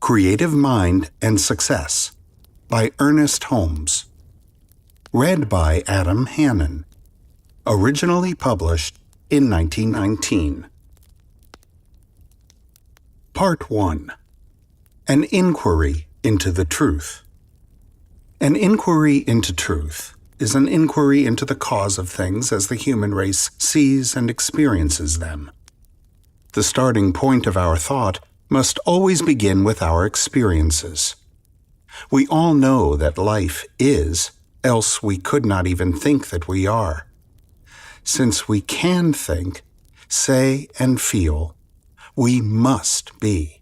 Creative Mind and Success by Ernest Holmes. Read by Adam Hannon. Originally published in 1919. Part 1. An Inquiry into the Truth. An inquiry into truth is an inquiry into the cause of things as the human race sees and experiences them. The starting point of our thought must always begin with our experiences. We all know that life is, else we could not even think that we are. Since we can think, say, and feel, we must be.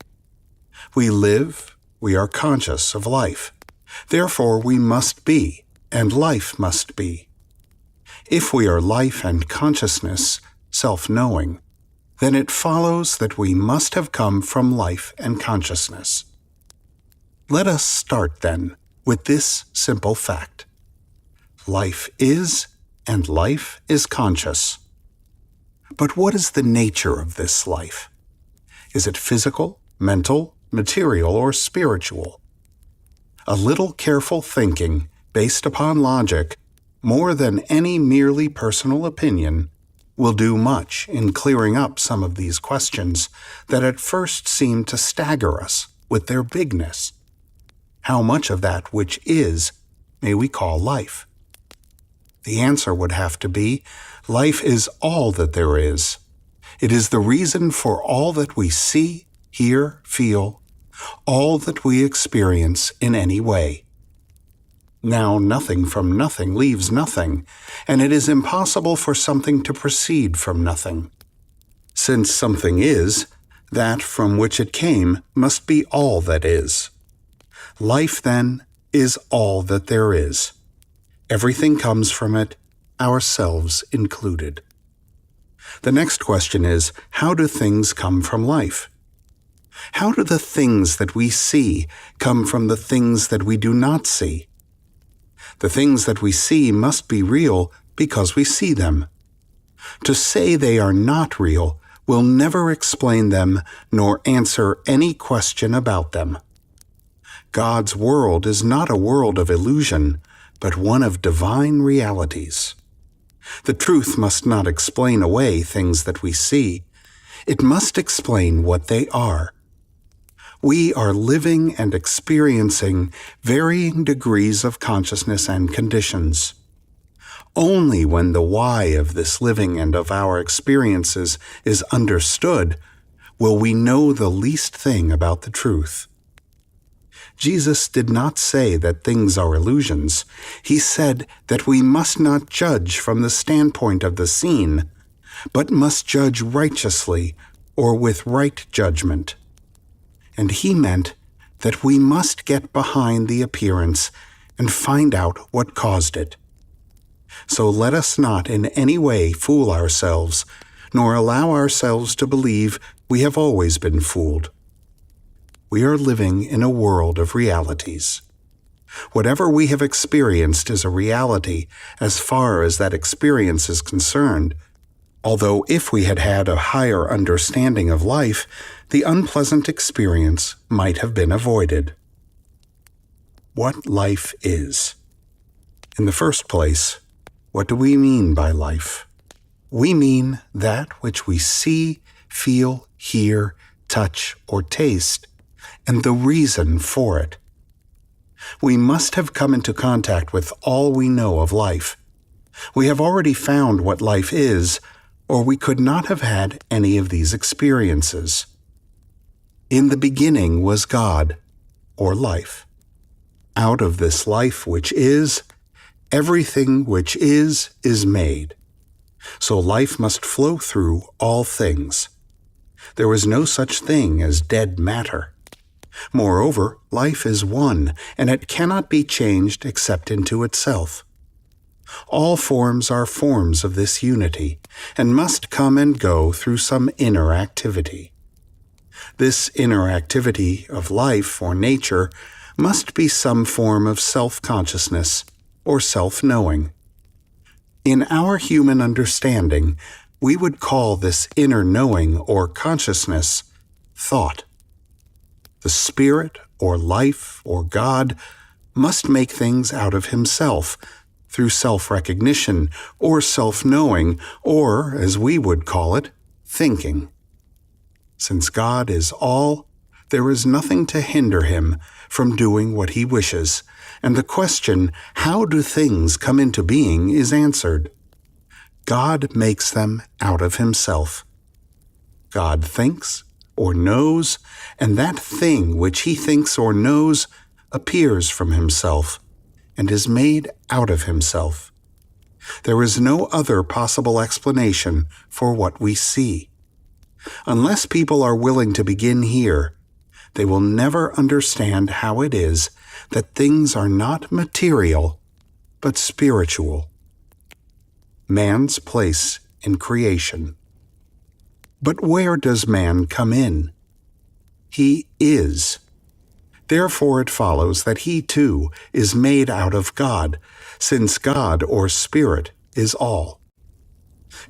We live, we are conscious of life. Therefore we must be, and life must be. If we are life and consciousness, self-knowing, then it follows that we must have come from life and consciousness. Let us start, then, with this simple fact. Life is, and life is conscious. But what is the nature of this life? Is it physical, mental, material, or spiritual? A little careful thinking, based upon logic, more than any merely personal opinion, will do much in clearing up some of these questions that at first seem to stagger us with their bigness. How much of that which is may we call life? The answer would have to be, life is all that there is. It is the reason for all that we see, hear, feel, all that we experience in any way. Now, nothing from nothing leaves nothing, and it is impossible for something to proceed from nothing. Since something is, that from which it came must be all that is. Life, then, is all that there is. Everything comes from it, ourselves included. The next question is, how do things come from life? How do the things that we see come from the things that we do not see? The things that we see must be real because we see them. To say they are not real will never explain them nor answer any question about them. God's world is not a world of illusion, but one of divine realities. The truth must not explain away things that we see. It must explain what they are. We are living and experiencing varying degrees of consciousness and conditions. Only when the why of this living and of our experiences is understood will we know the least thing about the truth. Jesus did not say that things are illusions. He said that we must not judge from the standpoint of the seen, but must judge righteously or with right judgment. And he meant that we must get behind the appearance and find out what caused it. So let us not in any way fool ourselves, nor allow ourselves to believe we have always been fooled. We are living in a world of realities. Whatever we have experienced is a reality as far as that experience is concerned, although if we had had a higher understanding of life, the unpleasant experience might have been avoided. What life is. In the first place, what do we mean by life? We mean that which we see, feel, hear, touch, or taste, and the reason for it. We must have come into contact with all we know of life. We have already found what life is, or we could not have had any of these experiences. In the beginning was God, or life. Out of this life which is, everything which is made. So life must flow through all things. There is no such thing as dead matter. Moreover, life is one, and it cannot be changed except into itself. All forms are forms of this unity, and must come and go through some inner activity. This inner activity of life or nature must be some form of self-consciousness or self-knowing. In our human understanding, we would call this inner knowing or consciousness thought. The Spirit, or life, or God, must make things out of himself, through self-recognition, or self-knowing, or, as we would call it, thinking. Since God is all, there is nothing to hinder him from doing what he wishes, and the question, how do things come into being, is answered. God makes them out of himself. God thinks or knows, and that thing which he thinks or knows appears from himself and is made out of himself. There is no other possible explanation for what we see. Unless people are willing to begin here, they will never understand how it is that things are not material, but spiritual. Man's place in creation. But where does man come in? He is. Therefore it follows that he too is made out of God, since God, or Spirit, is all.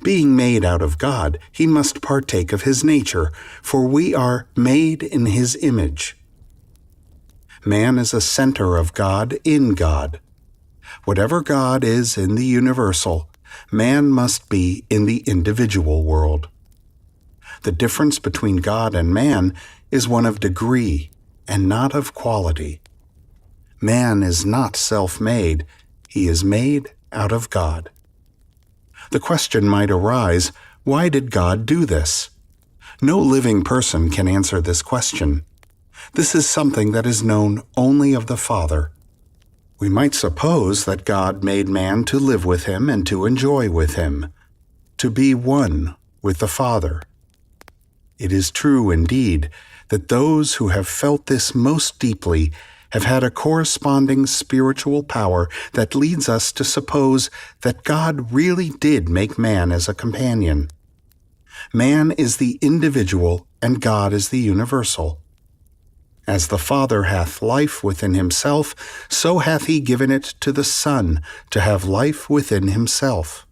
Being made out of God, he must partake of his nature, for we are made in his image. Man is a center of God in God. Whatever God is in the universal, man must be in the individual world. The difference between God and man is one of degree and not of quality. Man is not self-made, he is made out of God. The question might arise, why did God do this? No living person can answer this question. This is something that is known only of the Father. We might suppose that God made man to live with him and to enjoy with him, to be one with the Father. It is true indeed that those who have felt this most deeply have had a corresponding spiritual power that leads us to suppose that God really did make man as a companion. Man is the individual and God is the universal. As the Father hath life within himself, so hath he given it to the Son to have life within himself.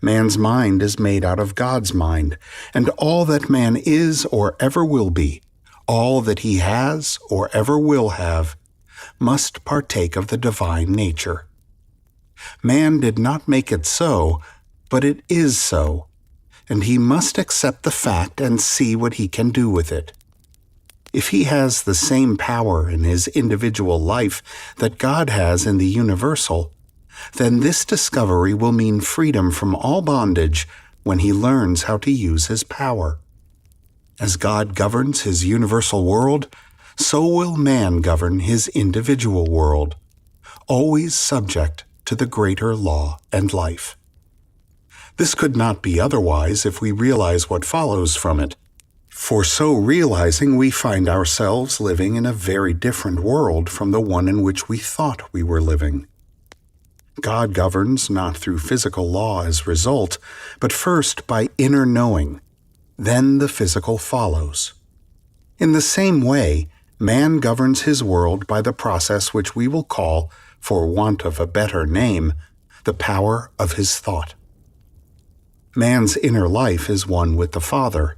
Man's mind is made out of God's mind, and all that man is or ever will be, all that he has or ever will have, must partake of the divine nature. Man did not make it so, but it is so, and he must accept the fact and see what he can do with it. If he has the same power in his individual life that God has in the universal, then this discovery will mean freedom from all bondage when he learns how to use his power. As God governs his universal world, so will man govern his individual world, always subject to the greater law and life. This could not be otherwise if we realize what follows from it. For so realizing, we find ourselves living in a very different world from the one in which we thought we were living. God governs not through physical law as result, but first by inner knowing. Then the physical follows. In the same way, man governs his world by the process which we will call, for want of a better name, the power of his thought. Man's inner life is one with the Father.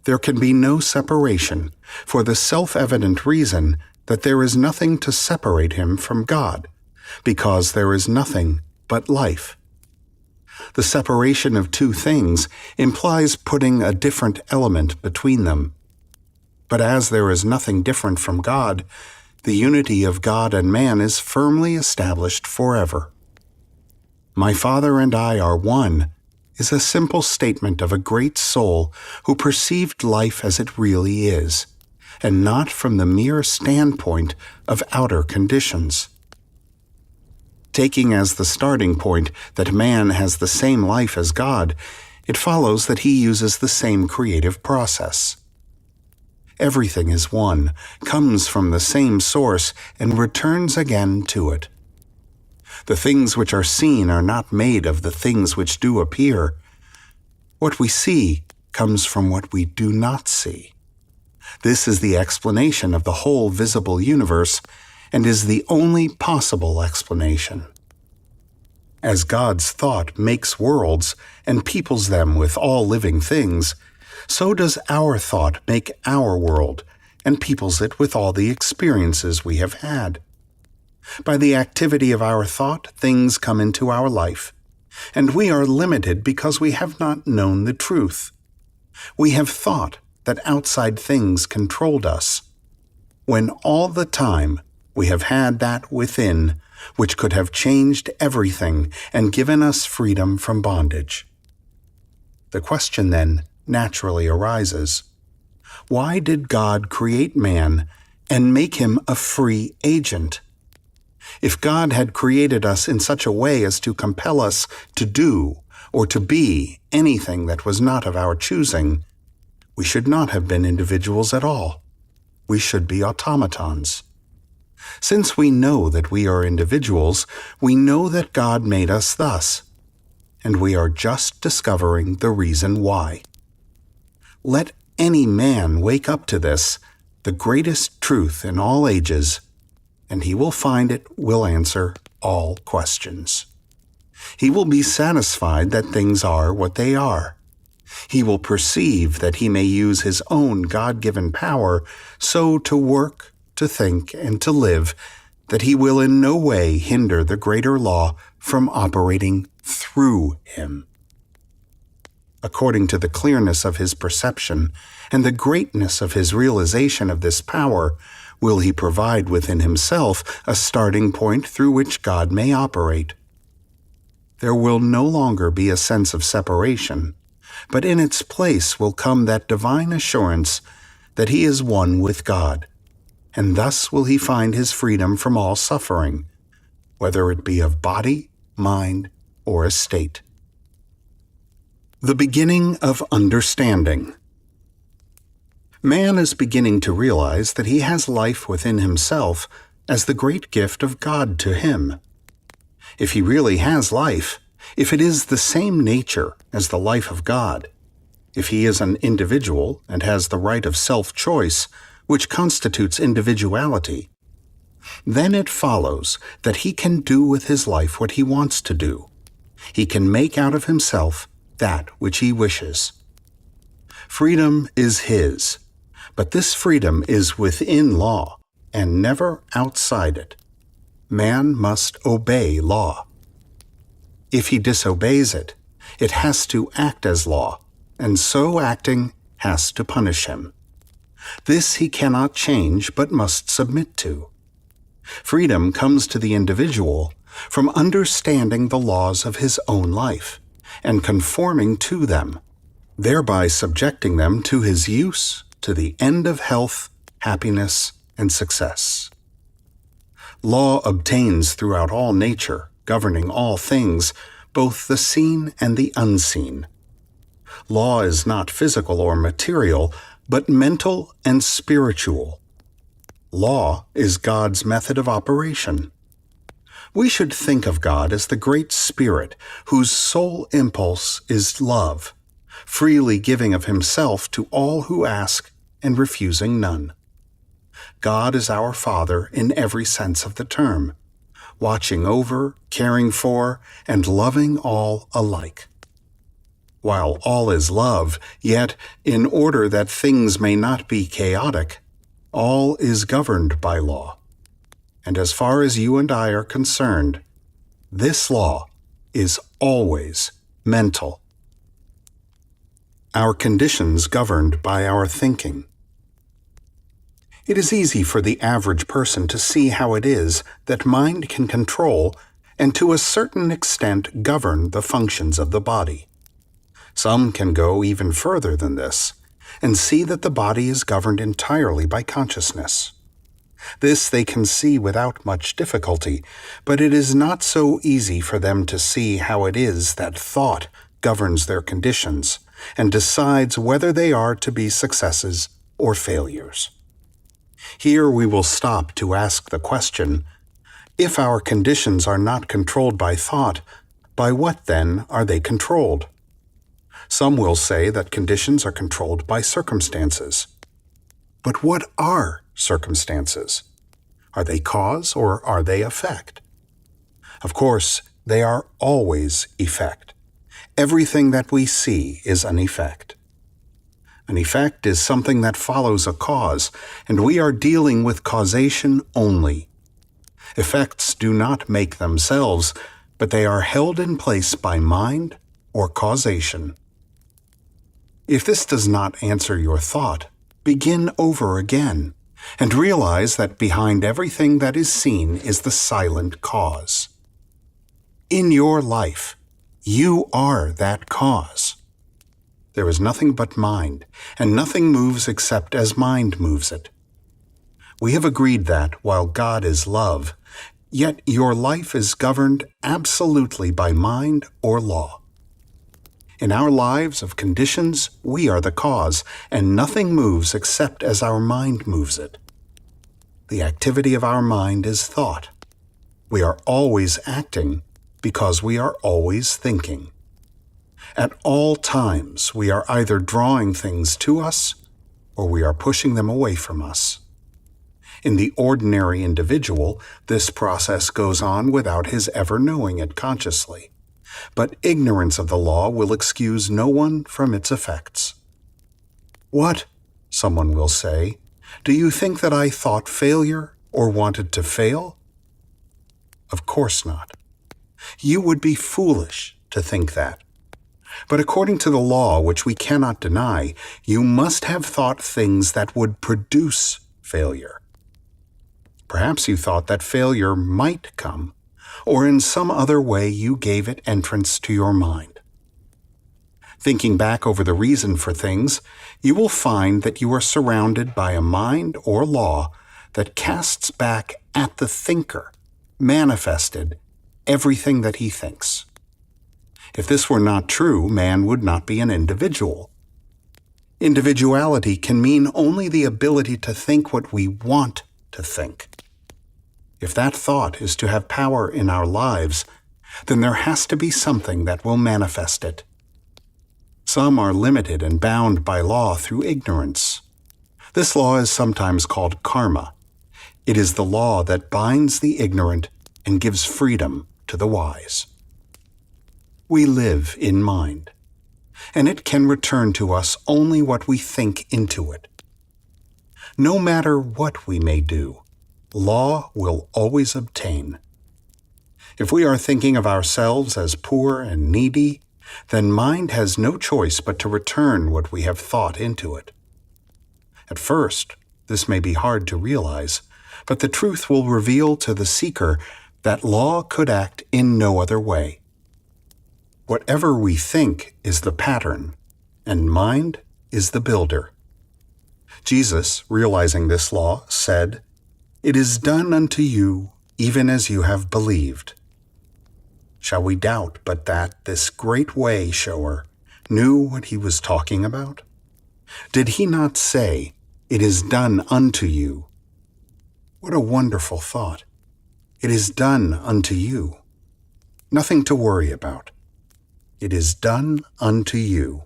There can be no separation, for the self-evident reason that there is nothing to separate him from God, because there is nothing but life. The separation of two things implies putting a different element between them. But as there is nothing different from God, the unity of God and man is firmly established forever. My Father and I are one is a simple statement of a great soul who perceived life as it really is, and not from the mere standpoint of outer conditions. Taking as the starting point that man has the same life as God, it follows that he uses the same creative process. Everything is one, comes from the same source, and returns again to it. The things which are seen are not made of the things which do appear. What we see comes from what we do not see. This is the explanation of the whole visible universe, and is the only possible explanation. As God's thought makes worlds and peoples them with all living things, so does our thought make our world and peoples it with all the experiences we have had. By the activity of our thought, things come into our life, and we are limited because we have not known the truth. We have thought that outside things controlled us, when all the time we have had that within which could have changed everything and given us freedom from bondage. The question then naturally arises: why did God create man and make him a free agent? If God had created us in such a way as to compel us to do or to be anything that was not of our choosing, we should not have been individuals at all. We should be automatons. Since we know that we are individuals, we know that God made us thus, and we are just discovering the reason why. Let any man wake up to this, the greatest truth in all ages, and he will find it will answer all questions. He will be satisfied that things are what they are. He will perceive that he may use his own God-given power so to work, to think, and to live that he will in no way hinder the greater law from operating through him. According to the clearness of his perception and the greatness of his realization of this power, will he provide within himself a starting point through which God may operate. There will no longer be a sense of separation, but in its place will come that divine assurance that he is one with God, and thus will he find his freedom from all suffering, whether it be of body, mind, or estate. The beginning of understanding. Man is beginning to realize that he has life within himself as the great gift of God to him. If he really has life, if it is the same nature as the life of God, if he is an individual and has the right of self-choice, which constitutes individuality, then it follows that he can do with his life what he wants to do. He can make out of himself that which he wishes. Freedom is his, but this freedom is within law and never outside it. Man must obey law. If he disobeys it, it has to act as law, and so acting has to punish him. This he cannot change but must submit to. Freedom comes to the individual from understanding the laws of his own life and conforming to them, thereby subjecting them to his use to the end of health, happiness, and success. Law obtains throughout all nature, governing all things, both the seen and the unseen. Law is not physical or material, but mental and spiritual. Law is God's method of operation. We should think of God as the Great Spirit whose sole impulse is love, freely giving of himself to all who ask and refusing none. God is our Father in every sense of the term, watching over, caring for, and loving all alike. While all is love, yet, in order that things may not be chaotic, all is governed by law. And as far as you and I are concerned, this law is always mental. Our conditions governed by our thinking. It is easy for the average person to see how it is that mind can control and to a certain extent govern the functions of the body. Some can go even further than this and see that the body is governed entirely by consciousness. This they can see without much difficulty, but it is not so easy for them to see how it is that thought governs their conditions and decides whether they are to be successes or failures. Here we will stop to ask the question, if our conditions are not controlled by thought, by what then are they controlled? Some will say that conditions are controlled by circumstances. But what are circumstances? Are they cause or are they effect? Of course, they are always effect. Everything that we see is an effect. An effect is something that follows a cause, and we are dealing with causation only. Effects do not make themselves, but they are held in place by mind or causation. If this does not answer your thought, begin over again, and realize that behind everything that is seen is the silent cause. In your life, you are that cause. There is nothing but mind, and nothing moves except as mind moves it. We have agreed that, while God is love, yet your life is governed absolutely by mind or law. In our lives of conditions, we are the cause, and nothing moves except as our mind moves it. The activity of our mind is thought. We are always acting because we are always thinking. At all times, we are either drawing things to us or we are pushing them away from us. In the ordinary individual, this process goes on without his ever knowing it consciously. But ignorance of the law will excuse no one from its effects. "What," someone will say, "do you think that I thought failure or wanted to fail?" Of course not. You would be foolish to think that. But according to the law, which we cannot deny, you must have thought things that would produce failure. Perhaps you thought that failure might come, or in some other way you gave it entrance to your mind. Thinking back over the reason for things, you will find that you are surrounded by a mind or law that casts back at the thinker, manifested, everything that he thinks. If this were not true, man would not be an individual. Individuality can mean only the ability to think what we want to think. If that thought is to have power in our lives, then there has to be something that will manifest it. Some are limited and bound by law through ignorance. This law is sometimes called karma. It is the law that binds the ignorant and gives freedom to the wise. We live in mind, and it can return to us only what we think into it. No matter what we may do, law will always obtain. If we are thinking of ourselves as poor and needy, then mind has no choice but to return what we have thought into it. At first, this may be hard to realize, but the truth will reveal to the seeker that law could act in no other way. Whatever we think is the pattern, and mind is the builder. Jesus, realizing this law, said, "It is done unto you even as you have believed." Shall we doubt but that this great way shower knew what he was talking about? Did he not say, "It is done unto you"? What a wonderful thought. It is done unto you. Nothing to worry about. It is done unto you.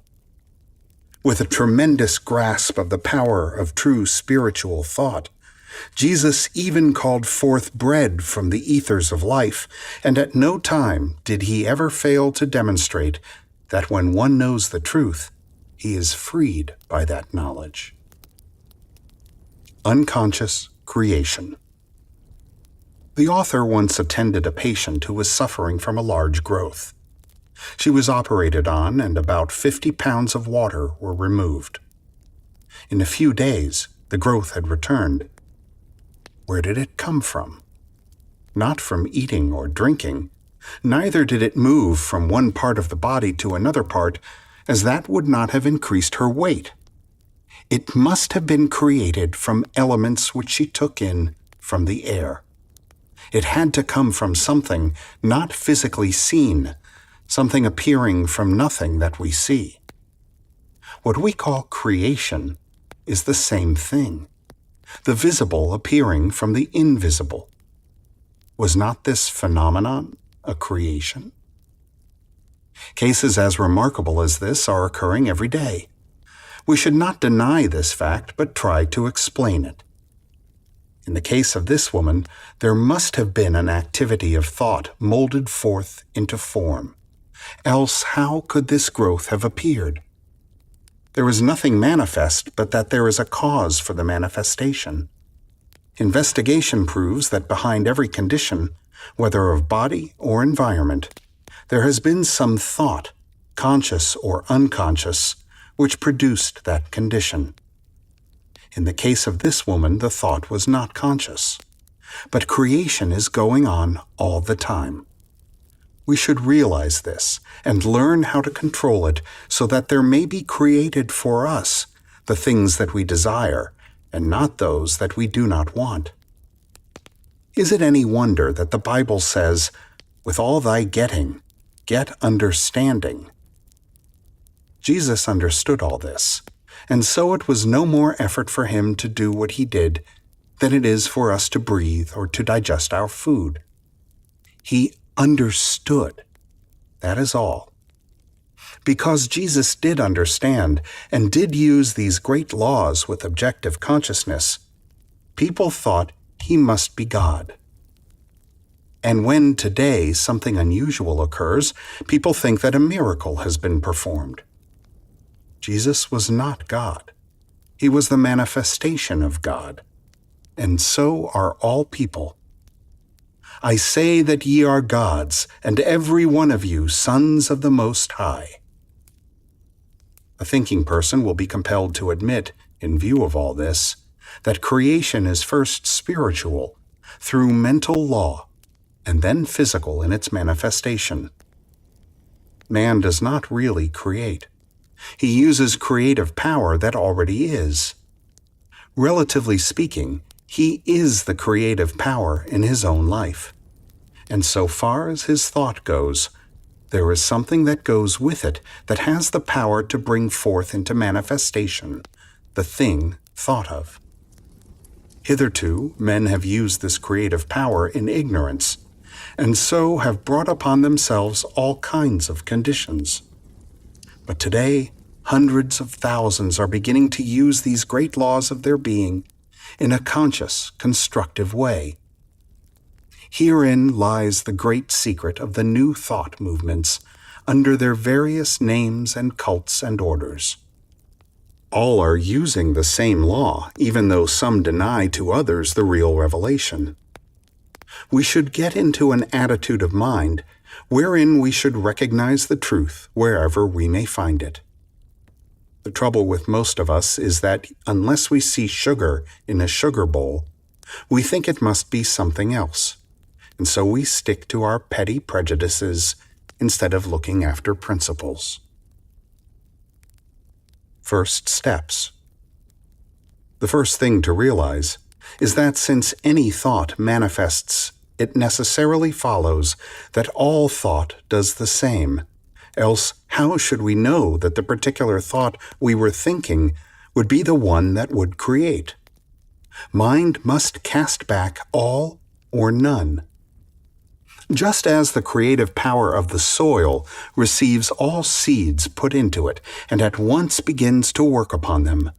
With a tremendous grasp of the power of true spiritual thought, Jesus even called forth bread from the ethers of life, and at no time did he ever fail to demonstrate that when one knows the truth, he is freed by that knowledge. Unconscious creation. The author once attended a patient who was suffering from a large growth. She was operated on, and about 50 pounds of water were removed. In a few days, the growth had returned. Where did it come from? Not from eating or drinking. Neither did it move from one part of the body to another part, as that would not have increased her weight. It must have been created from elements which she took in from the air. It had to come from something not physically seen, something appearing from nothing that we see. What we call creation is the same thing, the visible appearing from the invisible. Was not this phenomenon a creation? Cases as remarkable as this are occurring every day. We should not deny this fact, but try to explain it. In the case of this woman, there must have been an activity of thought molded forth into form. Else how could this growth have appeared? There is nothing manifest but that there is a cause for the manifestation. Investigation proves that behind every condition, whether of body or environment, there has been some thought, conscious or unconscious, which produced that condition. In the case of this woman, the thought was not conscious. But creation is going on all the time. We should realize this and learn how to control it so that there may be created for us the things that we desire and not those that we do not want. Is it any wonder that the Bible says, "With all thy getting, get understanding"? Jesus understood all this, and so it was no more effort for him to do what he did than it is for us to breathe or to digest our food. He understood. That is all. Because Jesus did understand and did use these great laws with objective consciousness, people thought he must be God. And when today something unusual occurs, people think that a miracle has been performed. Jesus was not God. He was the manifestation of God. And so are all people. I say that ye are gods, and every one of you sons of the Most High. A thinking person will be compelled to admit, in view of all this, that creation is first spiritual, through mental law, and then physical in its manifestation. Man does not really create. He uses creative power that already is. Relatively speaking, he is the creative power in his own life. And so far as his thought goes, there is something that goes with it that has the power to bring forth into manifestation the thing thought of. Hitherto, men have used this creative power in ignorance, and so have brought upon themselves all kinds of conditions. But today, hundreds of thousands are beginning to use these great laws of their being in a conscious, constructive way. Herein lies the great secret of the new thought movements under their various names and cults and orders. All are using the same law, even though some deny to others the real revelation. We should get into an attitude of mind wherein we should recognize the truth wherever we may find it. The trouble with most of us is that unless we see sugar in a sugar bowl, we think it must be something else, and so we stick to our petty prejudices instead of looking after principles. First steps. The first thing to realize is that since any thought manifests, it necessarily follows that all thought does the same. Else, how should we know that the particular thought we were thinking would be the one that would create? Mind must cast back all or none. Just as the creative power of the soil receives all seeds put into it and at once begins to work upon them,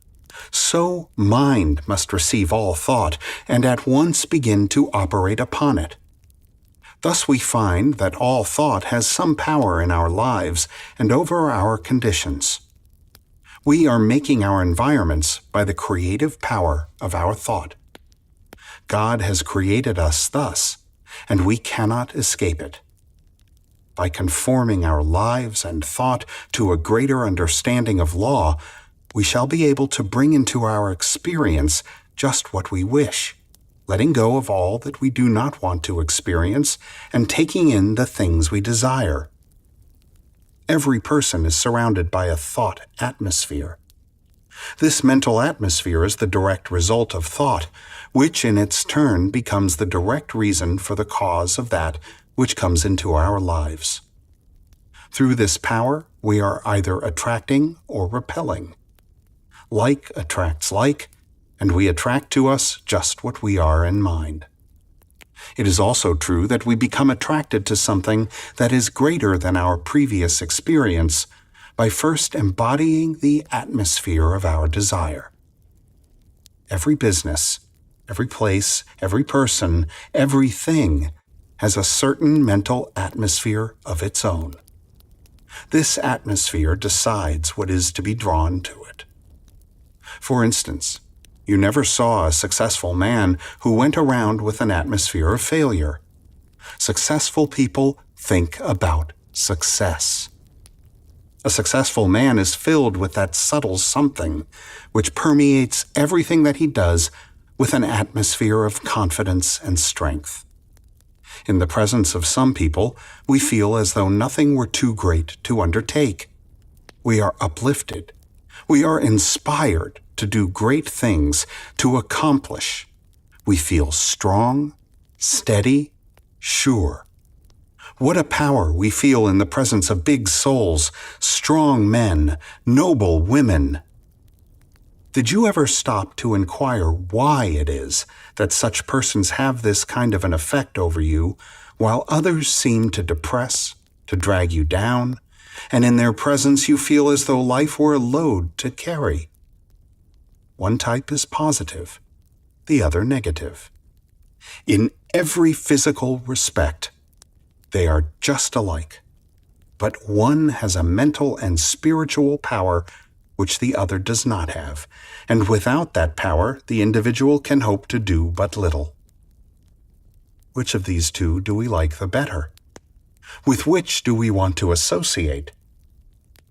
so mind must receive all thought and at once begin to operate upon it. Thus we find that all thought has some power in our lives and over our conditions. We are making our environments by the creative power of our thought. God has created us thus, and we cannot escape it. By conforming our lives and thought to a greater understanding of law, we shall be able to bring into our experience just what we wish, letting go of all that we do not want to experience and taking in the things we desire. Every person is surrounded by a thought atmosphere. This mental atmosphere is the direct result of thought, which in its turn becomes the direct reason for the cause of that which comes into our lives. Through this power, we are either attracting or repelling. Like attracts like, and we attract to us just what we are in mind. It is also true that we become attracted to something that is greater than our previous experience by first embodying the atmosphere of our desire. Every business, every place, every person, everything has a certain mental atmosphere of its own. This atmosphere decides what is to be drawn to it. For instance, you never saw a successful man who went around with an atmosphere of failure. Successful people think about success. A successful man is filled with that subtle something which permeates everything that he does with an atmosphere of confidence and strength. In the presence of some people, we feel as though nothing were too great to undertake. We are uplifted. We are inspired to do great things, to accomplish. We feel strong, steady, sure. What a power we feel in the presence of big souls, strong men, noble women. Did you ever stop to inquire why it is that such persons have this kind of an effect over you, while others seem to depress, to drag you down, and in their presence you feel as though life were a load to carry? One type is positive, the other negative. In every physical respect, they are just alike, but one has a mental and spiritual power which the other does not have, and without that power the individual can hope to do but little. Which of these two do we like the better? With which do we want to associate?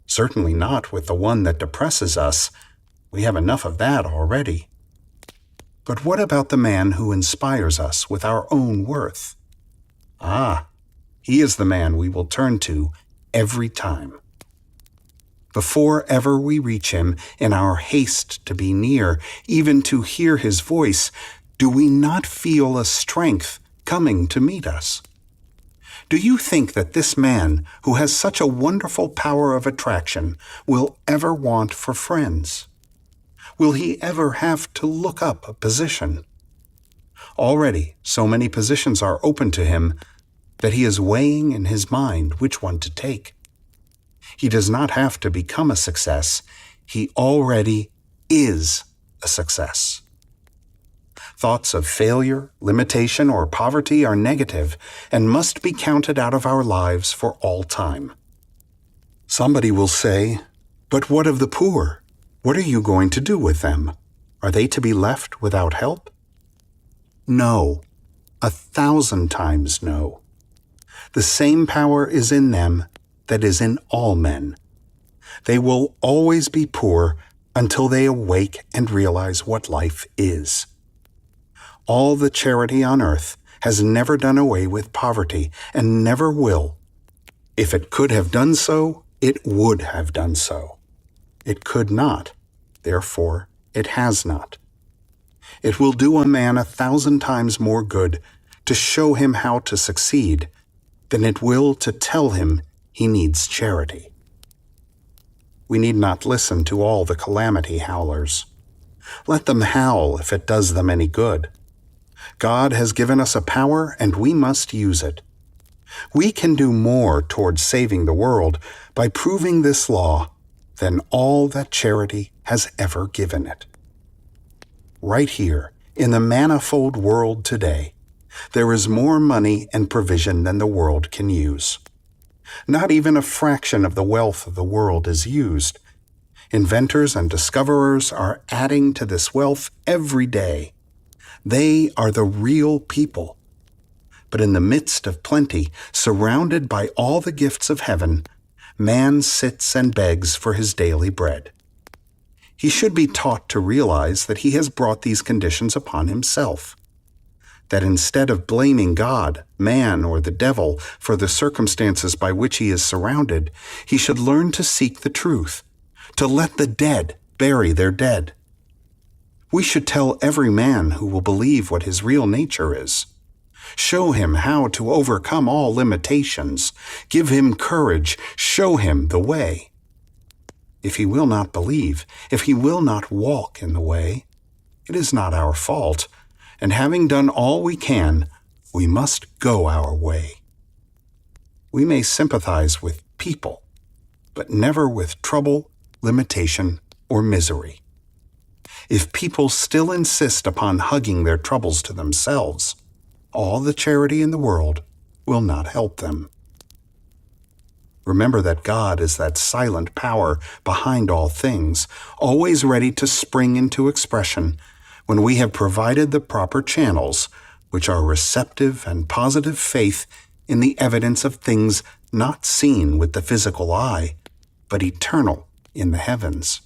Certainly not with the one that depresses us. We have enough of that already. But what about the man who inspires us with our own worth? He is the man we will turn to every time. Before ever we reach him in our haste to be near, even to hear his voice, do we not feel a strength coming to meet us? Do you think that this man, who has such a wonderful power of attraction, will ever want for friends? Will he ever have to look up a position? Already, so many positions are open to him that he is weighing in his mind which one to take. He does not have to become a success. He already is a success. Thoughts of failure, limitation, or poverty are negative and must be counted out of our lives for all time. Somebody will say, "But what of the poor? What are you going to do with them? Are they to be left without help?" No, 1,000 times no. The same power is in them that is in all men. They will always be poor until they awake and realize what life is. All the charity on earth has never done away with poverty and never will. If it could have done so, it would have done so. It could not, therefore it has not. It will do a man 1,000 times more good to show him how to succeed than it will to tell him he needs charity. We need not listen to all the calamity howlers. Let them howl if it does them any good. God has given us a power and we must use it. We can do more towards saving the world by proving this law than all that charity has ever given it. Right here, in the manifold world today, there is more money and provision than the world can use. Not even a fraction of the wealth of the world is used. Inventors and discoverers are adding to this wealth every day. They are the real people. But in the midst of plenty, surrounded by all the gifts of heaven, man sits and begs for his daily bread. He should be taught to realize that he has brought these conditions upon himself. That instead of blaming God, man, or the devil for the circumstances by which he is surrounded, he should learn to seek the truth, to let the dead bury their dead. We should tell every man who will believe what his real nature is. Show him how to overcome all limitations. Give him courage. Show him the way. If he will not believe, if he will not walk in the way, it is not our fault, and having done all we can, we must go our way. We may sympathize with people, but never with trouble, limitation, or misery. If people still insist upon hugging their troubles to themselves, all the charity in the world will not help them. Remember that God is that silent power behind all things, always ready to spring into expression when we have provided the proper channels, which are receptive and positive faith in the evidence of things not seen with the physical eye, but eternal in the heavens.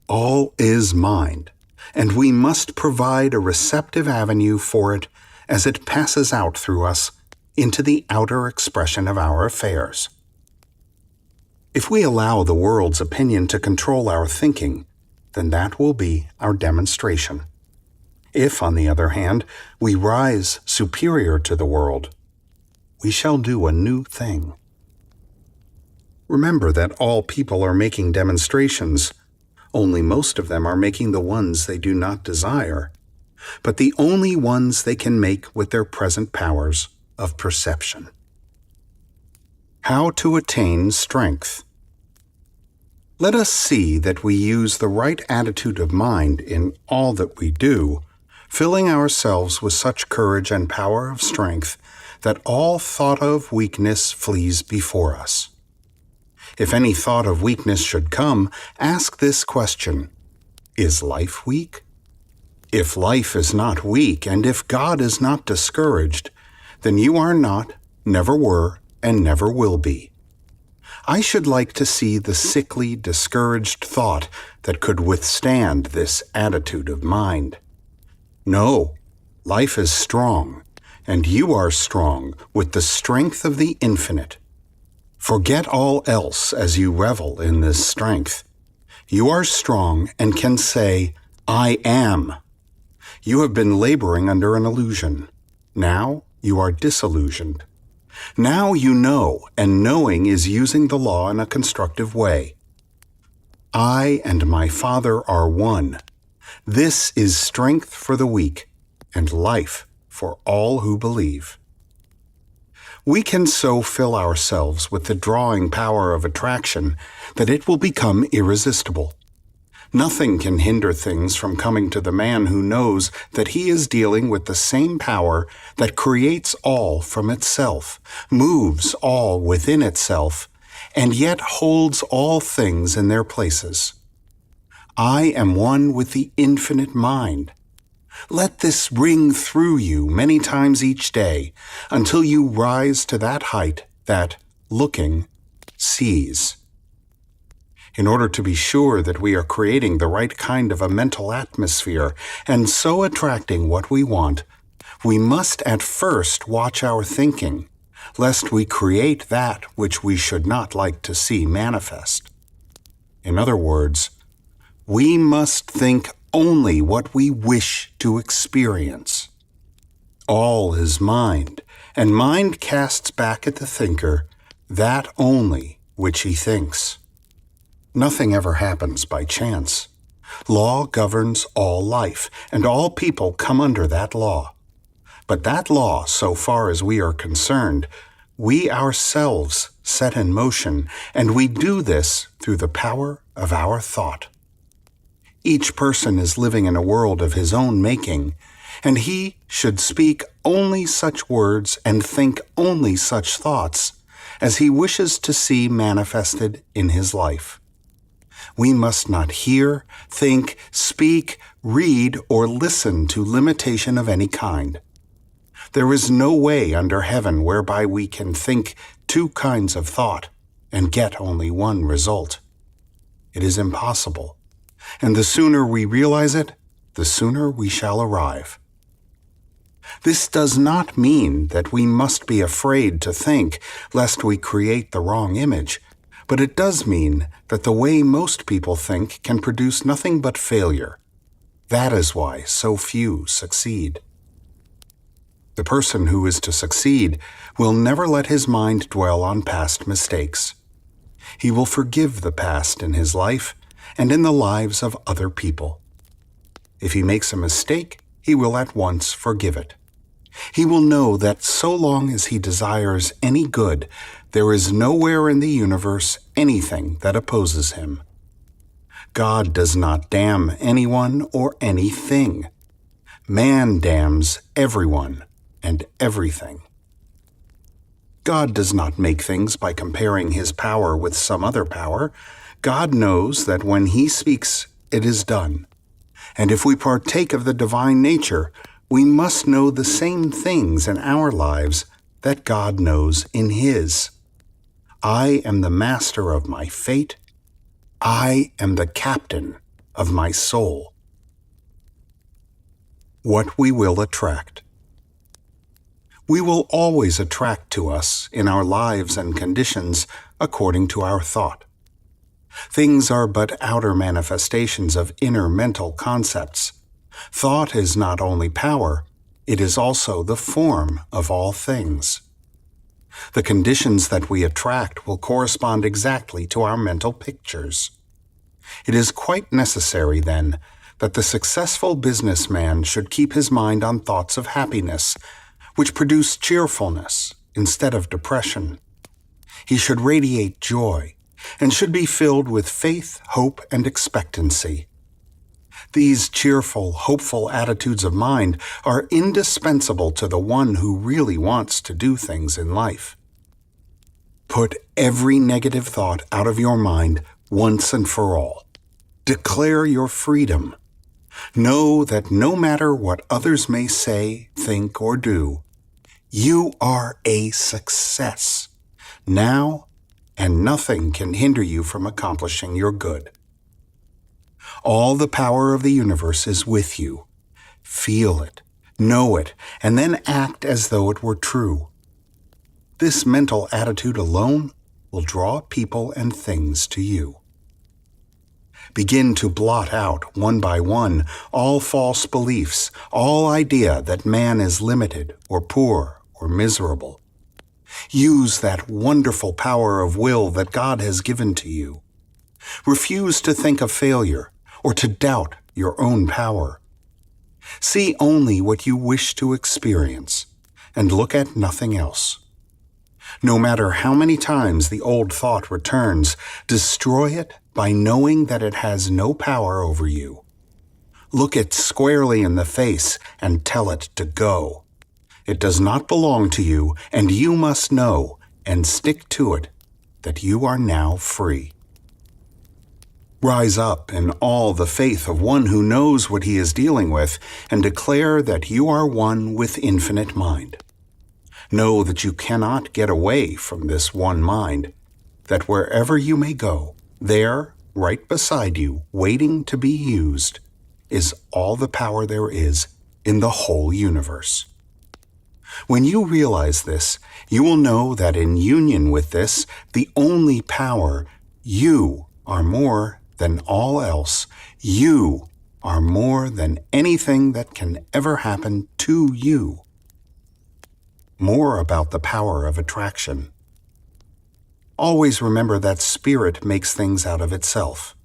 All is mind, and we must provide a receptive avenue for it as it passes out through us into the outer expression of our affairs. If we allow the world's opinion to control our thinking, then that will be our demonstration. If, on the other hand, we rise superior to the world, we shall do a new thing. Remember that all people are making demonstrations, only most of them are making the ones they do not desire, but the only ones they can make with their present powers of perception. How to attain strength. Let us see that we use the right attitude of mind in all that we do, filling ourselves with such courage and power of strength that all thought of weakness flees before us. If any thought of weakness should come, ask this question: is life weak? If life is not weak, and if God is not discouraged, then you are not, never were, and never will be. I should like to see the sickly, discouraged thought that could withstand this attitude of mind. No, life is strong, and you are strong with the strength of the infinite. Forget all else as you revel in this strength. You are strong and can say, I am. You have been laboring under an illusion. Now you are disillusioned. Now you know, and knowing is using the law in a constructive way. I and my Father are one. This is strength for the weak, and life for all who believe. We can so fill ourselves with the drawing power of attraction that it will become irresistible. Nothing can hinder things from coming to the man who knows that he is dealing with the same power that creates all from itself, moves all within itself, and yet holds all things in their places. I am one with the infinite mind. Let this ring through you many times each day until you rise to that height that, looking, sees. In order to be sure that we are creating the right kind of a mental atmosphere and so attracting what we want, we must at first watch our thinking, lest we create that which we should not like to see manifest. In other words, we must think only what we wish to experience. All is mind, and mind casts back at the thinker that only which he thinks. Nothing ever happens by chance. Law governs all life, and all people come under that law. But that law, so far as we are concerned, we ourselves set in motion, and we do this through the power of our thought. Each person is living in a world of his own making, and he should speak only such words and think only such thoughts as he wishes to see manifested in his life. We must not hear, think, speak, read, or listen to limitation of any kind. There is no way under heaven whereby we can think two kinds of thought and get only one result. It is impossible. And the sooner we realize it, the sooner we shall arrive. This does not mean that we must be afraid to think, lest we create the wrong image, but it does mean that the way most people think can produce nothing but failure. That is why so few succeed. The person who is to succeed will never let his mind dwell on past mistakes. He will forgive the past in his life and in the lives of other people. If he makes a mistake, he will at once forgive it. He will know that so long as he desires any good, there is nowhere in the universe anything that opposes him. God does not damn anyone or anything. Man damns everyone and everything. God does not make things by comparing His power with some other power. God knows that when He speaks, it is done. And if we partake of the divine nature, we must know the same things in our lives that God knows in His. I am the master of my fate. I am the captain of my soul. What we will attract. We will always attract to us in our lives and conditions according to our thought. Things are but outer manifestations of inner mental concepts. Thought is not only power, it is also the form of all things. The conditions that we attract will correspond exactly to our mental pictures. It is quite necessary, then, that the successful businessman should keep his mind on thoughts of happiness, which produce cheerfulness instead of depression. He should radiate joy and should be filled with faith, hope, and expectancy. These cheerful, hopeful attitudes of mind are indispensable to the one who really wants to do things in life. Put every negative thought out of your mind once and for all. Declare your freedom. Know that no matter what others may say, think, or do, you are a success now, and nothing can hinder you from accomplishing your good. All the power of the universe is with you. Feel it, know it, and then act as though it were true. This mental attitude alone will draw people and things to you. Begin to blot out, one by one, all false beliefs, all idea that man is limited or poor or miserable. Use that wonderful power of will that God has given to you. Refuse to think of failure or to doubt your own power. See only what you wish to experience and look at nothing else. No matter how many times the old thought returns, destroy it by knowing that it has no power over you. Look it squarely in the face and tell it to go. It does not belong to you, and you must know and stick to it that you are now free. Rise up in all the faith of one who knows what he is dealing with and declare that you are one with infinite mind. Know that you cannot get away from this one mind, that wherever you may go, there, right beside you, waiting to be used, is all the power there is in the whole universe. When you realize this, you will know that in union with this, the only power, you are more than all else. You are more than anything that can ever happen to you. More about the power of attraction. Always remember that spirit makes things out of itself.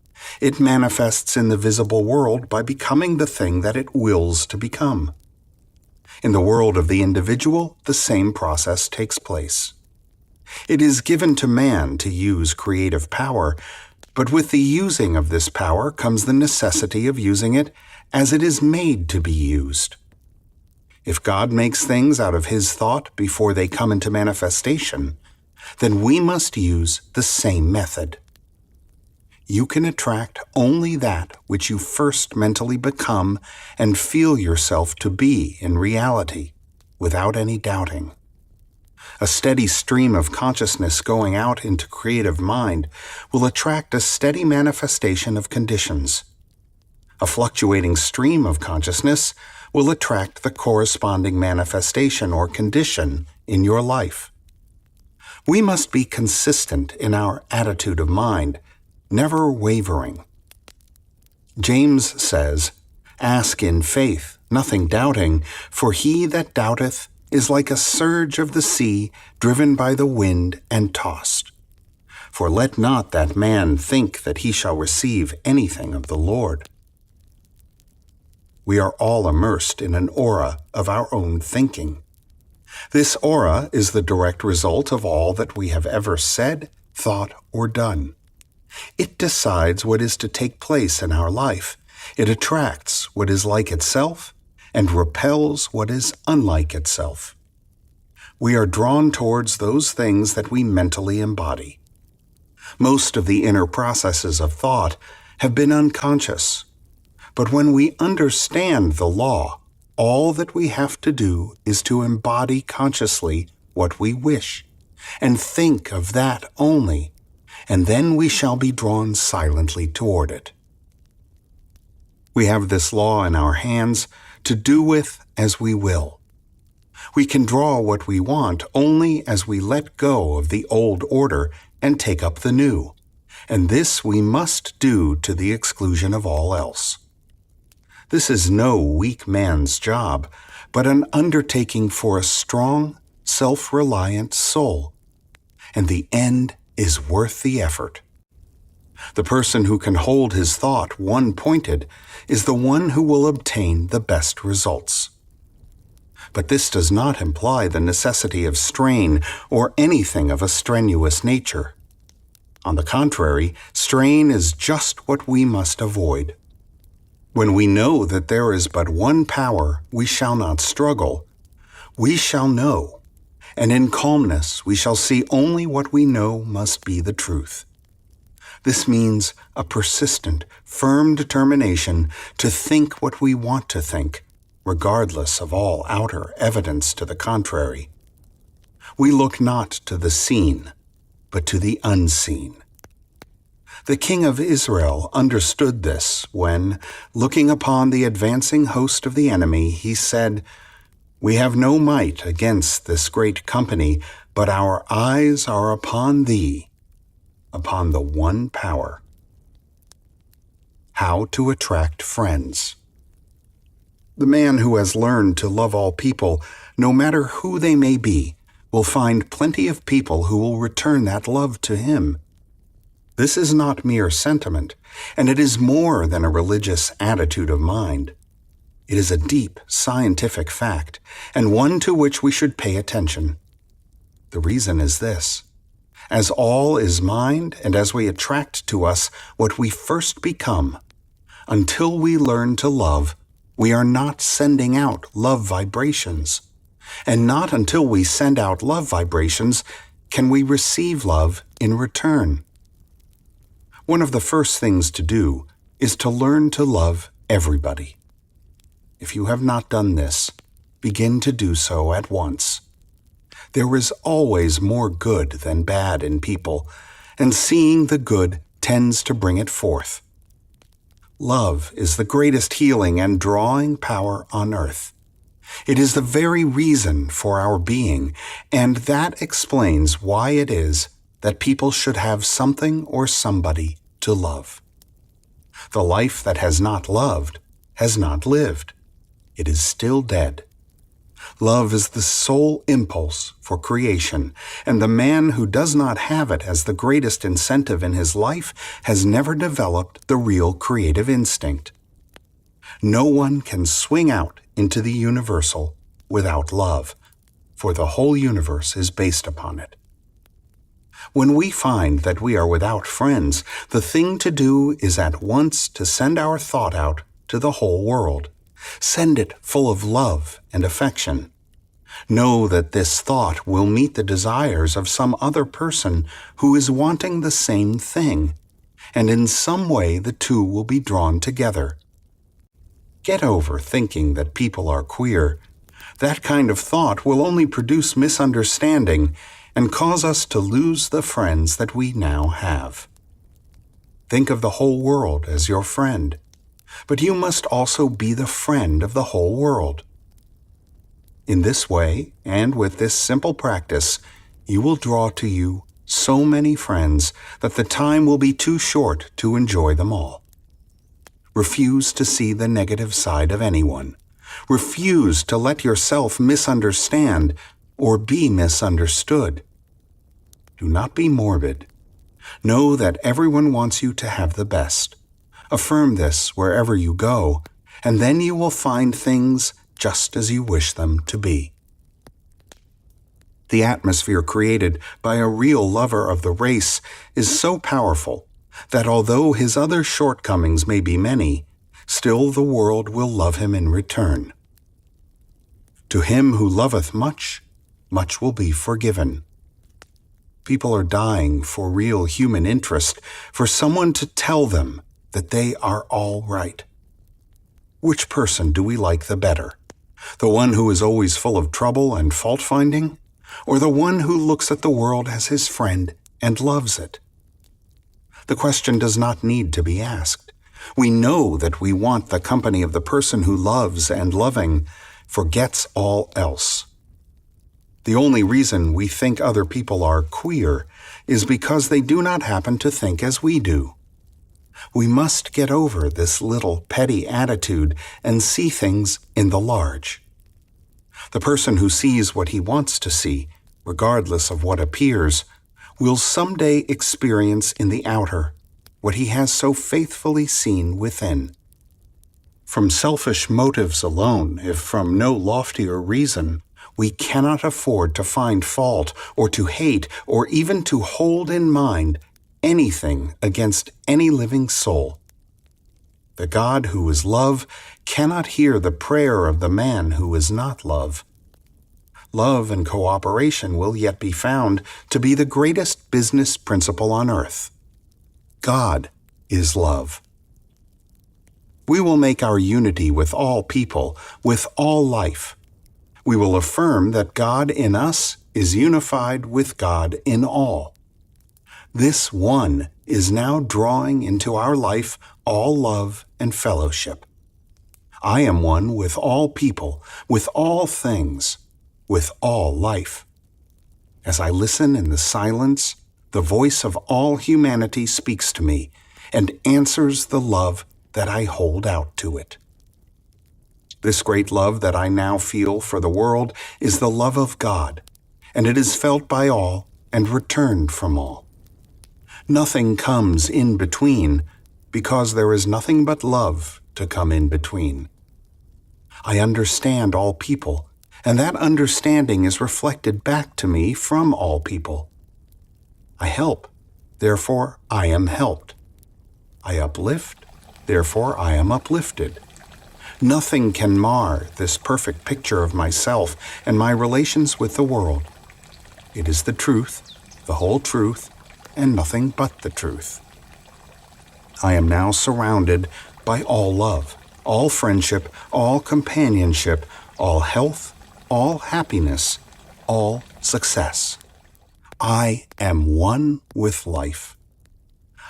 It manifests in the visible world by becoming the thing that it wills to become. In the world of the individual, the same process takes place. It is given to man to use creative power, but with the using of this power comes the necessity of using it as it is made to be used. If God makes things out of His thought before they come into manifestation, then we must use the same method. You can attract only that which you first mentally become and feel yourself to be in reality, without any doubting. A steady stream of consciousness going out into creative mind will attract a steady manifestation of conditions. A fluctuating stream of consciousness will attract the corresponding manifestation or condition in your life. We must be consistent in our attitude of mind, never wavering. James says, "Ask in faith, nothing doubting, for he that doubteth is like a surge of the sea driven by the wind and tossed. For let not that man think that he shall receive anything of the Lord." We are all immersed in an aura of our own thinking. This aura is the direct result of all that we have ever said, thought, or done. It decides what is to take place in our life. It attracts what is like itself and repels what is unlike itself. we are drawn towards those things that we mentally embody. Most of the inner processes of thought have been unconscious, but when we understand the law, all that we have to do is to embody consciously what we wish, and think of that only, and then we shall be drawn silently toward it. We have this law in our hands to do with as we will. We can draw what we want only as we let go of the old order and take up the new, and this we must do to the exclusion of all else. This is no weak man's job, but an undertaking for a strong, self-reliant soul, and the end is worth the effort. The person who can hold his thought one-pointed is the one who will obtain the best results. But this does not imply the necessity of strain or anything of a strenuous nature. On the contrary, strain is just what we must avoid. When we know that there is but one power, we shall not struggle. We shall know, and in calmness we shall see only what we know must be the truth. This means a persistent, firm determination to think what we want to think, regardless of all outer evidence to the contrary. We look not to the seen, but to the unseen. The king of Israel understood this when, looking upon the advancing host of the enemy, he said, "We have no might against this great company, but our eyes are upon thee, upon the one power." How to attract friends. The man who has learned to love all people, no matter who they may be, will find plenty of people who will return that love to him. This is not mere sentiment, and it is more than a religious attitude of mind. It is a deep scientific fact, and one to which we should pay attention. The reason is this: as all is mind, and as we attract to us what we first become, until we learn to love, we are not sending out love vibrations. And not until we send out love vibrations can we receive love in return. One of the first things to do is to learn to love everybody. If you have not done this, begin to do so at once. There is always more good than bad in people, and seeing the good tends to bring it forth. Love is the greatest healing and drawing power on earth. It is the very reason for our being, and that explains why it is that people should have something or somebody to love. The life that has not loved has not lived. It is still dead. Love is the sole impulse for creation, and the man who does not have it as the greatest incentive in his life has never developed the real creative instinct. No one can swing out into the universal without love, for the whole universe is based upon it. When we find that we are without friends, the thing to do is at once to send our thought out to the whole world. Send it full of love and affection. Know that this thought will meet the desires of some other person who is wanting the same thing, and in some way the two will be drawn together. Get over thinking that people are queer. That kind of thought will only produce misunderstanding and cause us to lose the friends that we now have. Think of the whole world as your friend, but you must also be the friend of the whole world. In this way, and with this simple practice, you will draw to you so many friends that the time will be too short to enjoy them all. Refuse to see the negative side of anyone. Refuse to let yourself misunderstand or be misunderstood. Do not be morbid. Know that everyone wants you to have the best. Affirm this wherever you go, and then you will find things just as you wish them to be. The atmosphere created by a real lover of the race is so powerful that although his other shortcomings may be many, still the world will love him in return. To him who loveth much, much will be forgiven. People are dying for real human interest, for someone to tell them that they are all right. Which person do we like the better? The one who is always full of trouble and fault-finding? Or the one who looks at the world as his friend and loves it? The question does not need to be asked. We know that we want the company of the person who loves and loving forgets all else. The only reason we think other people are queer is because they do not happen to think as we do. We must get over this little petty attitude and see things in the large. The person who sees what he wants to see, regardless of what appears, will someday experience in the outer what he has so faithfully seen within. From selfish motives alone, if from no loftier reason, we cannot afford to find fault or to hate or even to hold in mind anything against any living soul. The God who is love cannot hear the prayer of the man who is not love. Love and cooperation will yet be found to be the greatest business principle on earth. God is love. We will make our unity with all people, with all life. We will affirm that God in us is unified with God in all. This one is now drawing into our life all love and fellowship. I am one with all people, with all things, with all life. As I listen in the silence, the voice of all humanity speaks to me and answers the love that I hold out to it. This great love that I now feel for the world is the love of God, and it is felt by all and returned from all. Nothing comes in between, because there is nothing but love to come in between. I understand all people, and that understanding is reflected back to me from all people. I help, therefore I am helped. I uplift, therefore I am uplifted. Nothing can mar this perfect picture of myself and my relations with the world. It is the truth, the whole truth, and nothing but the truth. I am now surrounded by all love, all friendship, all companionship, all health, all happiness, all success. I am one with life.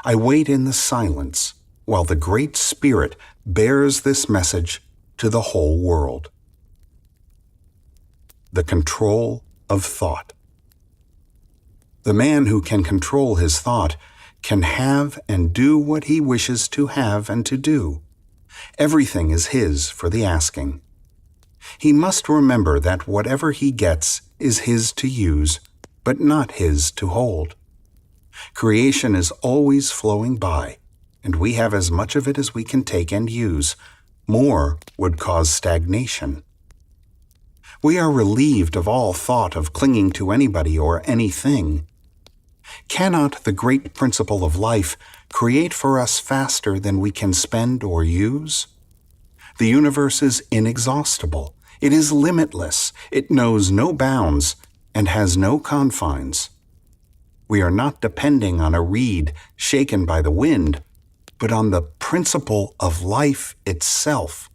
I wait in the silence while the Great Spirit bears this message to the whole world. The control of thought. The man who can control his thought can have and do what he wishes to have and to do. Everything is his for the asking. He must remember that whatever he gets is his to use, but not his to hold. Creation is always flowing by, and we have as much of it as we can take and use. More would cause stagnation. We are relieved of all thought of clinging to anybody or anything. Cannot the great principle of life create for us faster than we can spend or use? The universe is inexhaustible. It is limitless. It knows no bounds and has no confines. We are not depending on a reed shaken by the wind, but on the principle of life itself,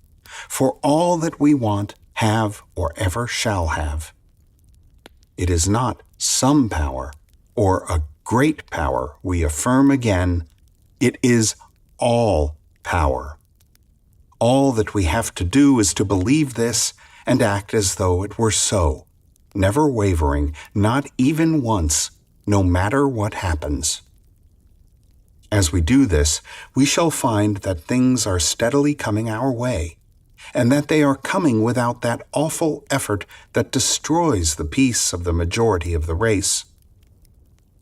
for all that we want, have, or ever shall have. It is not some power or a great power, we affirm again, it is all power. All that we have to do is to believe this and act as though it were so, never wavering, not even once, no matter what happens. As we do this, we shall find that things are steadily coming our way, and that they are coming without that awful effort that destroys the peace of the majority of the race.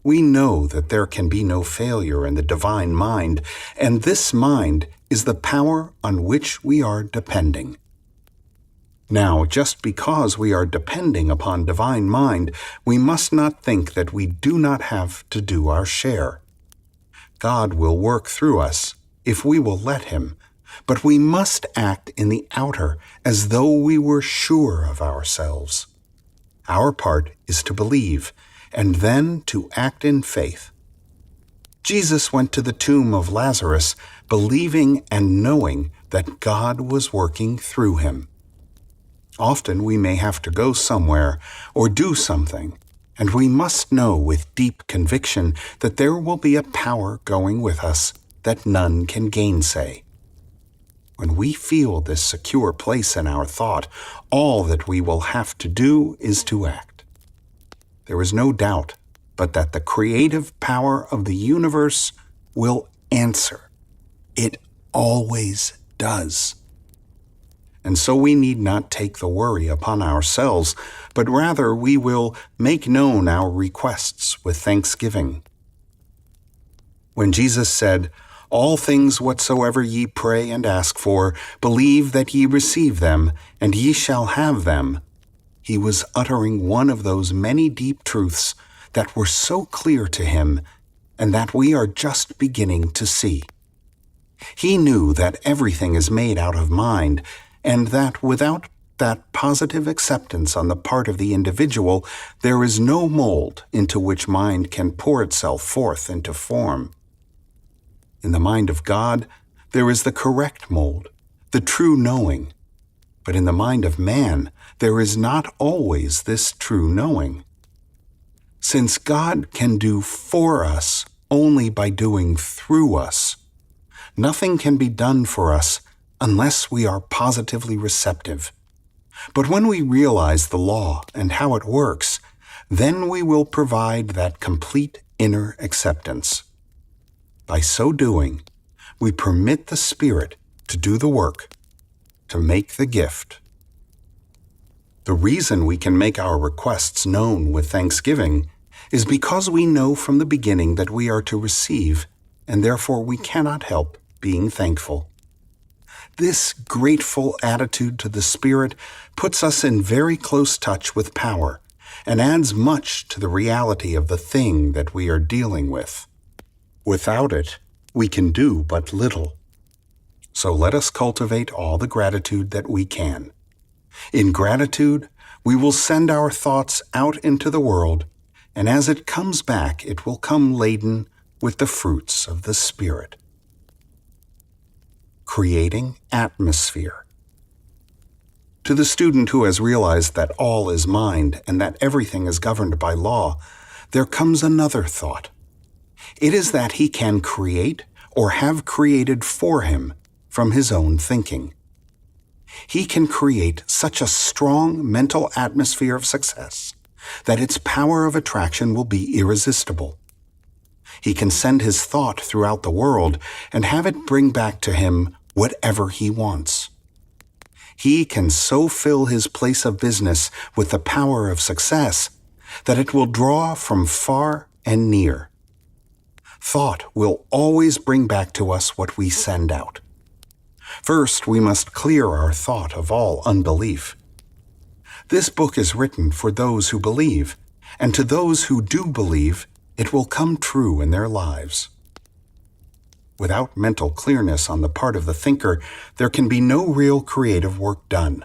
We know that there can be no failure in the divine mind, and this mind is the power on which we are depending. Now, just because we are depending upon divine mind, we must not think that we do not have to do our share. God will work through us if we will let Him, but we must act in the outer as though we were sure of ourselves. Our part is to believe, and then to act in faith. Jesus went to the tomb of Lazarus believing and knowing that God was working through him. Often we may have to go somewhere or do something, and we must know with deep conviction that there will be a power going with us that none can gainsay. When we feel this secure place in our thought, all that we will have to do is to act. There is no doubt but that the creative power of the universe will answer. It always does. And so we need not take the worry upon ourselves, but rather we will make known our requests with thanksgiving. When Jesus said, "All things whatsoever ye pray and ask for, believe that ye receive them, and ye shall have them," he was uttering one of those many deep truths that were so clear to him and that we are just beginning to see. He knew that everything is made out of mind, and that without that positive acceptance on the part of the individual, there is no mold into which mind can pour itself forth into form. In the mind of God, there is the correct mold, the true knowing. But in the mind of man, there is not always this true knowing. Since God can do for us only by doing through us, nothing can be done for us unless we are positively receptive. But when we realize the law and how it works, then we will provide that complete inner acceptance. By so doing, we permit the Spirit to do the work, to make the gift. The reason we can make our requests known with thanksgiving is because we know from the beginning that we are to receive, and therefore we cannot help being thankful. This grateful attitude to the Spirit puts us in very close touch with power and adds much to the reality of the thing that we are dealing with. Without it, we can do but little. So let us cultivate all the gratitude that we can. In gratitude, we will send our thoughts out into the world, and as it comes back, it will come laden with the fruits of the Spirit. Creating atmosphere. To the student who has realized that all is mind and that everything is governed by law, there comes another thought. It is that he can create or have created for him from his own thinking. He can create such a strong mental atmosphere of success that its power of attraction will be irresistible. He can send his thought throughout the world and have it bring back to him whatever he wants. He can so fill his place of business with the power of success that it will draw from far and near. Thought will always bring back to us what we send out. First, we must clear our thought of all unbelief. This book is written for those who believe, and to those who do believe, it will come true in their lives. Without mental clearness on the part of the thinker, there can be no real creative work done.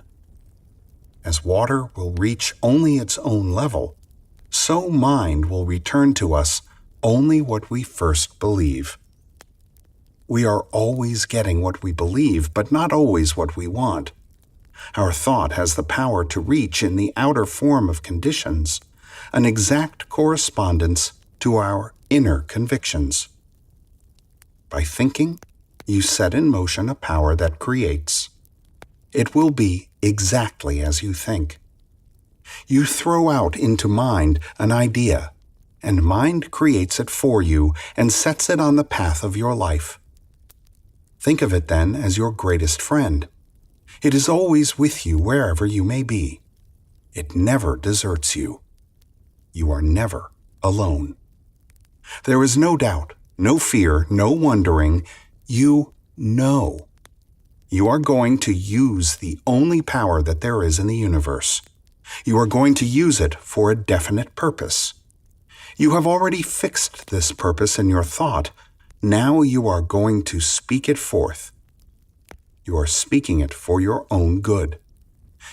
As water will reach only its own level, so mind will return to us only what we first believe. We are always getting what we believe, but not always what we want. Our thought has the power to reach in the outer form of conditions an exact correspondence to our inner convictions. By thinking, you set in motion a power that creates. It will be exactly as you think. You throw out into mind an idea, and mind creates it for you and sets it on the path of your life. Think of it then as your greatest friend. It is always with you wherever you may be. It never deserts you. You are never alone. There is no doubt, no fear, no wondering. You know. You are going to use the only power that there is in the universe. You are going to use it for a definite purpose. You have already fixed this purpose in your thought. Now you are going to speak it forth. You are speaking it for your own good.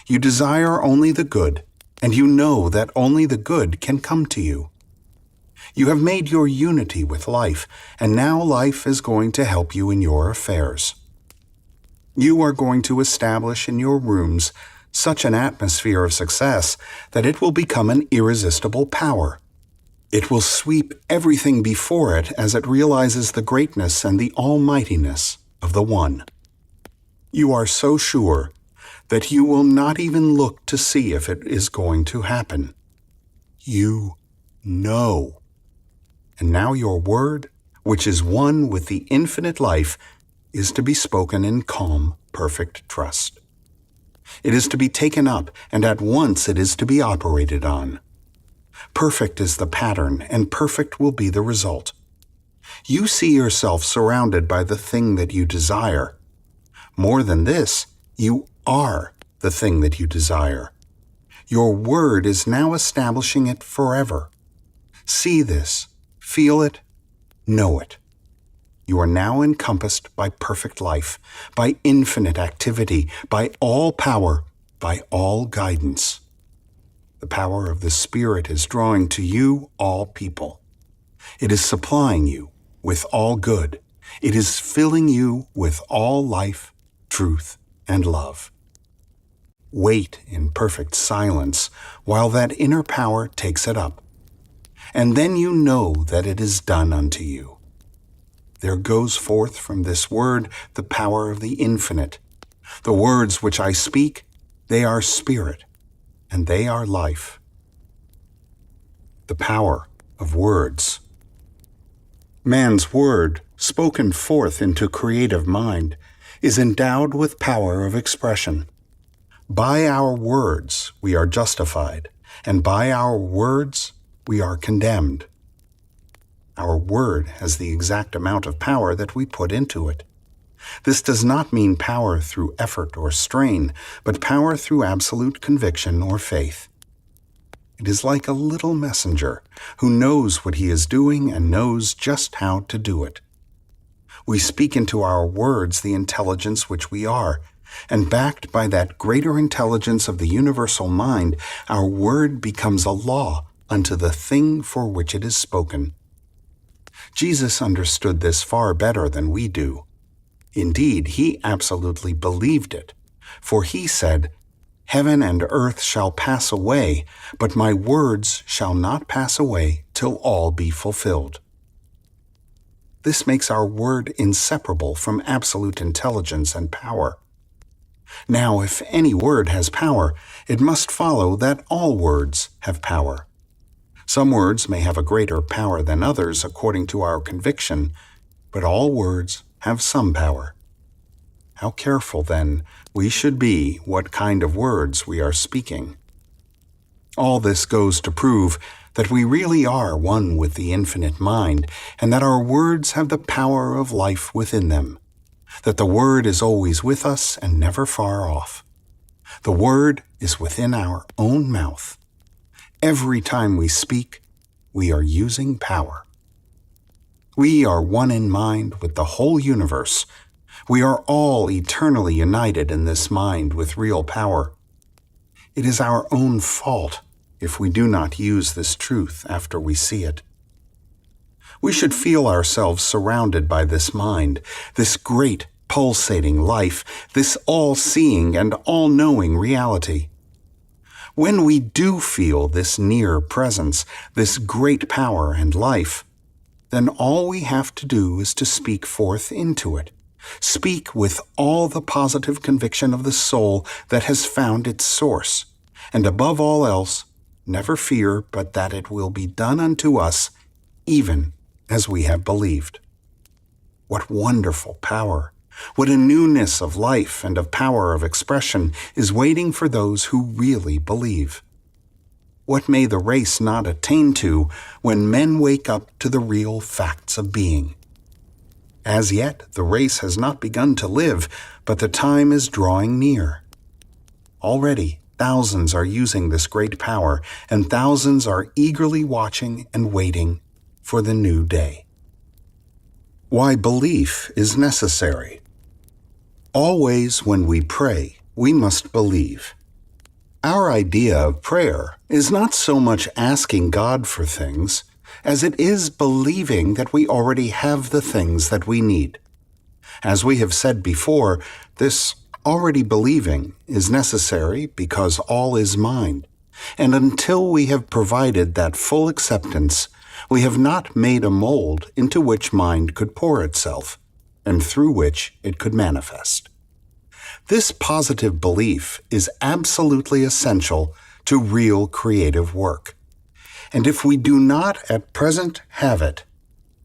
You desire only the good, and you know that only the good can come to you. You have made your unity with life, and now life is going to help you in your affairs. You are going to establish in your rooms such an atmosphere of success that it will become an irresistible power. It will sweep everything before it as it realizes the greatness and the almightiness of the One. You are so sure that you will not even look to see if it is going to happen. You know. And now your word, which is one with the infinite life, is to be spoken in calm, perfect trust. It is to be taken up, and at once it is to be operated on. Perfect is the pattern, and perfect will be the result. You see yourself surrounded by the thing that you desire. More than this, you are the thing that you desire. Your word is now establishing it forever. See this, feel it, know it. You are now encompassed by perfect life, by infinite activity, by all power, by all guidance. The power of the Spirit is drawing to you all people. It is supplying you with all good. It is filling you with all life, truth, and love. Wait in perfect silence while that inner power takes it up. And then you know that it is done unto you. There goes forth from this word the power of the infinite. The words which I speak, they are spirit, and they are life. The power of words. Man's word, spoken forth into creative mind, is endowed with power of expression. By our words we are justified, and by our words we are condemned. Our word has the exact amount of power that we put into it. This does not mean power through effort or strain, but power through absolute conviction or faith. It is like a little messenger who knows what he is doing and knows just how to do it. We speak into our words the intelligence which we are, and backed by that greater intelligence of the universal mind, our word becomes a law unto the thing for which it is spoken. Jesus understood this far better than we do. Indeed, he absolutely believed it, for he said, "Heaven and earth shall pass away, but my words shall not pass away till all be fulfilled." This makes our word inseparable from absolute intelligence and power. Now, if any word has power, it must follow that all words have power. Some words may have a greater power than others according to our conviction, but all words have some power. How careful, then, we should be what kind of words we are speaking. All this goes to prove that we really are one with the infinite mind, and that our words have the power of life within them, that the Word is always with us and never far off. The Word is within our own mouth. Every time we speak, we are using power. We are one in mind with the whole universe. We are all eternally united in this mind with real power. It is our own fault if we do not use this truth after we see it. We should feel ourselves surrounded by this mind, this great pulsating life, this all-seeing and all-knowing reality. When we do feel this near presence, this great power and life, then all we have to do is to speak forth into it. Speak with all the positive conviction of the soul that has found its source, and above all else, never fear but that it will be done unto us even as we have believed. What wonderful power! What a newness of life and of power of expression is waiting for those who really believe. What may the race not attain to when men wake up to the real facts of being? As yet, the race has not begun to live, but the time is drawing near. Already, thousands are using this great power, and thousands are eagerly watching and waiting for the new day. Why belief is necessary. Always when we pray, we must believe. Our idea of prayer is not so much asking God for things as it is believing that we already have the things that we need. As we have said before, this already believing is necessary because all is mind, and until we have provided that full acceptance, we have not made a mold into which mind could pour itself, and through which it could manifest. This positive belief is absolutely essential to real creative work. And if we do not at present have it,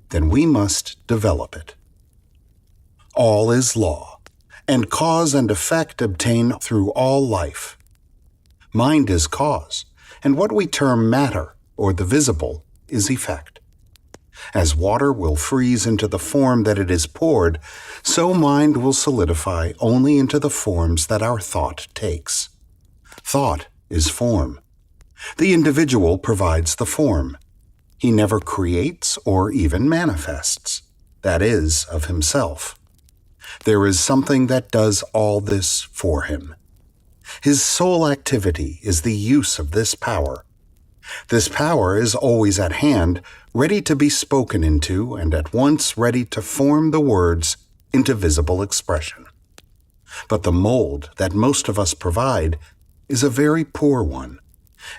then we must develop it. All is law, and cause and effect obtain through all life. Mind is cause, and what we term matter, or the visible, is effect. As water will freeze into the form that it is poured, so mind will solidify only into the forms that our thought takes. Thought is form. The individual provides the form. He never creates or even manifests, that is, of himself. There is something that does all this for him. His sole activity is the use of this power. This power is always at hand, ready to be spoken into, and at once ready to form the words into visible expression. But the mold that most of us provide is a very poor one,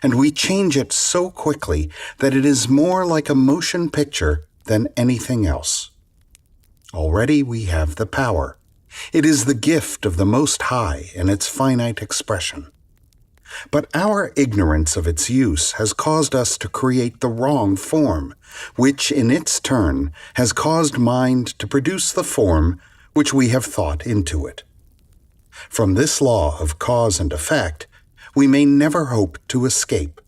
and we change it so quickly that it is more like a motion picture than anything else. Already we have the power. It is the gift of the Most High in its finite expression. But our ignorance of its use has caused us to create the wrong form, which in its turn has caused mind to produce the form which we have thought into it. From this law of cause and effect, we may never hope to escape.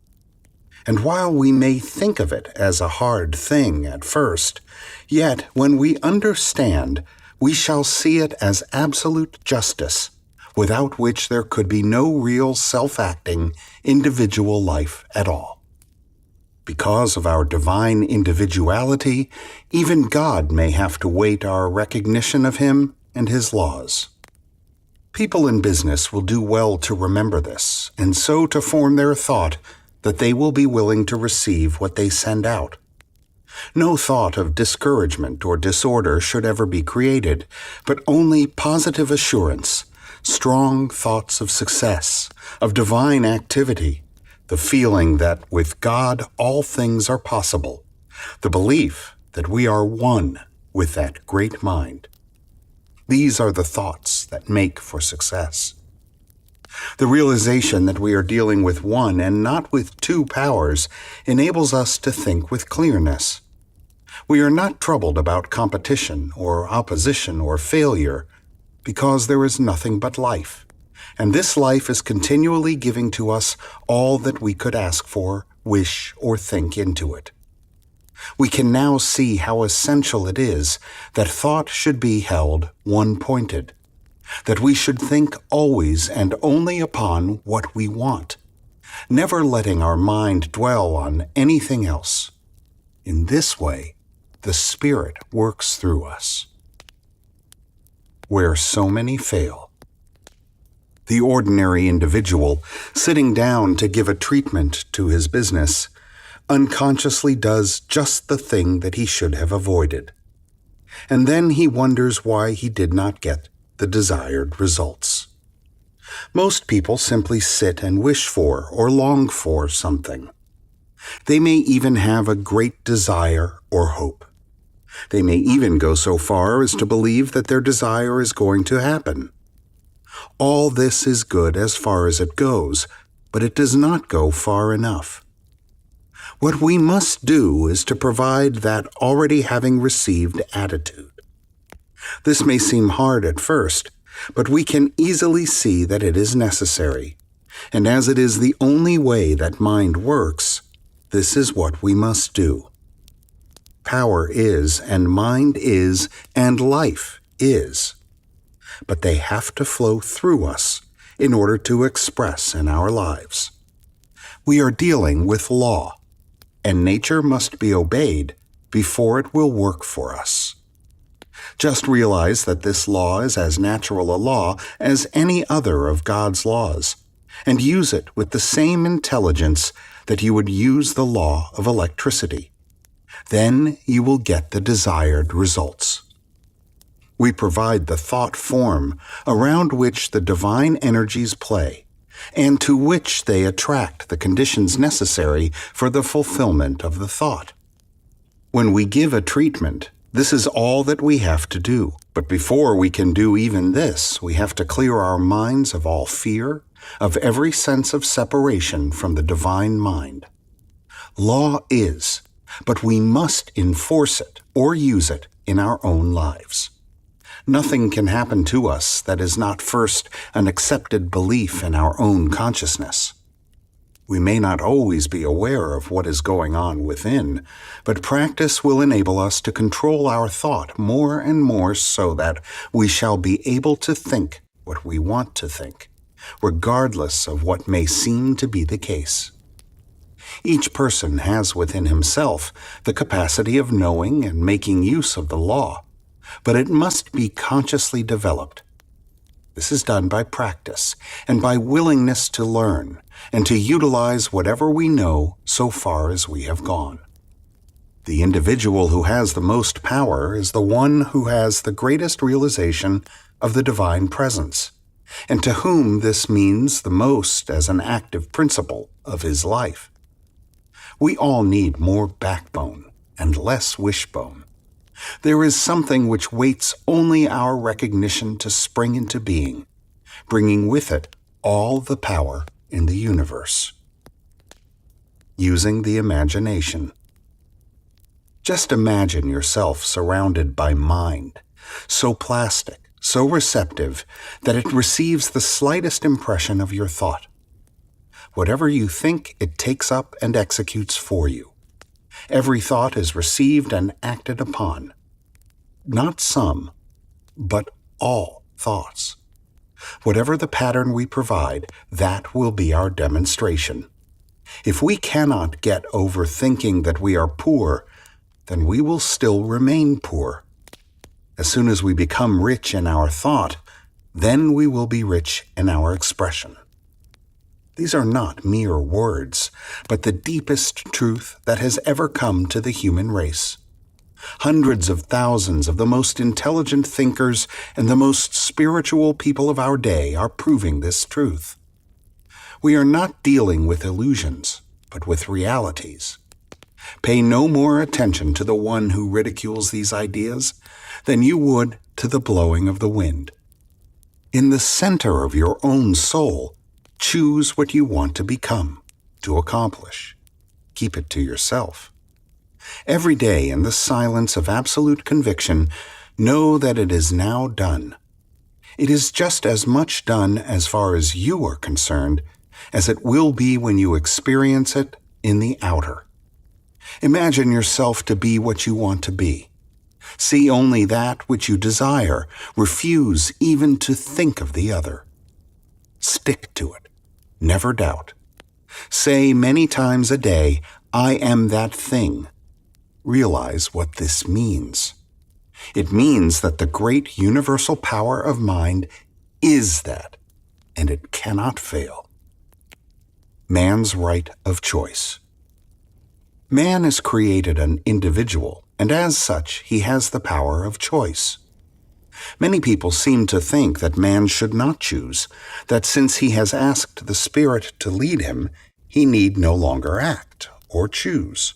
And while we may think of it as a hard thing at first, yet when we understand, we shall see it as absolute justice, without which there could be no real self-acting individual life at all. Because of our divine individuality, even God may have to wait our recognition of Him and His laws. People in business will do well to remember this, and so to form their thought that they will be willing to receive what they send out. No thought of discouragement or disorder should ever be created, but only positive assurance, strong thoughts of success, of divine activity, the feeling that with God all things are possible, the belief that we are one with that great mind. These are the thoughts that make for success. The realization that we are dealing with one and not with two powers enables us to think with clearness. We are not troubled about competition or opposition or failure because there is nothing but life, and this life is continually giving to us all that we could ask for, wish, or think into it. We can now see how essential it is that thought should be held one-pointed, that we should think always and only upon what we want, never letting our mind dwell on anything else. In this way, the Spirit works through us. Where so many fail. The ordinary individual, sitting down to give a treatment to his business, unconsciously does just the thing that he should have avoided. And then he wonders why he did not get the desired results. Most people simply sit and wish for or long for something. They may even have a great desire or hope. They may even go so far as to believe that their desire is going to happen. All this is good as far as it goes, but it does not go far enough. What we must do is to provide that already having received attitude. This may seem hard at first, but we can easily see that it is necessary, and as it is the only way that mind works, this is what we must do. Power is, and mind is, and life is. But they have to flow through us in order to express in our lives. We are dealing with law, and nature must be obeyed before it will work for us. Just realize that this law is as natural a law as any other of God's laws, and use it with the same intelligence that you would use the law of electricity. Then you will get the desired results. We provide the thought form around which the divine energies play, and to which they attract the conditions necessary for the fulfillment of the thought. When we give a treatment, this is all that we have to do. But before we can do even this, we have to clear our minds of all fear, of every sense of separation from the divine mind. Law is, but we must enforce it or use it in our own lives. Nothing can happen to us that is not first an accepted belief in our own consciousness. We may not always be aware of what is going on within, but practice will enable us to control our thought more and more so that we shall be able to think what we want to think, regardless of what may seem to be the case. Each person has within himself the capacity of knowing and making use of the law, but it must be consciously developed. This is done by practice and by willingness to learn and to utilize whatever we know so far as we have gone. The individual who has the most power is the one who has the greatest realization of the divine presence, and to whom this means the most as an active principle of his life. We all need more backbone and less wishbone. There is something which waits only our recognition to spring into being, bringing with it all the power in the universe. Using the imagination. Just imagine yourself surrounded by mind, so plastic, so receptive, that it receives the slightest impression of your thought. Whatever you think, it takes up and executes for you. Every thought is received and acted upon. Not some, but all thoughts. Whatever the pattern we provide, that will be our demonstration. If we cannot get over thinking that we are poor, then we will still remain poor. As soon as we become rich in our thought, then we will be rich in our expression. These are not mere words, but the deepest truth that has ever come to the human race. Hundreds of thousands of the most intelligent thinkers and the most spiritual people of our day are proving this truth. We are not dealing with illusions, but with realities. Pay no more attention to the one who ridicules these ideas than you would to the blowing of the wind. In the center of your own soul, choose what you want to become, to accomplish. Keep it to yourself. Every day in the silence of absolute conviction, know that it is now done. It is just as much done as far as you are concerned as it will be when you experience it in the outer. Imagine yourself to be what you want to be. See only that which you desire. Refuse even to think of the other. Stick to it. Never doubt. Say many times a day, I am that thing. Realize what this means. It means that the great universal power of mind is that, and it cannot fail. Man's right of choice. Man is created an individual, and as such, he has the power of choice. Many people seem to think that man should not choose, that since he has asked the Spirit to lead him, he need no longer act or choose.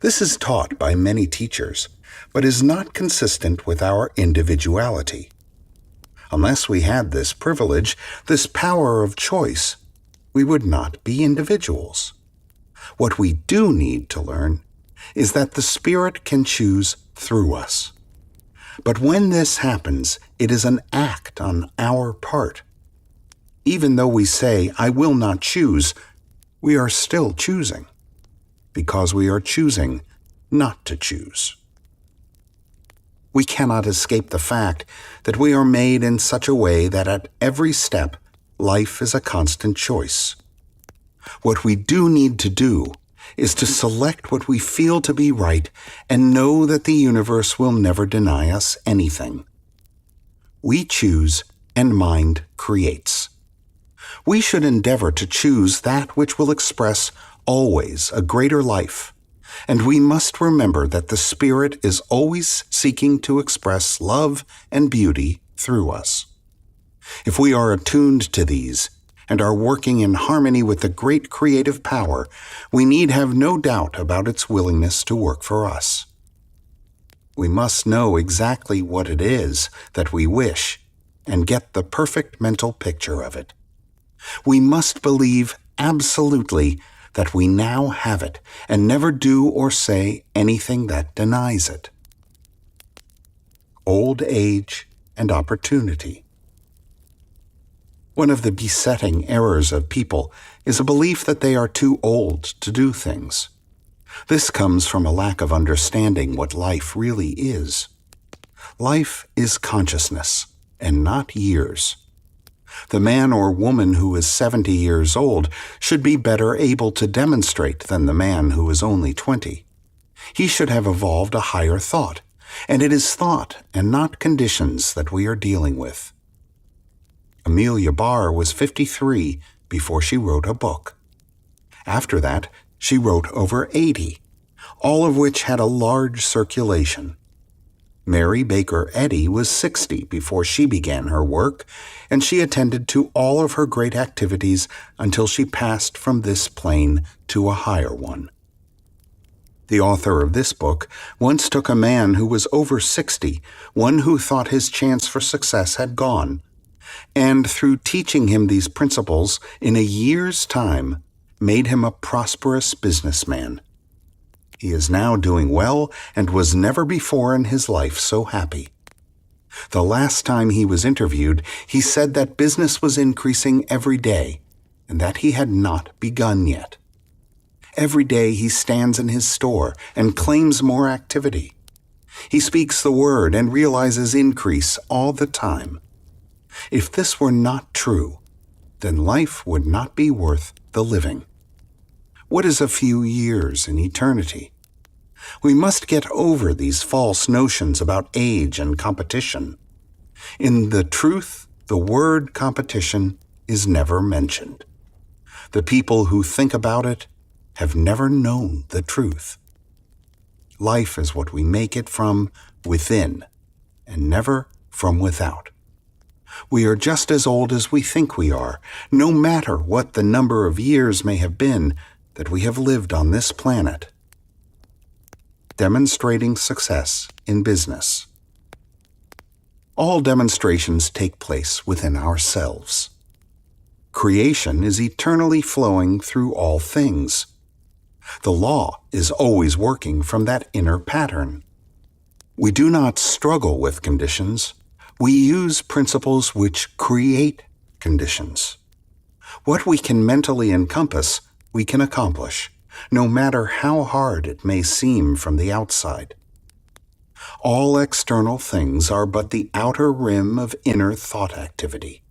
This is taught by many teachers, but is not consistent with our individuality. Unless we had this privilege, this power of choice, we would not be individuals. What we do need to learn is that the Spirit can choose through us. But when this happens, it is an act on our part. Even though we say, I will not choose, we are still choosing, because we are choosing not to choose. We cannot escape the fact that we are made in such a way that at every step, life is a constant choice. What we do need to do is to select what we feel to be right and know that the universe will never deny us anything. We choose and mind creates. We should endeavor to choose that which will express always a greater life, and we must remember that the Spirit is always seeking to express love and beauty through us. If we are attuned to these and are working in harmony with the great creative power, we need have no doubt about its willingness to work for us. We must know exactly what it is that we wish and get the perfect mental picture of it. We must believe absolutely that we now have it and never do or say anything that denies it. Old age and opportunity. One of the besetting errors of people is a belief that they are too old to do things. This comes from a lack of understanding what life really is. Life is consciousness, and not years. The man or woman who is 70 years old should be better able to demonstrate than the man who is only 20. He should have evolved a higher thought, and it is thought and not conditions that we are dealing with. Amelia Barr was 53 before she wrote a book. After that, she wrote over 80, all of which had a large circulation. Mary Baker Eddy was 60 before she began her work, and she attended to all of her great activities until she passed from this plane to a higher one. The author of this book once took a man who was over 60, one who thought his chance for success had gone, and through teaching him these principles in a year's time, made him a prosperous businessman. He is now doing well and was never before in his life so happy. The last time he was interviewed, he said that business was increasing every day and that he had not begun yet. Every day he stands in his store and claims more activity. He speaks the word and realizes increase all the time. If this were not true, then life would not be worth the living. What is a few years in eternity? We must get over these false notions about age and competition. In the truth, the word competition is never mentioned. The people who think about it have never known the truth. Life is what we make it from within, and never from without. We are just as old as we think we are, no matter what the number of years may have been that we have lived on this planet. Demonstrating success in business. All demonstrations take place within ourselves. Creation is eternally flowing through all things. The law is always working from that inner pattern. We do not struggle with conditions. We use principles which create conditions. What we can mentally encompass, we can accomplish, no matter how hard it may seem from the outside. All external things are but the outer rim of inner thought activity.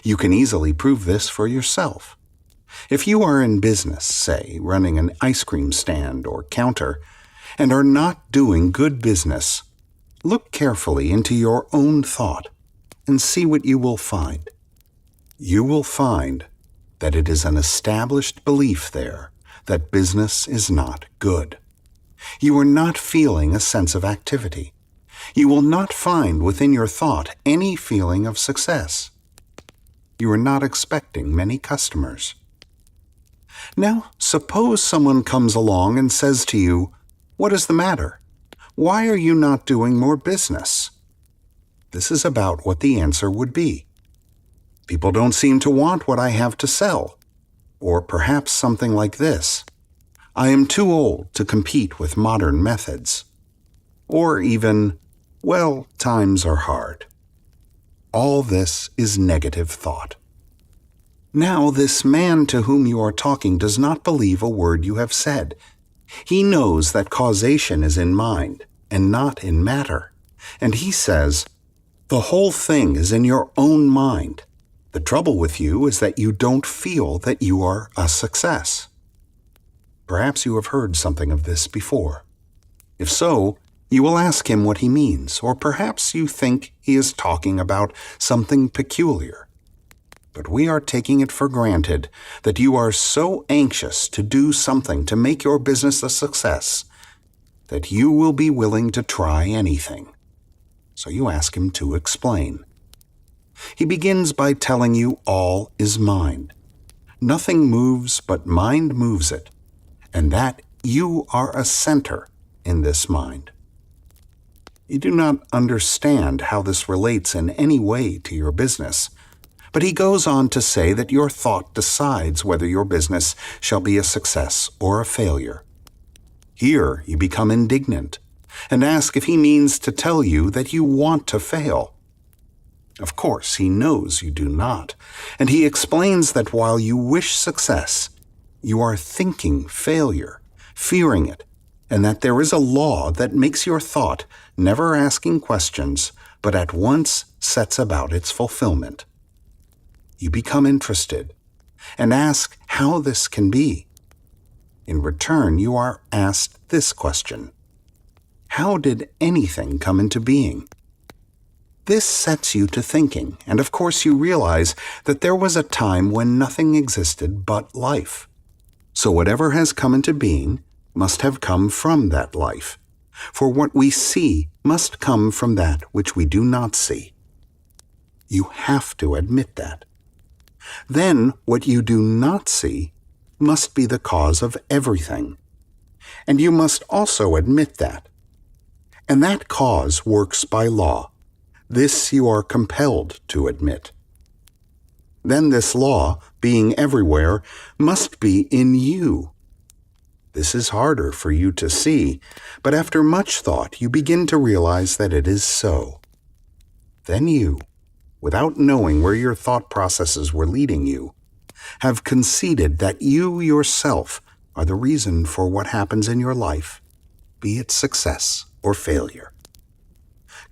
You can easily prove this for yourself. If you are in business, say, running an ice cream stand or counter, and are not doing good business, look carefully into your own thought and see what you will find. You will find that it is an established belief there that business is not good. You are not feeling a sense of activity. You will not find within your thought any feeling of success. You are not expecting many customers. Now, suppose someone comes along and says to you, "What is the matter? Why are you not doing more business?" This is about what the answer would be. People don't seem to want what I have to sell. Or perhaps something like this: I am too old to compete with modern methods. Or even, well, times are hard. All this is negative thought. Now, this man to whom you are talking does not believe a word you have said. He knows that causation is in mind and not in matter. And he says, "The whole thing is in your own mind. The trouble with you is that you don't feel that you are a success." Perhaps you have heard something of this before. If so, you will ask him what he means, or perhaps you think he is talking about something peculiar. But we are taking it for granted that you are so anxious to do something to make your business a success that you will be willing to try anything. So you ask him to explain. He begins by telling you all is mind. Nothing moves but mind moves it, and that you are a center in this mind. You do not understand how this relates in any way to your business, but he goes on to say that your thought decides whether your business shall be a success or a failure. Here you become indignant and ask if he means to tell you that you want to fail. Of course, he knows you do not, and he explains that while you wish success, you are thinking failure, fearing it, and that there is a law that makes your thought never asking questions, but at once sets about its fulfillment. You become interested and ask how this can be. In return, you are asked this question: how did anything come into being? This sets you to thinking, and of course you realize that there was a time when nothing existed but life. So whatever has come into being must have come from that life, for what we see must come from that which we do not see. You have to admit that. Then what you do not see must be the cause of everything, and you must also admit that. And that cause works by law. This you are compelled to admit. Then this law, being everywhere, must be in you. This is harder for you to see, but after much thought you begin to realize that it is so. Then you, without knowing where your thought processes were leading you, have conceded that you yourself are the reason for what happens in your life, be it success or failure.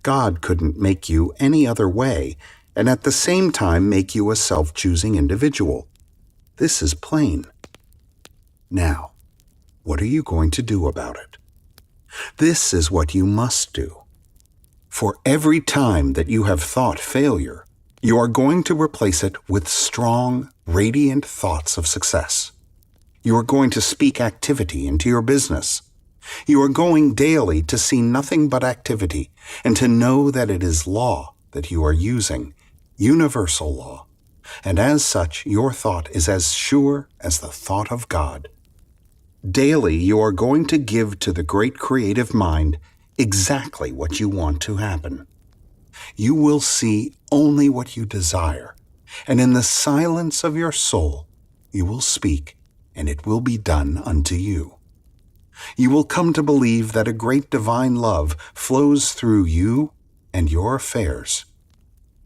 God couldn't make you any other way, and at the same time make you a self-choosing individual. This is plain. Now, what are you going to do about it? This is what you must do. For every time that you have thought failure, you are going to replace it with strong, radiant thoughts of success. You are going to speak activity into your business. You are going daily to see nothing but activity and to know that it is law that you are using, universal law, and as such your thought is as sure as the thought of God. Daily you are going to give to the great creative mind exactly what you want to happen. You will see only what you desire, and in the silence of your soul you will speak, and it will be done unto you. You will come to believe that a great divine love flows through you and your affairs.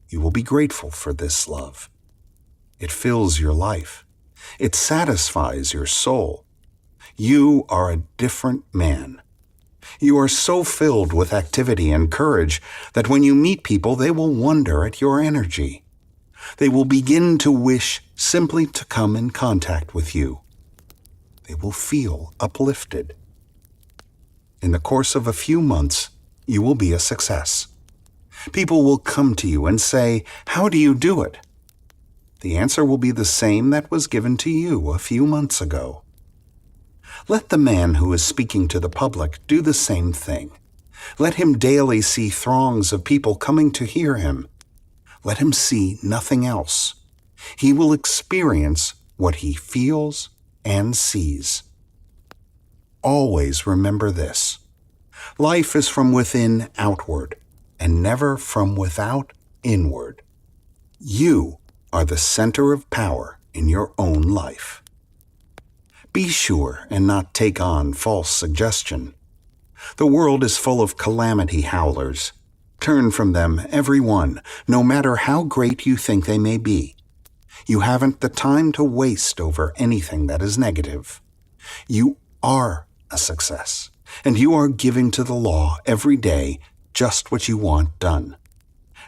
You will be grateful for this love. It fills your life. It satisfies your soul. You are a different man. You are so filled with activity and courage that when you meet people, they will wonder at your energy. They will begin to wish simply to come in contact with you. They will feel uplifted. In the course of a few months, you will be a success. People will come to you and say, "How do you do it?" The answer will be the same that was given to you a few months ago. Let the man who is speaking to the public do the same thing. Let him daily see throngs of people coming to hear him. Let him see nothing else. He will experience what he feels and sees. Always remember this. Life is from within outward, and never from without inward. You are the center of power in your own life. Be sure and not take on false suggestion. The world is full of calamity howlers. Turn from them, every one, no matter how great you think they may be. You haven't the time to waste over anything that is negative. You are a success, and you are giving to the law every day just what you want done.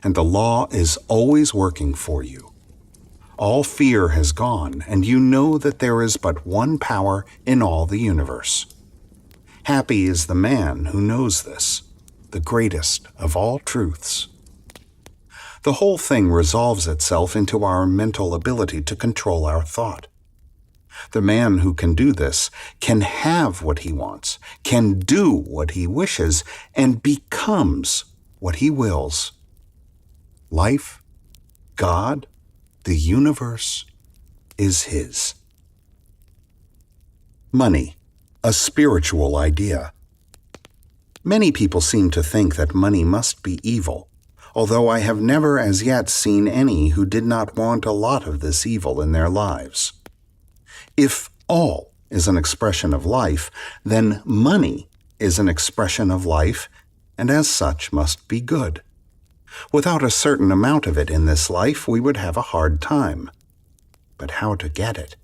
And the law is always working for you. All fear has gone, and you know that there is but one power in all the universe. Happy is the man who knows this, the greatest of all truths. The whole thing resolves itself into our mental ability to control our thought. The man who can do this can have what he wants, can do what he wishes, and becomes what he wills. Life, God, the universe is his. Money, a spiritual idea. Many people seem to think that money must be evil, although I have never as yet seen any who did not want a lot of this evil in their lives. If all is an expression of life, then money is an expression of life, and as such must be good. Without a certain amount of it in this life, we would have a hard time. But how to get it?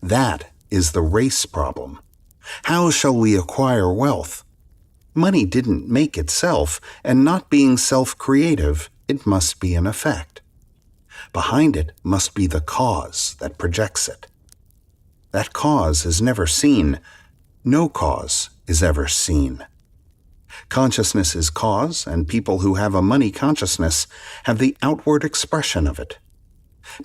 That is the race problem. How shall we acquire wealth? Money didn't make itself, and not being self-creative, it must be an effect. Behind it must be the cause that projects it. That cause is never seen. No cause is ever seen. Consciousness is cause, and people who have a money consciousness have the outward expression of it.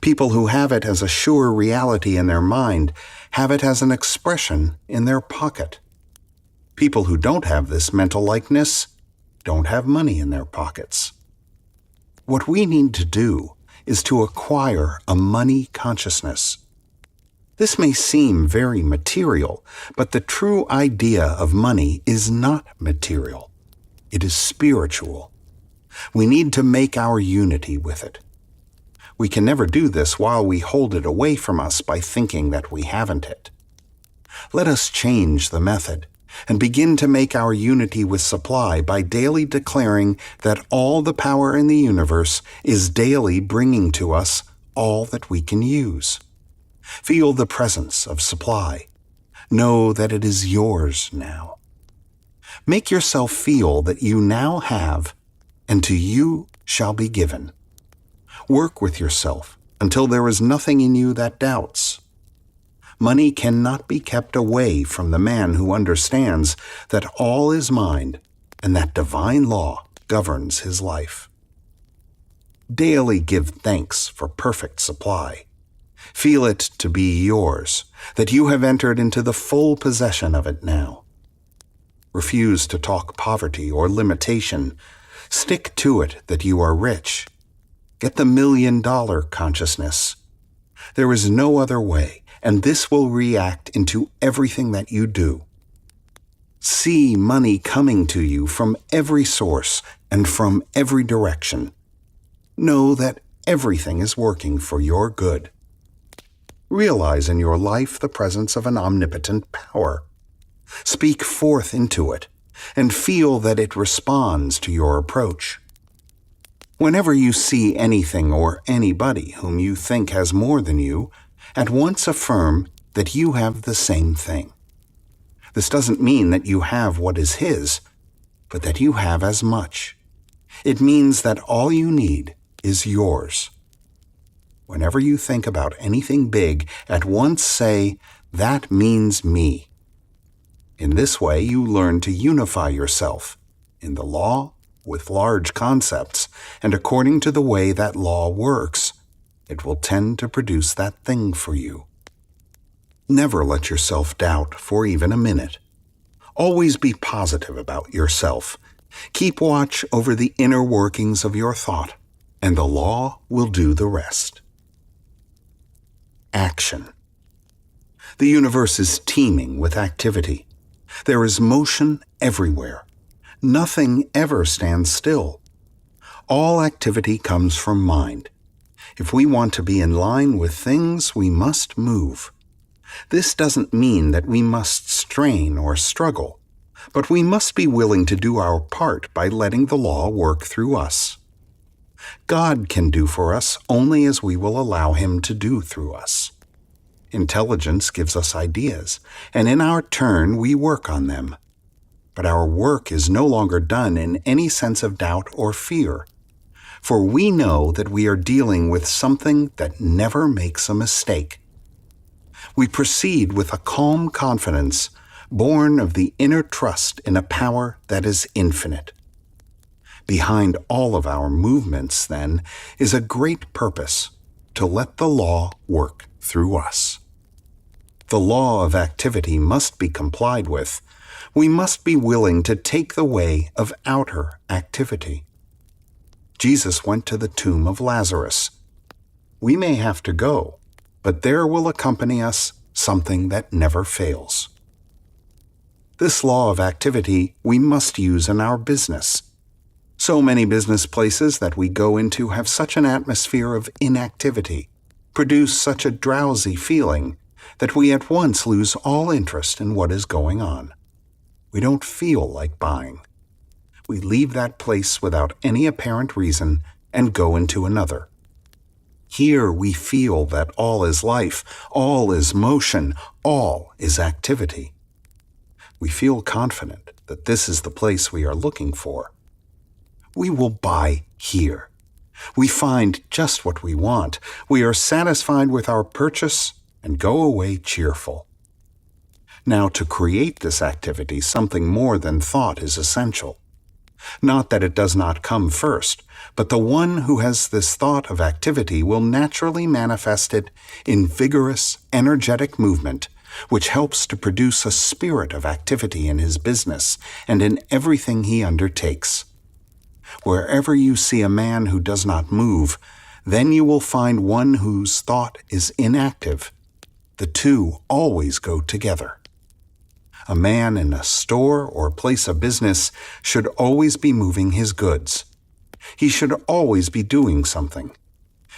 People who have it as a sure reality in their mind have it as an expression in their pocket. People who don't have this mental likeness don't have money in their pockets. What we need to do is to acquire a money consciousness. This may seem very material, but the true idea of money is not material. It is spiritual. We need to make our unity with it. We can never do this while we hold it away from us by thinking that we haven't it. Let us change the method and begin to make our unity with supply by daily declaring that all the power in the universe is daily bringing to us all that we can use. Feel the presence of supply. Know that it is yours now. Make yourself feel that you now have, and to you shall be given. Work with yourself until there is nothing in you that doubts. Money cannot be kept away from the man who understands that all is mind and that divine law governs his life. Daily give thanks for perfect supply. Feel it to be yours, that you have entered into the full possession of it now. Refuse to talk poverty or limitation. Stick to it that you are rich. Get the $1 million consciousness. There is no other way, and this will react into everything that you do. See money coming to you from every source and from every direction. Know that everything is working for your good. Realize in your life the presence of an omnipotent power. Speak forth into it, and feel that it responds to your approach. Whenever you see anything or anybody whom you think has more than you, at once affirm that you have the same thing. This doesn't mean that you have what is his, but that you have as much. It means that all you need is yours. Whenever you think about anything big, at once say, "That means me." In this way, you learn to unify yourself in the law with large concepts, and according to the way that law works, it will tend to produce that thing for you. Never let yourself doubt for even a minute. Always be positive about yourself. Keep watch over the inner workings of your thought, and the law will do the rest. Action. The universe is teeming with activity. There is motion everywhere. Nothing ever stands still. All activity comes from mind. If we want to be in line with things, we must move. This doesn't mean that we must strain or struggle, but we must be willing to do our part by letting the law work through us. God can do for us only as we will allow him to do through us. Intelligence gives us ideas, and in our turn we work on them. But our work is no longer done in any sense of doubt or fear, for we know that we are dealing with something that never makes a mistake. We proceed with a calm confidence, born of the inner trust in a power that is infinite. Behind all of our movements, then, is a great purpose: to let the law work through us. The law of activity must be complied with. We must be willing to take the way of outer activity. Jesus went to the tomb of Lazarus. We may have to go, but there will accompany us something that never fails. This law of activity we must use in our business. So many business places that we go into have such an atmosphere of inactivity, produce such a drowsy feeling, that we at once lose all interest in what is going on. We don't feel like buying. We leave that place without any apparent reason and go into another. Here we feel that all is life, all is motion, all is activity. We feel confident that this is the place we are looking for. We will buy here. We find just what we want. We are satisfied with our purchase and go away cheerful. Now, to create this activity, something more than thought is essential. Not that it does not come first, but the one who has this thought of activity will naturally manifest it in vigorous, energetic movement, which helps to produce a spirit of activity in his business and in everything he undertakes. Wherever you see a man who does not move, then you will find one whose thought is inactive. The two always go together. A man in a store or place of business should always be moving his goods. He should always be doing something.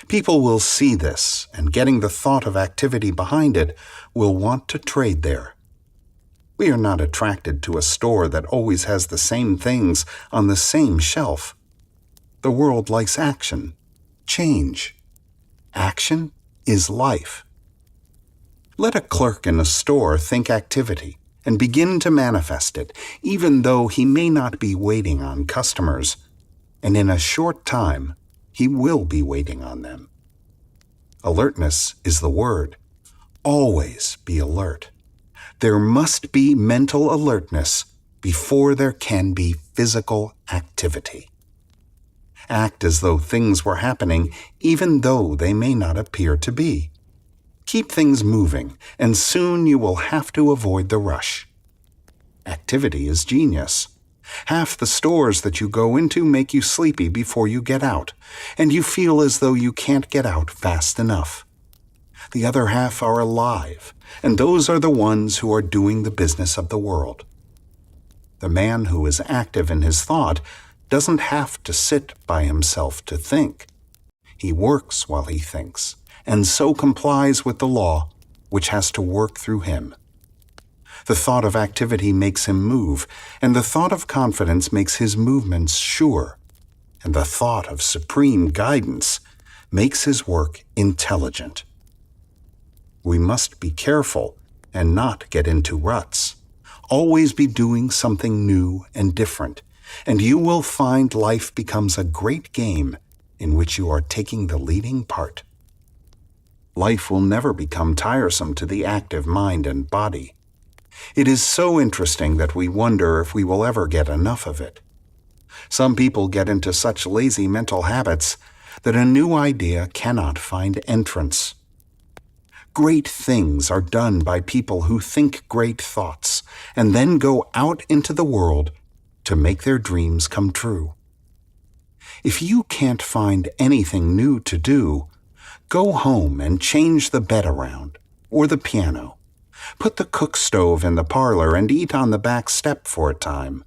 People will see this, and getting the thought of activity behind it, will want to trade there. We are not attracted to a store that always has the same things on the same shelf. The world likes action, change. Action is life. Let a clerk in a store think activity and begin to manifest it, even though he may not be waiting on customers, and in a short time he will be waiting on them. Alertness is the word. Always be alert. There must be mental alertness before there can be physical activity. Act as though things were happening, even though they may not appear to be. Keep things moving, and soon you will have to avoid the rush. Activity is genius. Half the stores that you go into make you sleepy before you get out, and you feel as though you can't get out fast enough. The other half are alive, and those are the ones who are doing the business of the world. The man who is active in his thought doesn't have to sit by himself to think. He works while he thinks, and so complies with the law, which has to work through him. The thought of activity makes him move, and the thought of confidence makes his movements sure, and the thought of supreme guidance makes his work intelligent. We must be careful and not get into ruts. Always be doing something new and different, and you will find life becomes a great game in which you are taking the leading part. Life will never become tiresome to the active mind and body. It is so interesting that we wonder if we will ever get enough of it. Some people get into such lazy mental habits that a new idea cannot find entrance. Great things are done by people who think great thoughts and then go out into the world to make their dreams come true. If you can't find anything new to do, go home and change the bed around, or the piano. Put the cook stove in the parlor and eat on the back step for a time.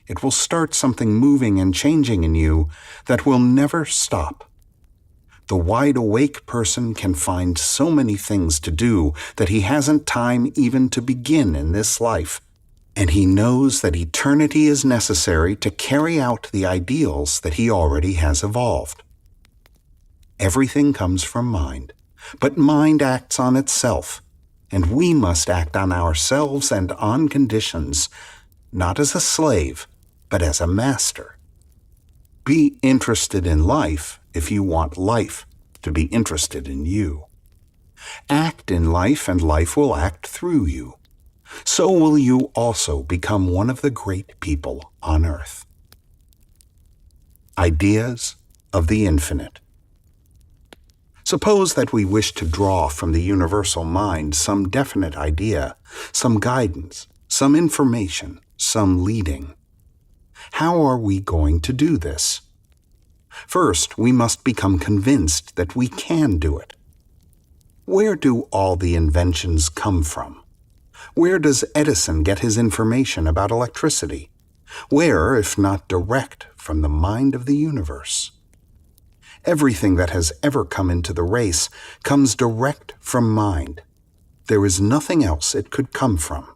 It will start something moving and changing in you that will never stop. The wide-awake person can find so many things to do that he hasn't time even to begin in this life, and he knows that eternity is necessary to carry out the ideals that he already has evolved. Everything comes from mind, but mind acts on itself, and we must act on ourselves and on conditions, not as a slave, but as a master. Be interested in life if you want life to be interested in you. Act in life, and life will act through you. So will you also become one of the great people on earth. Ideas of the infinite. Suppose that we wish to draw from the universal mind some definite idea, some guidance, some information, some leading. How are we going to do this? First, we must become convinced that we can do it. Where do all the inventions come from? Where does Edison get his information about electricity? Where, if not direct from the mind of the universe? Everything that has ever come into the race comes direct from mind. There is nothing else it could come from.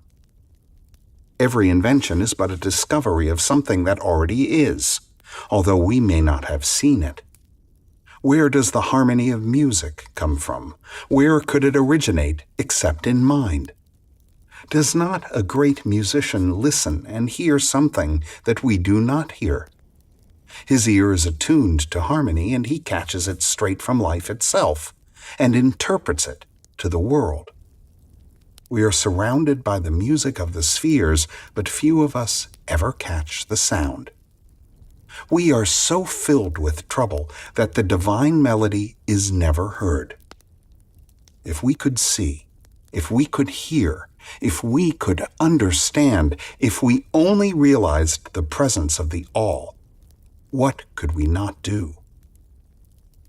Every invention is but a discovery of something that already is, although we may not have seen it. Where does the harmony of music come from? Where could it originate except in mind? Does not a great musician listen and hear something that we do not hear? His ear is attuned to harmony, and he catches it straight from life itself and interprets it to the world. We are surrounded by the music of the spheres, but few of us ever catch the sound. We are so filled with trouble that the divine melody is never heard. If we could see, if we could hear, if we could understand, if we only realized the presence of the All, what could we not do?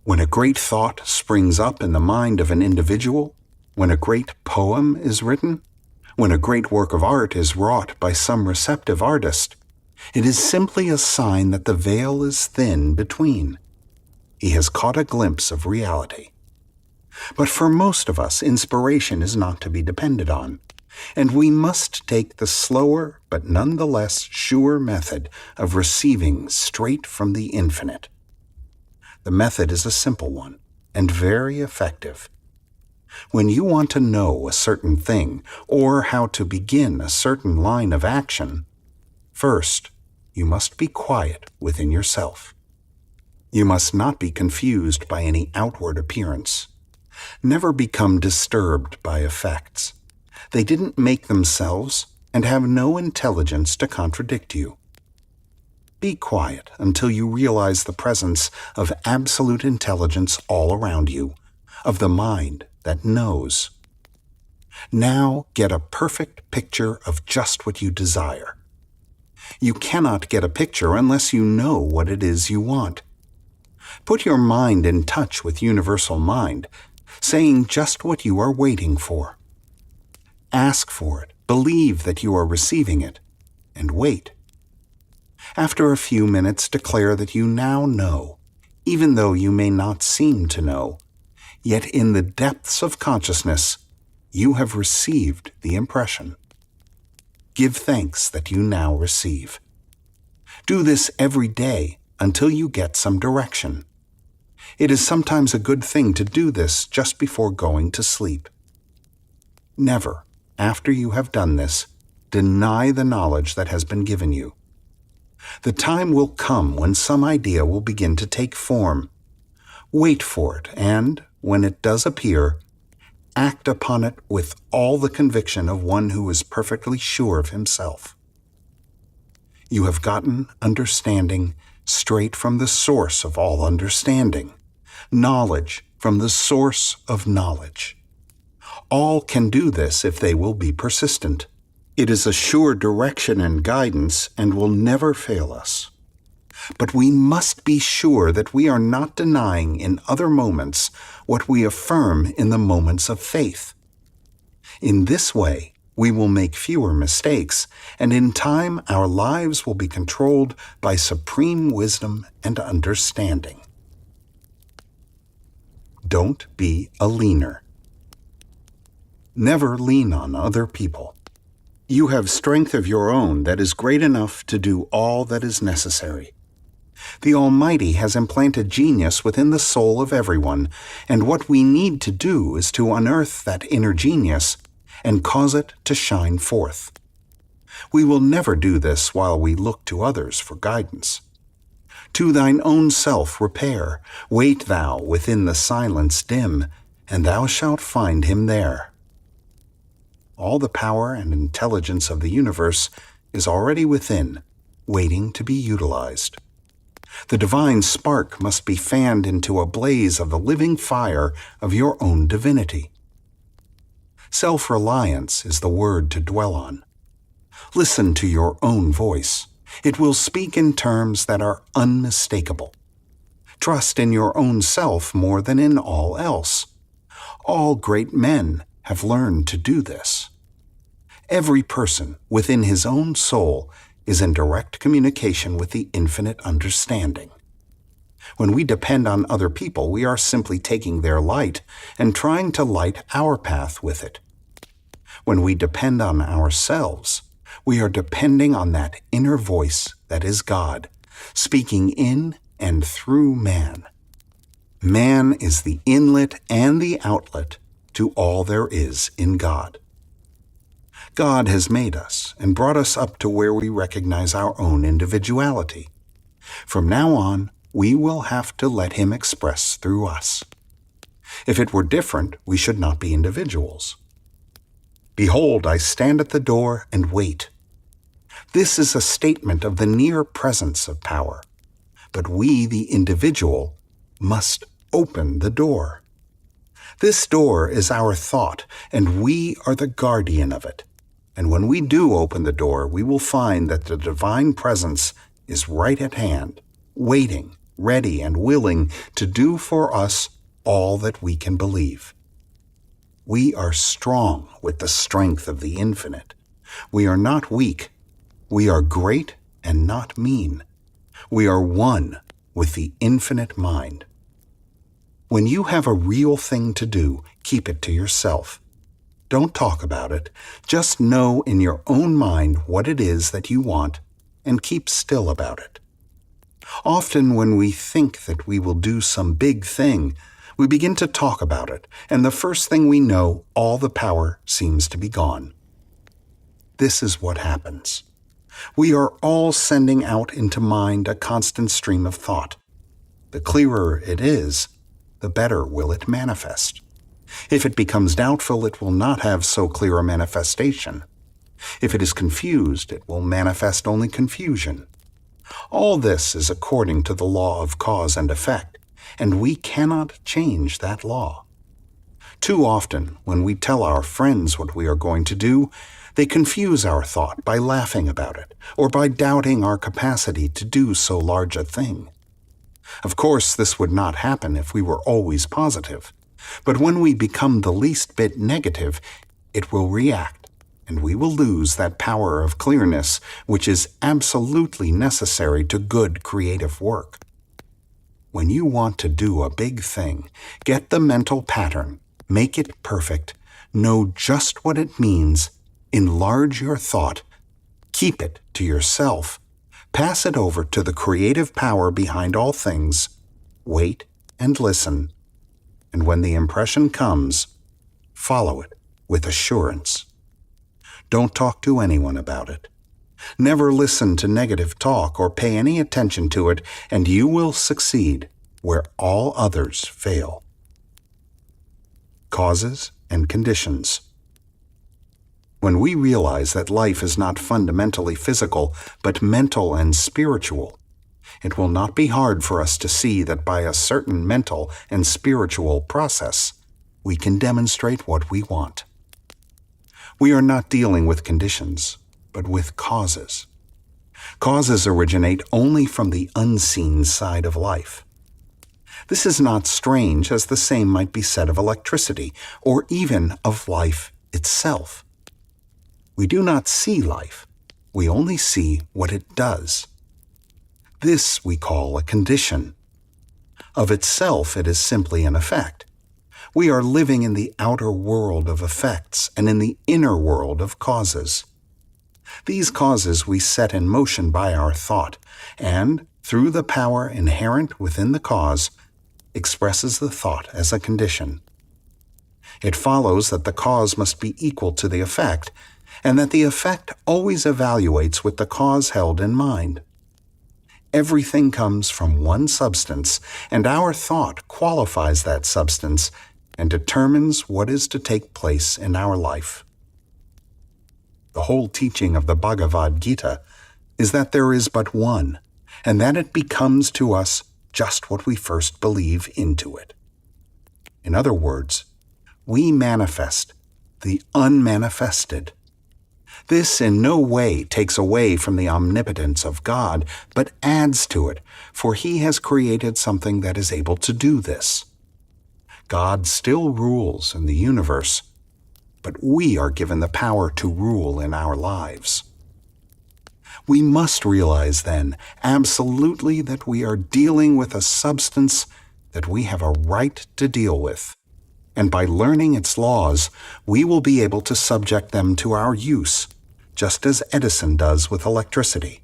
When a great thought springs up in the mind of an individual, when a great poem is written, when a great work of art is wrought by some receptive artist, it is simply a sign that the veil is thin between. He has caught a glimpse of reality. But for most of us, inspiration is not to be depended on, and we must take the slower but nonetheless sure method of receiving straight from the infinite. The method is a simple one and very effective. When you want to know a certain thing or how to begin a certain line of action, first, you must be quiet within yourself. You must not be confused by any outward appearance. Never become disturbed by effects. They didn't make themselves and have no intelligence to contradict you. Be quiet until you realize the presence of absolute intelligence all around you, of the mind that knows. Now get a perfect picture of just what you desire. You cannot get a picture unless you know what it is you want. Put your mind in touch with universal mind, saying just what you are waiting for. Ask for it, believe that you are receiving it, and wait. After a few minutes, declare that you now know, even though you may not seem to know, yet in the depths of consciousness, you have received the impression. Give thanks that you now receive. Do this every day until you get some direction. It is sometimes a good thing to do this just before going to sleep. Never, after you have done this, deny the knowledge that has been given you. The time will come when some idea will begin to take form. Wait for it, and, when it does appear, act upon it with all the conviction of one who is perfectly sure of himself. You have gotten understanding straight from the source of all understanding, knowledge from the source of knowledge. All can do this if they will be persistent. It is a sure direction and guidance and will never fail us. But we must be sure that we are not denying in other moments what we affirm in the moments of faith. In this way, we will make fewer mistakes, and in time our lives will be controlled by supreme wisdom and understanding. Don't be a leaner. Never lean on other people. You have strength of your own that is great enough to do all that is necessary. The Almighty has implanted genius within the soul of everyone, and what we need to do is to unearth that inner genius and cause it to shine forth. We will never do this while we look to others for guidance. To thine own self repair, wait thou within the silence dim, and thou shalt find him there. All the power and intelligence of the universe is already within, waiting to be utilized. The divine spark must be fanned into a blaze of the living fire of your own divinity. Self-reliance is the word to dwell on. Listen to your own voice. It will speak in terms that are unmistakable. Trust in your own self more than in all else. All great men have learned to do this. Every person within his own soul is in direct communication with the infinite understanding. When we depend on other people, we are simply taking their light and trying to light our path with it. When we depend on ourselves, we are depending on that inner voice that is God, speaking in and through man. Man is the inlet and the outlet to all there is in God. God has made us and brought us up to where we recognize our own individuality. From now on, we will have to let Him express through us. If it were different, we should not be individuals. Behold, I stand at the door and wait. This is a statement of the near presence of power. But we, the individual, must open the door. This door is our thought, and we are the guardian of it. And when we do open the door, we will find that the divine presence is right at hand, waiting, ready, and willing to do for us all that we can believe. We are strong with the strength of the infinite. We are not weak. We are great and not mean. We are one with the infinite mind. When you have a real thing to do, keep it to yourself. Don't talk about it. Just know in your own mind what it is that you want and keep still about it. Often when we think that we will do some big thing, we begin to talk about it, and the first thing we know, all the power seems to be gone. This is what happens. We are all sending out into mind a constant stream of thought. The clearer it is, the better will it manifest. If it becomes doubtful, it will not have so clear a manifestation. If it is confused, it will manifest only confusion. All this is according to the law of cause and effect, and we cannot change that law. Too often, when we tell our friends what we are going to do, they confuse our thought by laughing about it, or by doubting our capacity to do so large a thing. Of course, this would not happen if we were always positive, but when we become the least bit negative, it will react, and we will lose that power of clearness which is absolutely necessary to good creative work. When you want to do a big thing, get the mental pattern, make it perfect, know just what it means, enlarge your thought, keep it to yourself, pass it over to the creative power behind all things, wait and listen, and when the impression comes, follow it with assurance. Don't talk to anyone about it. Never listen to negative talk or pay any attention to it, and you will succeed where all others fail. Causes and conditions. When we realize that life is not fundamentally physical, but mental and spiritual, it will not be hard for us to see that by a certain mental and spiritual process, we can demonstrate what we want. We are not dealing with conditions, but with causes. Causes originate only from the unseen side of life. This is not strange, as the same might be said of electricity, or even of life itself. We do not see life, we only see what it does. This we call a condition. Of itself, it is simply an effect. We are living in the outer world of effects and in the inner world of causes. These causes we set in motion by our thought, and, through the power inherent within the cause, expresses the thought as a condition. It follows that the cause must be equal to the effect, and that the effect always evaluates with the cause held in mind. Everything comes from one substance, and our thought qualifies that substance and determines what is to take place in our life. The whole teaching of the Bhagavad Gita is that there is but one, and that it becomes to us just what we first believe into it. In other words, we manifest the unmanifested. This in no way takes away from the omnipotence of God, but adds to it, for He has created something that is able to do this. God still rules in the universe, but we are given the power to rule in our lives. We must realize then, absolutely, that we are dealing with a substance that we have a right to deal with, and by learning its laws, we will be able to subject them to our use, just as Edison does with electricity.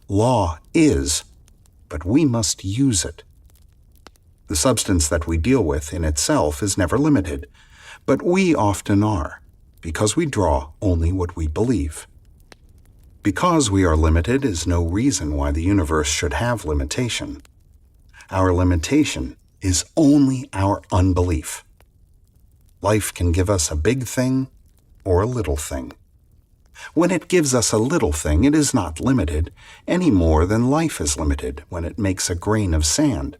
Law is, but we must use it. The substance that we deal with in itself is never limited, but we often are, because we draw only what we believe. Because we are limited is no reason why the universe should have limitation. Our limitation is only our unbelief. Life can give us a big thing or a little thing. When it gives us a little thing, it is not limited, any more than life is limited when it makes a grain of sand,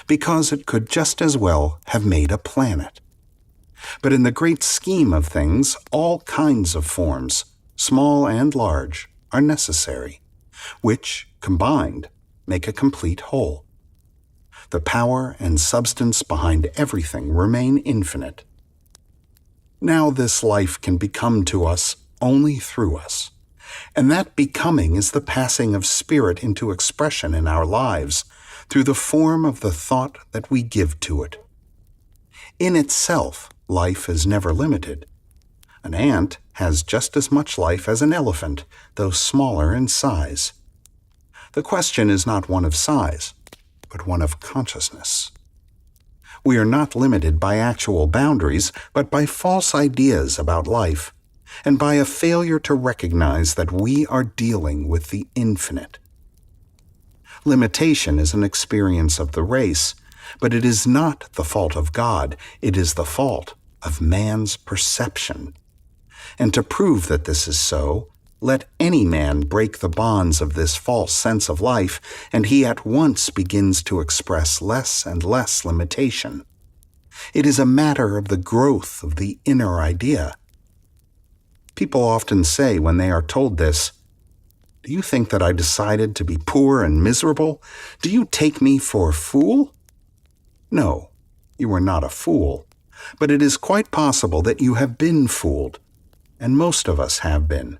because it could just as well have made a planet. But in the great scheme of things, all kinds of forms, small and large, are necessary, which, combined, make a complete whole. The power and substance behind everything remain infinite. Now this life can become to us only through us, and that becoming is the passing of spirit into expression in our lives through the form of the thought that we give to it. In itself, life is never limited. An ant has just as much life as an elephant, though smaller in size. The question is not one of size, but one of consciousness. We are not limited by actual boundaries, but by false ideas about life, and by a failure to recognize that we are dealing with the infinite. Limitation is an experience of the race, but it is not the fault of God, it is the fault of man's perception. And to prove that this is so, let any man break the bonds of this false sense of life, and he at once begins to express less and less limitation. It is a matter of the growth of the inner idea. People often say when they are told this, "Do you think that I decided to be poor and miserable? Do you take me for a fool?" No, you are not a fool, but it is quite possible that you have been fooled, and most of us have been.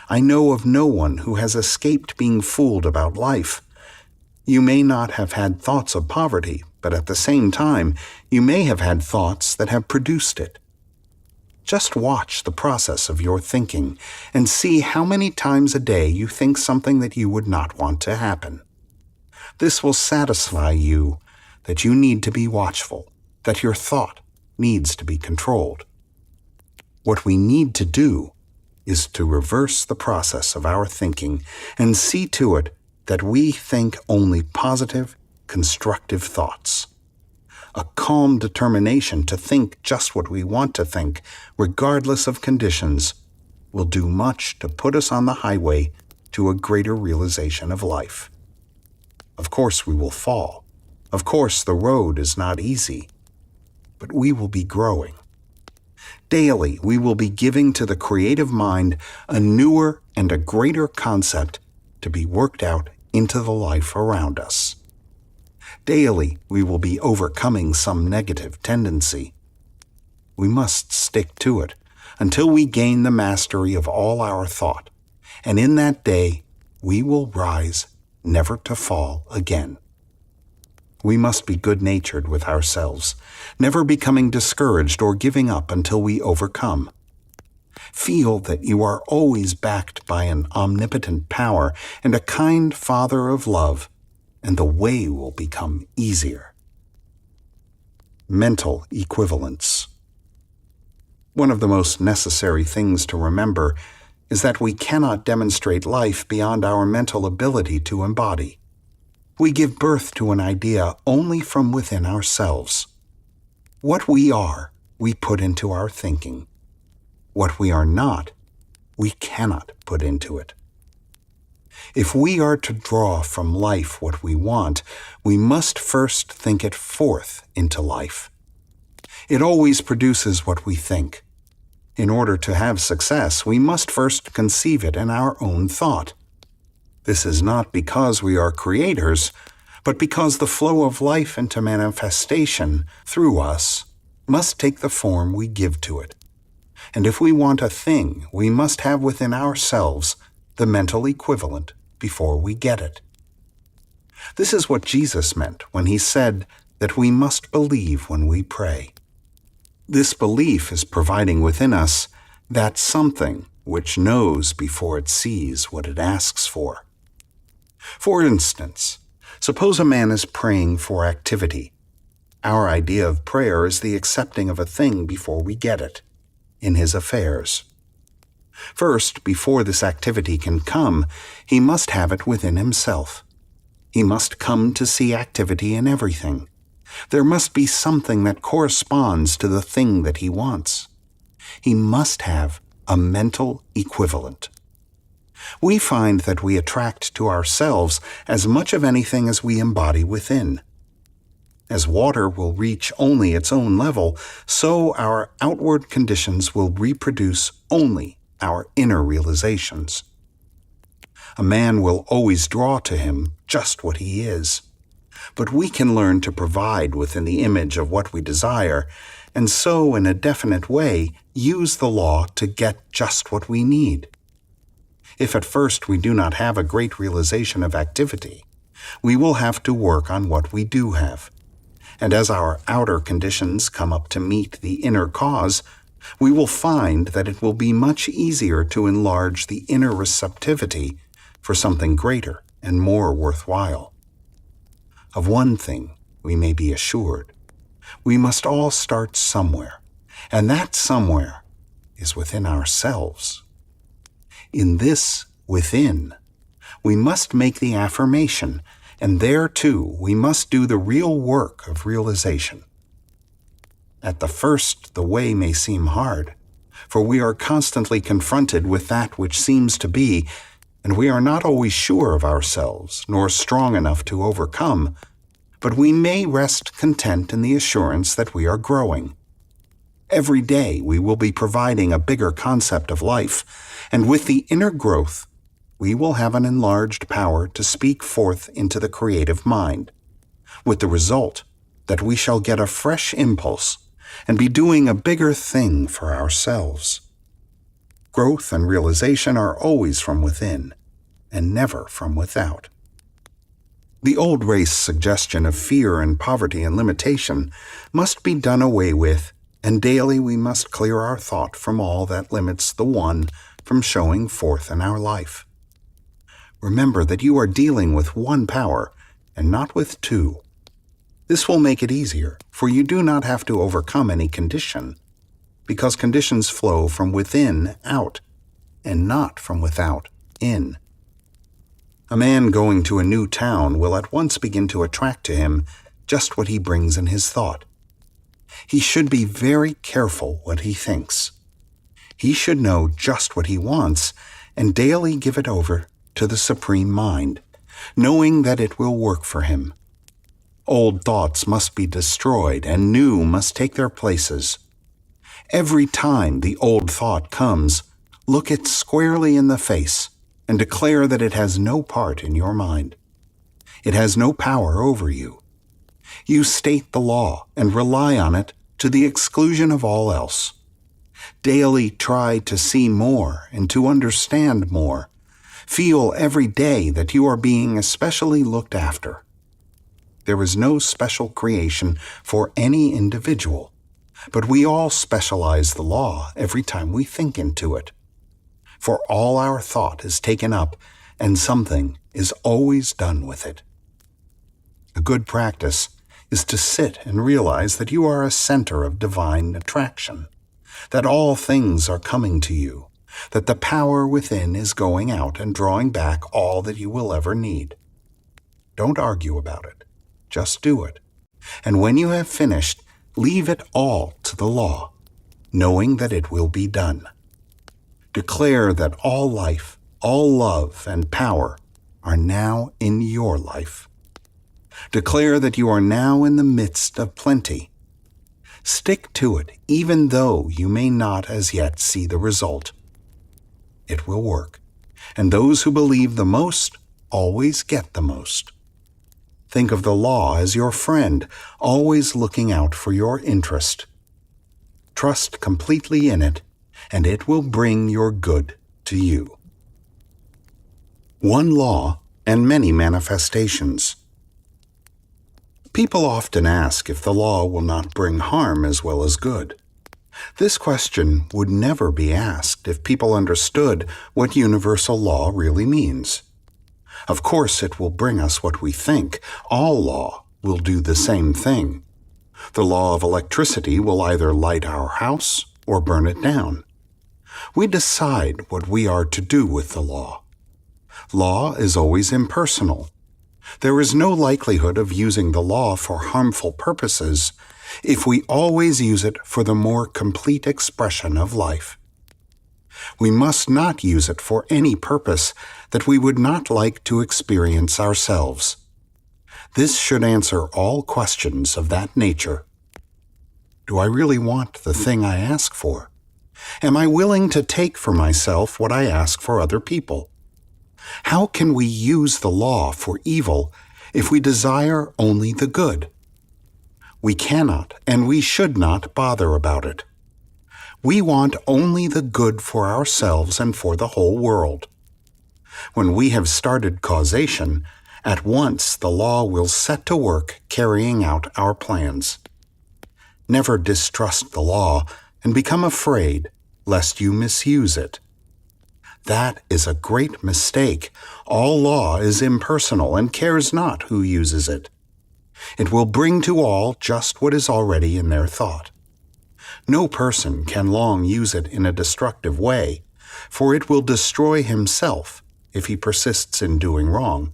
I know of no one who has escaped being fooled about life. You may not have had thoughts of poverty, but at the same time, you may have had thoughts that have produced it. Just watch the process of your thinking and see how many times a day you think something that you would not want to happen. This will satisfy you that you need to be watchful, that your thought needs to be controlled. What we need to do is to reverse the process of our thinking and see to it that we think only positive, constructive thoughts. A calm determination to think just what we want to think, regardless of conditions, will do much to put us on the highway to a greater realization of life. Of course we will fall. Of course the road is not easy. But we will be growing. Daily we will be giving to the creative mind a newer and a greater concept to be worked out into the life around us. Daily we will be overcoming some negative tendency. We must stick to it until we gain the mastery of all our thought, and in that day we will rise never to fall again. We must be good-natured with ourselves, never becoming discouraged or giving up until we overcome. Feel that you are always backed by an omnipotent power and a kind Father of love, and the way will become easier. Mental equivalence. One of the most necessary things to remember is that we cannot demonstrate life beyond our mental ability to embody. We give birth to an idea only from within ourselves. What we are, we put into our thinking. What we are not, we cannot put into it. If we are to draw from life what we want, we must first think it forth into life. It always produces what we think. In order to have success, we must first conceive it in our own thought. This is not because we are creators, but because the flow of life into manifestation through us must take the form we give to it. And if we want a thing, we must have within ourselves the mental equivalent before we get it. This is what Jesus meant when he said that we must believe when we pray. This belief is providing within us that something which knows before it sees what it asks for. For instance, suppose a man is praying for activity. Our idea of prayer is the accepting of a thing before we get it, in his affairs. First, before this activity can come, he must have it within himself. He must come to see activity in everything. There must be something that corresponds to the thing that he wants. He must have a mental equivalent. We find that we attract to ourselves as much of anything as we embody within. As water will reach only its own level, so our outward conditions will reproduce only our inner realizations. A man will always draw to him just what he is. But we can learn to provide within the image of what we desire, and so in a definite way use the law to get just what we need. If at first we do not have a great realization of activity, we will have to work on what we do have. And as our outer conditions come up to meet the inner cause, we will find that it will be much easier to enlarge the inner receptivity for something greater and more worthwhile. Of one thing we may be assured. We must all start somewhere, and that somewhere is within ourselves. In this within, we must make the affirmation, and there too we must do the real work of realization. At the first, the way may seem hard, for we are constantly confronted with that which seems to be, and we are not always sure of ourselves, nor strong enough to overcome, but we may rest content in the assurance that we are growing. Every day we will be providing a bigger concept of life, and with the inner growth, we will have an enlarged power to speak forth into the creative mind, with the result that we shall get a fresh impulse and be doing a bigger thing for ourselves. Growth and realization are always from within, and never from without. The old race suggestion of fear and poverty and limitation must be done away with, and daily we must clear our thought from all that limits the one from showing forth in our life. Remember that you are dealing with one power and not with two. This will make it easier, for you do not have to overcome any condition, because conditions flow from within out, and not from without in. A man going to a new town will at once begin to attract to him just what he brings in his thought. He should be very careful what he thinks. He should know just what he wants and daily give it over to the Supreme Mind, knowing that it will work for him. Old thoughts must be destroyed and new must take their places. Every time the old thought comes, look it squarely in the face and declare that it has no part in your mind. It has no power over you. You state the law and rely on it to the exclusion of all else. Daily try to see more and to understand more. Feel every day that you are being especially looked after. There is no special creation for any individual, but we all specialize the law every time we think into it. For all our thought is taken up, and something is always done with it. A good practice is to sit and realize that you are a center of divine attraction, that all things are coming to you, that the power within is going out and drawing back all that you will ever need. Don't argue about it. Just do it. And when you have finished, leave it all to the law, knowing that it will be done. Declare that all life, all love, and power are now in your life. Declare that you are now in the midst of plenty. Stick to it even though you may not as yet see the result. It will work, and those who believe the most always get the most. Think of the law as your friend, always looking out for your interest. Trust completely in it, and it will bring your good to you. One law and many manifestations. People often ask if the law will not bring harm as well as good. This question would never be asked if people understood what universal law really means. Of course, it will bring us what we think. All law will do the same thing. The law of electricity will either light our house or burn it down. We decide what we are to do with the law. Law is always impersonal. There is no likelihood of using the law for harmful purposes if we always use it for the more complete expression of life. We must not use it for any purpose that we would not like to experience ourselves. This should answer all questions of that nature. Do I really want the thing I ask for? Am I willing to take for myself what I ask for other people? How can we use the law for evil if we desire only the good? We cannot and we should not bother about it. We want only the good for ourselves and for the whole world. When we have started causation, at once the law will set to work carrying out our plans. Never distrust the law and become afraid lest you misuse it. That is a great mistake. All law is impersonal and cares not who uses it. It will bring to all just what is already in their thought. No person can long use it in a destructive way, for it will destroy himself if he persists in doing wrong.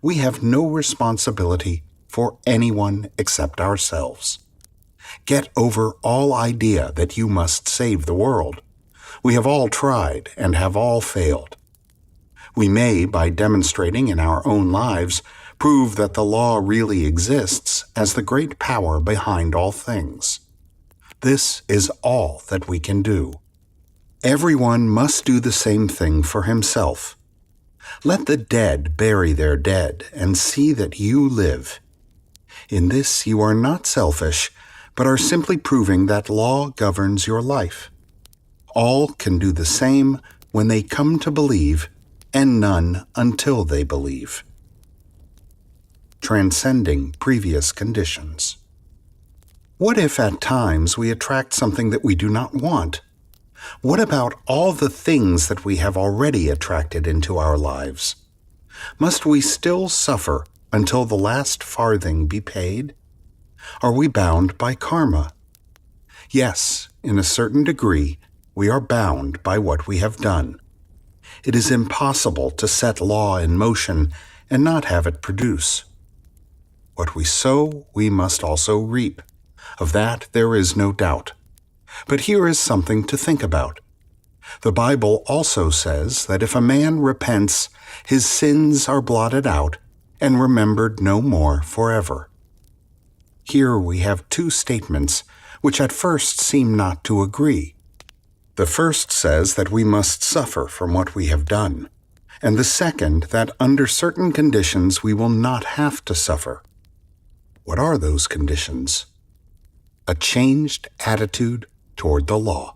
We have no responsibility for anyone except ourselves. Get over all idea that you must save the world. We have all tried and have all failed. We may, by demonstrating in our own lives, prove that the law really exists as the great power behind all things. This is all that we can do. Everyone must do the same thing for himself. Let the dead bury their dead and see that you live. In this you are not selfish, but are simply proving that law governs your life. All can do the same when they come to believe, and none until they believe. Transcending previous conditions. What if at times we attract something that we do not want? What about all the things that we have already attracted into our lives? Must we still suffer until the last farthing be paid? Are we bound by karma? Yes, in a certain degree, we are bound by what we have done. It is impossible to set law in motion and not have it produce. What we sow, we must also reap. Of that there is no doubt. But here is something to think about. The Bible also says that if a man repents, his sins are blotted out and remembered no more forever. Here we have two statements which at first seem not to agree. The first says that we must suffer from what we have done, and the second that under certain conditions we will not have to suffer. What are those conditions? A changed attitude toward the law.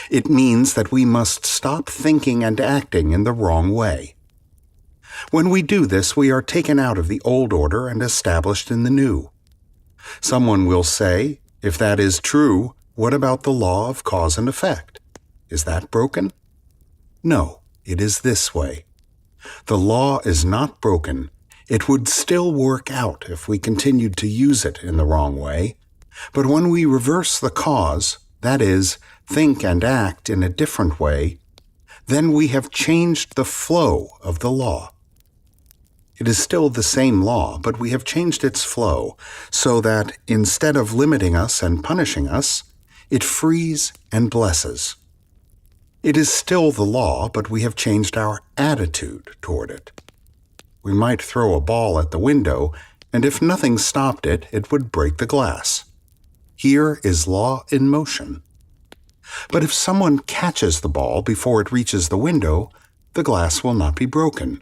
It means that we must stop thinking and acting in the wrong way. When we do this, we are taken out of the old order and established in the new. Someone will say, if that is true, what about the law of cause and effect? Is that broken? No, it is this way. The law is not broken. It would still work out if we continued to use it in the wrong way. But when we reverse the cause, that is, think and act in a different way, then we have changed the flow of the law. It is still the same law, but we have changed its flow so that instead of limiting us and punishing us, it frees and blesses. It is still the law, but we have changed our attitude toward it. We might throw a ball at the window, and if nothing stopped it, it would break the glass. Here is law in motion. But if someone catches the ball before it reaches the window, the glass will not be broken.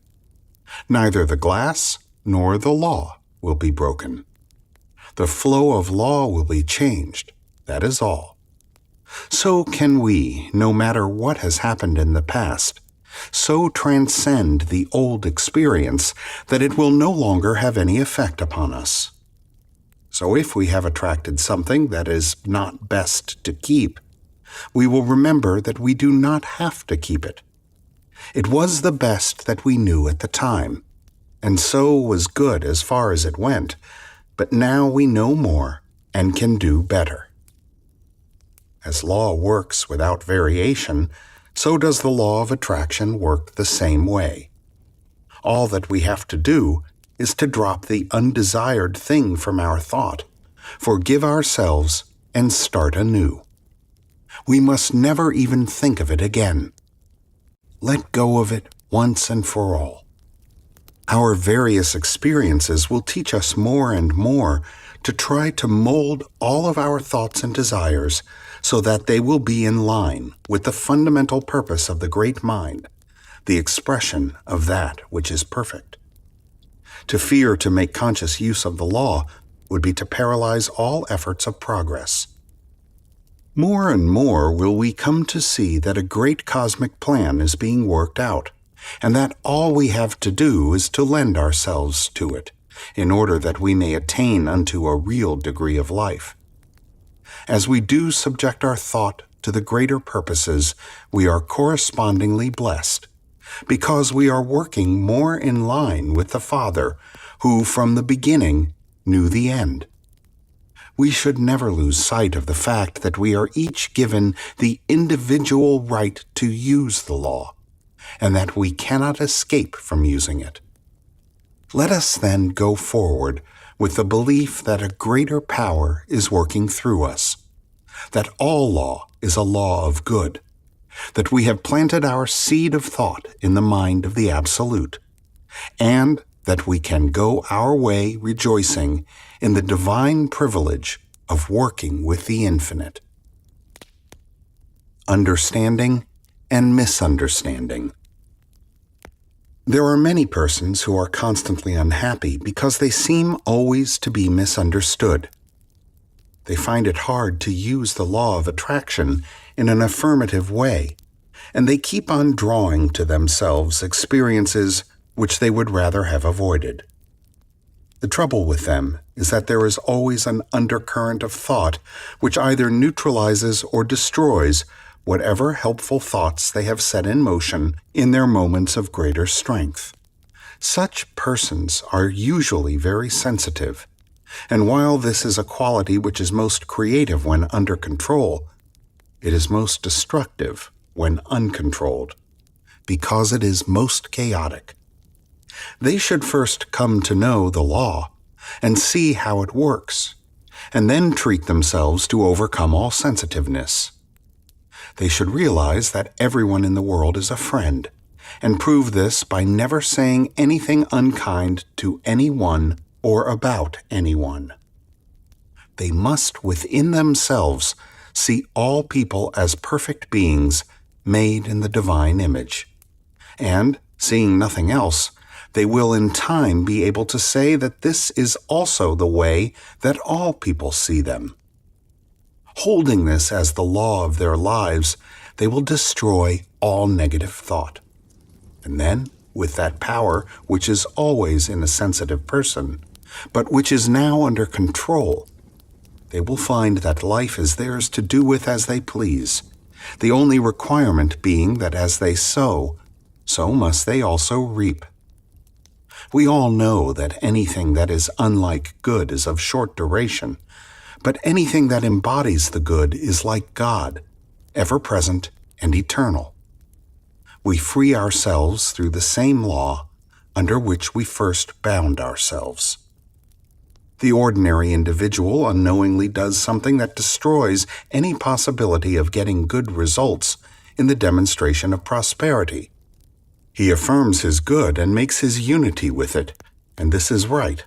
Neither the glass nor the law will be broken. The flow of law will be changed, that is all. So can we, no matter what has happened in the past, so transcend the old experience that it will no longer have any effect upon us. So if we have attracted something that is not best to keep, we will remember that we do not have to keep it. It was the best that we knew at the time, and so was good as far as it went, but now we know more and can do better. As law works without variation, so does the law of attraction work the same way. All that we have to do is to drop the undesired thing from our thought, forgive ourselves, and start anew. We must never even think of it again. Let go of it once and for all. Our various experiences will teach us more and more to try to mold all of our thoughts and desires so that they will be in line with the fundamental purpose of the great mind, the expression of that which is perfect. To fear to make conscious use of the law would be to paralyze all efforts of progress. More and more will we come to see that a great cosmic plan is being worked out, and that all we have to do is to lend ourselves to it, in order that we may attain unto a real degree of life. As we do subject our thought to the greater purposes, we are correspondingly blessed, because we are working more in line with the Father, who from the beginning knew the end. We should never lose sight of the fact that we are each given the individual right to use the law, and that we cannot escape from using it. Let us then go forward with the belief that a greater power is working through us, that all law is a law of good, that we have planted our seed of thought in the mind of the Absolute, and that we can go our way rejoicing in the divine privilege of working with the infinite. Understanding and misunderstanding. There are many persons who are constantly unhappy because they seem always to be misunderstood. They find it hard to use the law of attraction in an affirmative way, and they keep on drawing to themselves experiences which they would rather have avoided. The trouble with them is that there is always an undercurrent of thought which either neutralizes or destroys whatever helpful thoughts they have set in motion in their moments of greater strength. Such persons are usually very sensitive, and while this is a quality which is most creative when under control, it is most destructive when uncontrolled, because it is most chaotic. They should first come to know the law and see how it works, and then treat themselves to overcome all sensitiveness. They should realize that everyone in the world is a friend, and prove this by never saying anything unkind to anyone or about anyone. They must within themselves see all people as perfect beings made in the divine image, and, seeing nothing else, they will in time be able to say that this is also the way that all people see them. Holding this as the law of their lives, they will destroy all negative thought. And then, with that power which is always in a sensitive person, but which is now under control, they will find that life is theirs to do with as they please, the only requirement being that as they sow, so must they also reap. We all know that anything that is unlike good is of short duration, but anything that embodies the good is like God, ever-present and eternal. We free ourselves through the same law under which we first bound ourselves. The ordinary individual unknowingly does something that destroys any possibility of getting good results in the demonstration of prosperity. He affirms his good and makes his unity with it, and this is right.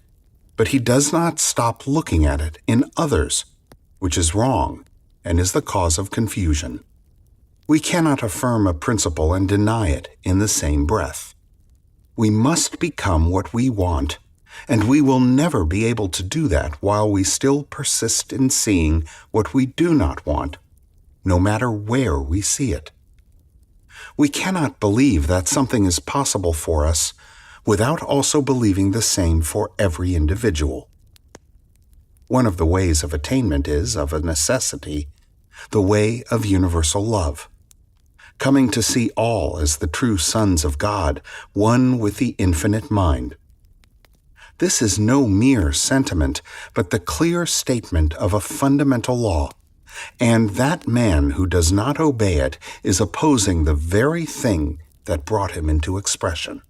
But he does not stop looking at it in others, which is wrong and is the cause of confusion. We cannot affirm a principle and deny it in the same breath. We must become what we want, and we will never be able to do that while we still persist in seeing what we do not want, no matter where we see it. We cannot believe that something is possible for us without also believing the same for every individual. One of the ways of attainment is, of a necessity, the way of universal love, coming to see all as the true sons of God, one with the infinite mind. This is no mere sentiment, but the clear statement of a fundamental law, and that man who does not obey it is opposing the very thing that brought him into expression.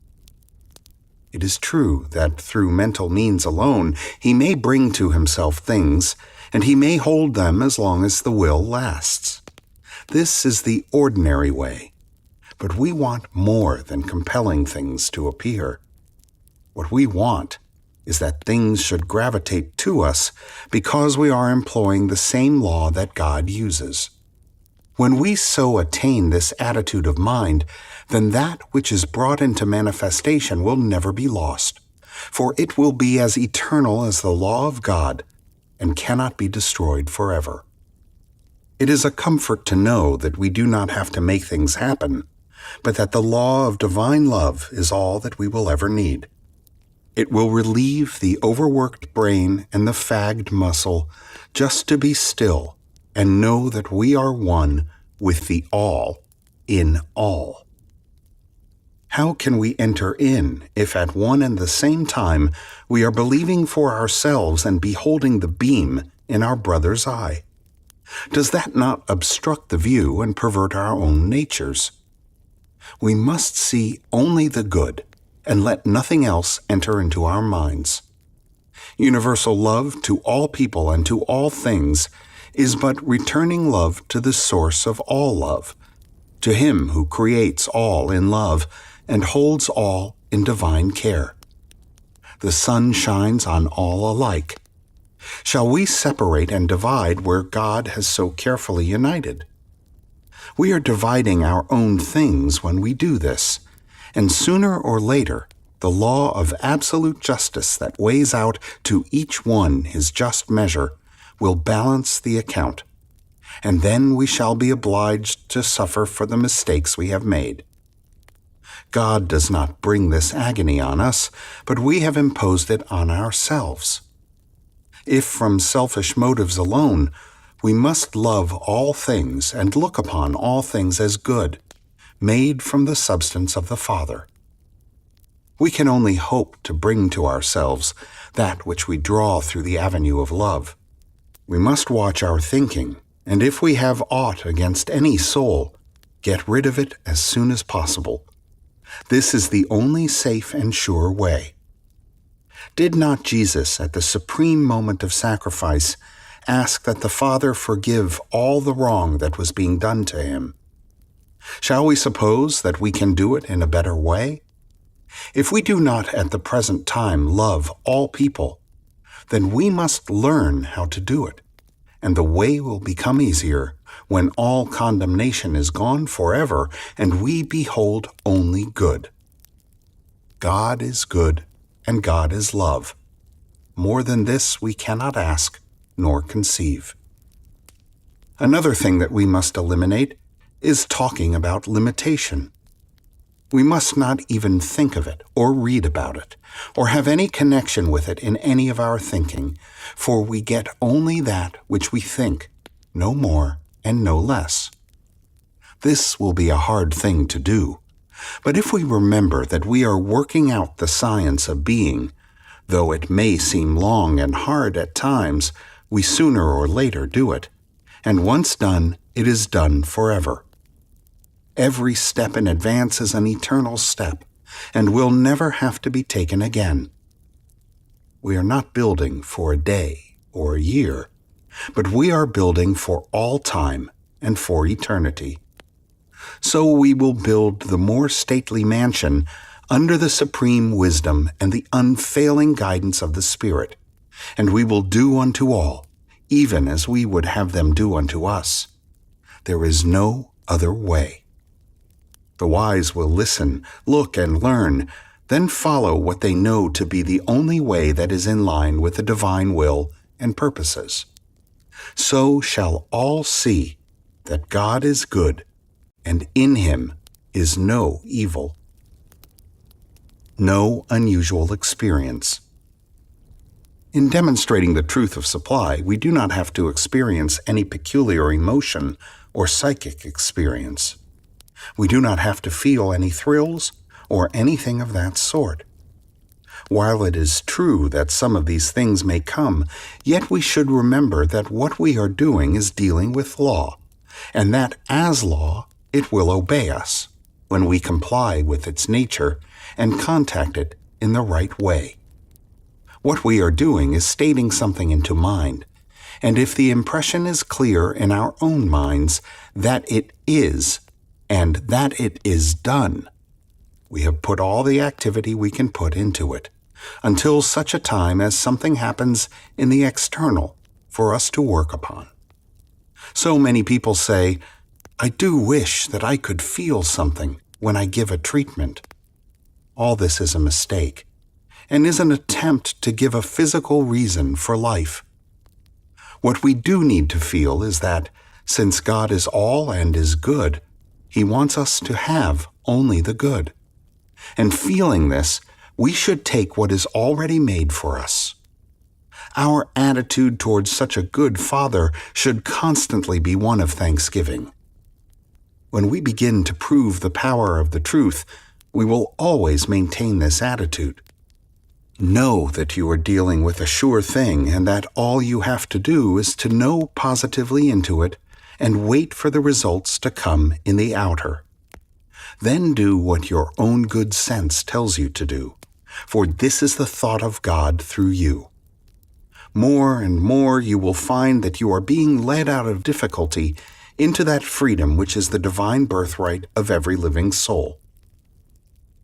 It is true that through mental means alone he may bring to himself things, and he may hold them as long as the will lasts. This is the ordinary way, but we want more than compelling things to appear. What we want is that things should gravitate to us because we are employing the same law that God uses. When we so attain this attitude of mind, then that which is brought into manifestation will never be lost, for it will be as eternal as the law of God and cannot be destroyed forever. It is a comfort to know that we do not have to make things happen, but that the law of divine love is all that we will ever need. It will relieve the overworked brain and the fagged muscle just to be still and know that we are one with the all in all. How can we enter in if at one and the same time we are believing for ourselves and beholding the beam in our brother's eye? Does that not obstruct the view and pervert our own natures? We must see only the good and let nothing else enter into our minds. Universal love to all people and to all things is but returning love to the source of all love, to Him who creates all in love and holds all in divine care. The sun shines on all alike. Shall we separate and divide where God has so carefully united? We are dividing our own things when we do this, and sooner or later, the law of absolute justice that weighs out to each one his just measure will balance the account, and then we shall be obliged to suffer for the mistakes we have made. God does not bring this agony on us, but we have imposed it on ourselves. If from selfish motives alone, we must love all things and look upon all things as good, made from the substance of the Father. We can only hope to bring to ourselves that which we draw through the avenue of love. We must watch our thinking, and if we have aught against any soul, get rid of it as soon as possible. This is the only safe and sure way. Did not Jesus, at the supreme moment of sacrifice, ask that the Father forgive all the wrong that was being done to him? Shall we suppose that we can do it in a better way? If we do not at the present time love all people, then we must learn how to do it, and the way will become easier when all condemnation is gone forever and we behold only good. God is good and God is love. More than this we cannot ask nor conceive. Another thing that we must eliminate is talking about limitation. We must not even think of it or read about it or have any connection with it in any of our thinking, for we get only that which we think, no more and no less. This will be a hard thing to do, but if we remember that we are working out the science of being, though it may seem long and hard at times, we sooner or later do it, and once done, it is done forever. Every step in advance is an eternal step, and will never have to be taken again. We are not building for a day or a year, but we are building for all time and for eternity. So we will build the more stately mansion under the supreme wisdom and the unfailing guidance of the Spirit, and we will do unto all, even as we would have them do unto us. There is no other way. The wise will listen, look, and learn, then follow what they know to be the only way that is in line with the divine will and purposes. So shall all see that God is good, and in him is no evil. No unusual experience. In demonstrating the truth of supply, we do not have to experience any peculiar emotion or psychic experience. We do not have to feel any thrills or anything of that sort. While it is true that some of these things may come, yet we should remember that what we are doing is dealing with law, and that as law, it will obey us when we comply with its nature and contact it in the right way. What we are doing is stating something into mind, and if the impression is clear in our own minds that it is, and that it is done, we have put all the activity we can put into it, until such a time as something happens in the external for us to work upon. So many people say, "I do wish that I could feel something when I give a treatment." All this is a mistake, and is an attempt to give a physical reason for life. What we do need to feel is that, since God is all and is good, he wants us to have only the good. And feeling this, we should take what is already made for us. Our attitude towards such a good Father should constantly be one of thanksgiving. When we begin to prove the power of the truth, we will always maintain this attitude. Know that you are dealing with a sure thing and that all you have to do is to know positively into it and wait for the results to come in the outer. Then do what your own good sense tells you to do, for this is the thought of God through you. More and more you will find that you are being led out of difficulty into that freedom which is the divine birthright of every living soul.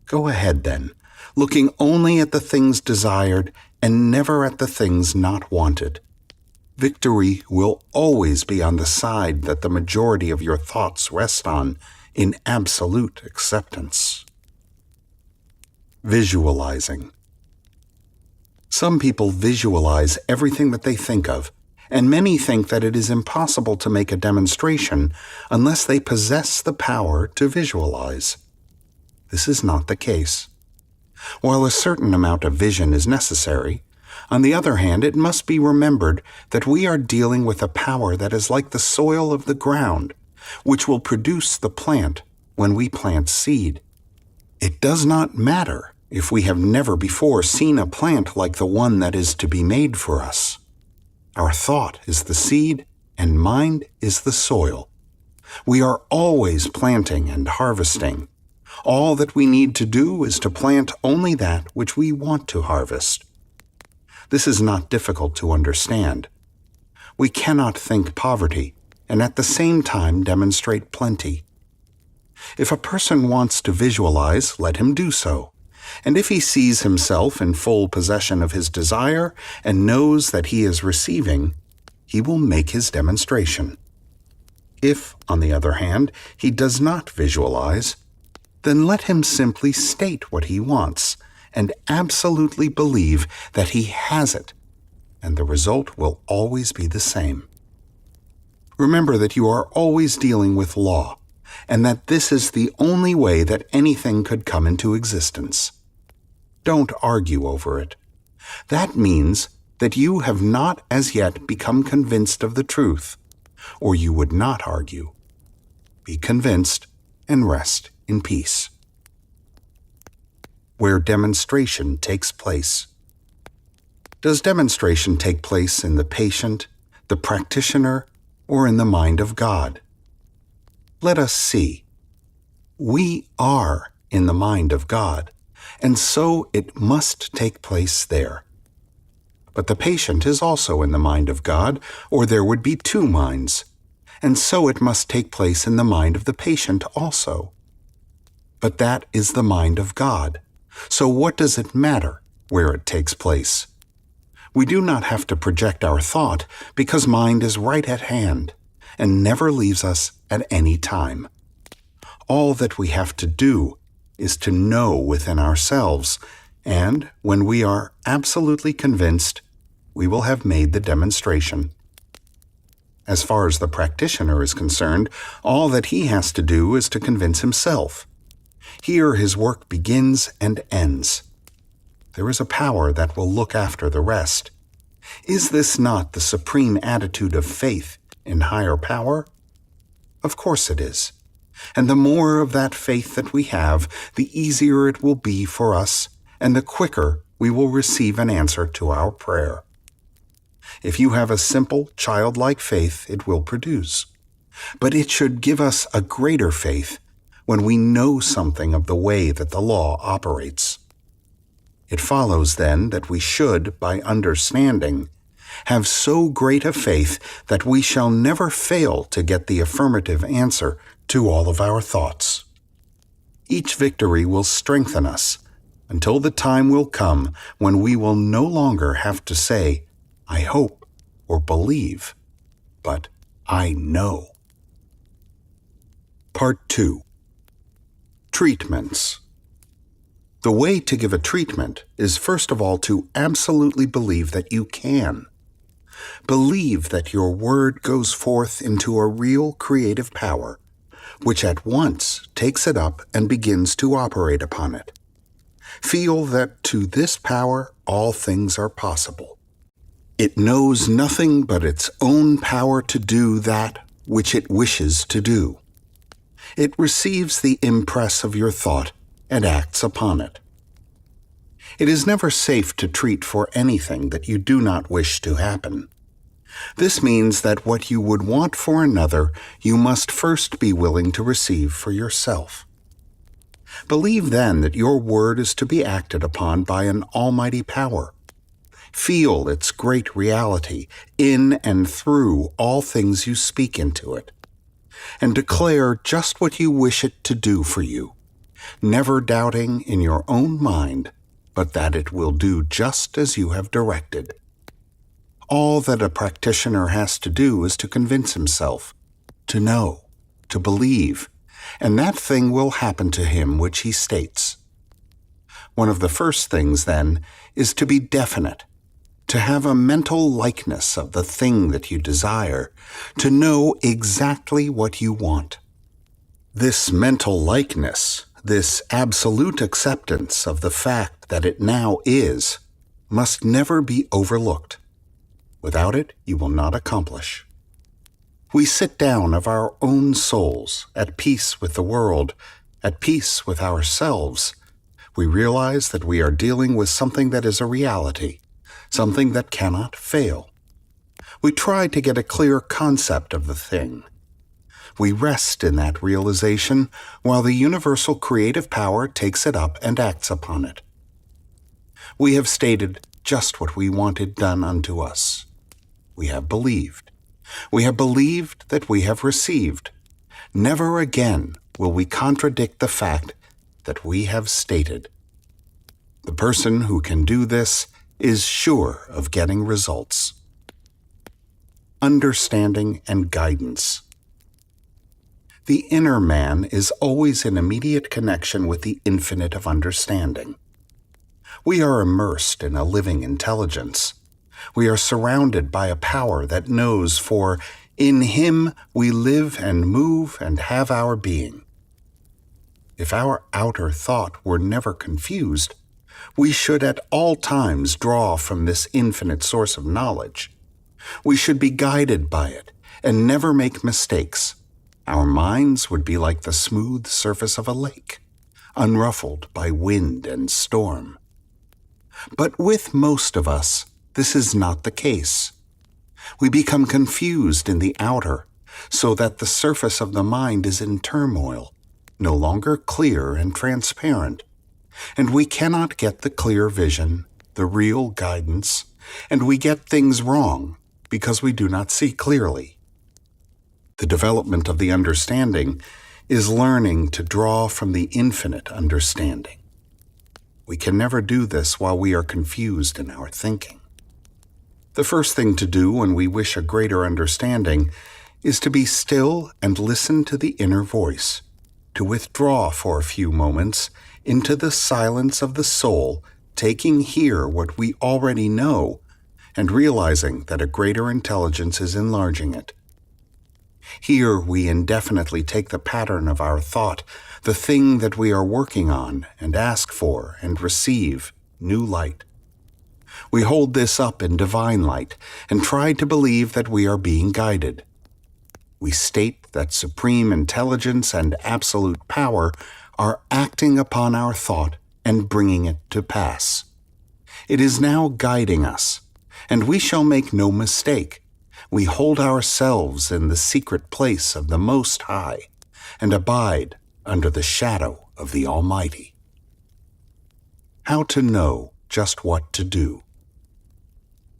Go ahead then, looking only at the things desired and never at the things not wanted. Victory will always be on the side that the majority of your thoughts rest on in absolute acceptance. Visualizing. Some people visualize everything that they think of, and many think that it is impossible to make a demonstration unless they possess the power to visualize. This is not the case. While a certain amount of vision is necessary, on the other hand, it must be remembered that we are dealing with a power that is like the soil of the ground, which will produce the plant when we plant seed. It does not matter if we have never before seen a plant like the one that is to be made for us. Our thought is the seed, and mind is the soil. We are always planting and harvesting. All that we need to do is to plant only that which we want to harvest. This is not difficult to understand. We cannot think poverty and at the same time demonstrate plenty. If a person wants to visualize, let him do so. And if he sees himself in full possession of his desire and knows that he is receiving, he will make his demonstration. If, on the other hand, he does not visualize, then let him simply state what he wants and absolutely believe that he has it, and the result will always be the same. Remember that you are always dealing with law, and that this is the only way that anything could come into existence. Don't argue over it. That means that you have not as yet become convinced of the truth, or you would not argue. Be convinced and rest in peace. Where demonstration takes place. Does demonstration take place in the patient, the practitioner, or in the mind of God? Let us see. We are in the mind of God, and so it must take place there. But the patient is also in the mind of God, or there would be two minds, and so it must take place in the mind of the patient also. But that is the mind of God, so what does it matter where it takes place? We do not have to project our thought because mind is right at hand and never leaves us at any time. All that we have to do is to know within ourselves, and when we are absolutely convinced, we will have made the demonstration. As far as the practitioner is concerned, all that he has to do is to convince himself. Here his work begins and ends. There is a power that will look after the rest. Is this not the supreme attitude of faith in higher power? Of course it is. And the more of that faith that we have, the easier it will be for us, and the quicker we will receive an answer to our prayer. If you have a simple, childlike faith, it will produce. But it should give us a greater faith when we know something of the way that the law operates. It follows, then, that we should, by understanding, have so great a faith that we shall never fail to get the affirmative answer to all of our thoughts. Each victory will strengthen us until the time will come when we will no longer have to say, I hope or believe, but I know. Part 2. Treatments. The way to give a treatment is first of all to absolutely believe that you can. Believe that your word goes forth into a real creative power, which at once takes it up and begins to operate upon it. Feel that to this power all things are possible. It knows nothing but its own power to do that which it wishes to do. It receives the impress of your thought and acts upon it. It is never safe to treat for anything that you do not wish to happen. This means that what you would want for another, you must first be willing to receive for yourself. Believe then that your word is to be acted upon by an almighty power. Feel its great reality in and through all things you speak into it, and declare just what you wish it to do for you, never doubting in your own mind, but that it will do just as you have directed. All that a practitioner has to do is to convince himself, to know, to believe, and that thing will happen to him which he states. One of the first things, then, is to be definite, to have a mental likeness of the thing that you desire, to know exactly what you want. This mental likeness, this absolute acceptance of the fact that it now is, must never be overlooked. Without it, you will not accomplish. We sit down of our own souls, at peace with the world, at peace with ourselves. We realize that we are dealing with something that is a reality, something that cannot fail. We try to get a clear concept of the thing. We rest in that realization while the universal creative power takes it up and acts upon it. We have stated just what we wanted done unto us. We have believed. We have believed that we have received. Never again will we contradict the fact that we have stated. The person who can do this is sure of getting results. Understanding and guidance. The inner man is always in immediate connection with the infinite of understanding. We are immersed in a living intelligence. We are surrounded by a power that knows, for in him we live and move and have our being. If our outer thought were never confused, we should at all times draw from this infinite source of knowledge. We should be guided by it and never make mistakes. Our minds would be like the smooth surface of a lake, unruffled by wind and storm. But with most of us, this is not the case. We become confused in the outer, so that the surface of the mind is in turmoil, no longer clear and transparent, and we cannot get the clear vision, the real guidance, and we get things wrong because we do not see clearly. The development of the understanding is learning to draw from the infinite understanding. We can never do this while we are confused in our thinking. The first thing to do when we wish a greater understanding is to be still and listen to the inner voice, to withdraw for a few moments into the silence of the soul, taking here what we already know and realizing that a greater intelligence is enlarging it. Here we indefinitely take the pattern of our thought, the thing that we are working on, and ask for and receive new light. We hold this up in divine light and try to believe that we are being guided. We state that supreme intelligence and absolute power are acting upon our thought and bringing it to pass. It is now guiding us, and we shall make no mistake. We hold ourselves in the secret place of the Most High and abide under the shadow of the Almighty. How to know just what to do.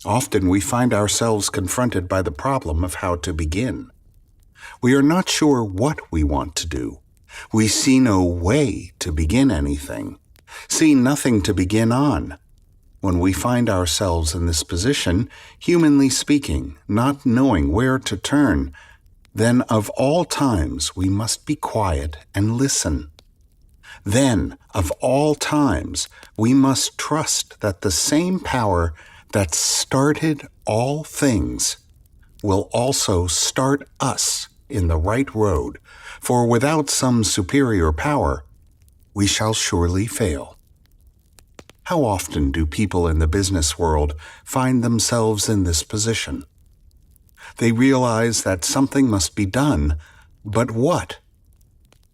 Often we find ourselves confronted by the problem of how to begin. We are not sure what we want to do. We see no way to begin anything, see nothing to begin on. When we find ourselves in this position, humanly speaking, not knowing where to turn, then of all times we must be quiet and listen. Then, of all times, we must trust that the same power that started all things will also start us in the right road, for without some superior power, we shall surely fail. How often do people in the business world find themselves in this position? They realize that something must be done, but what?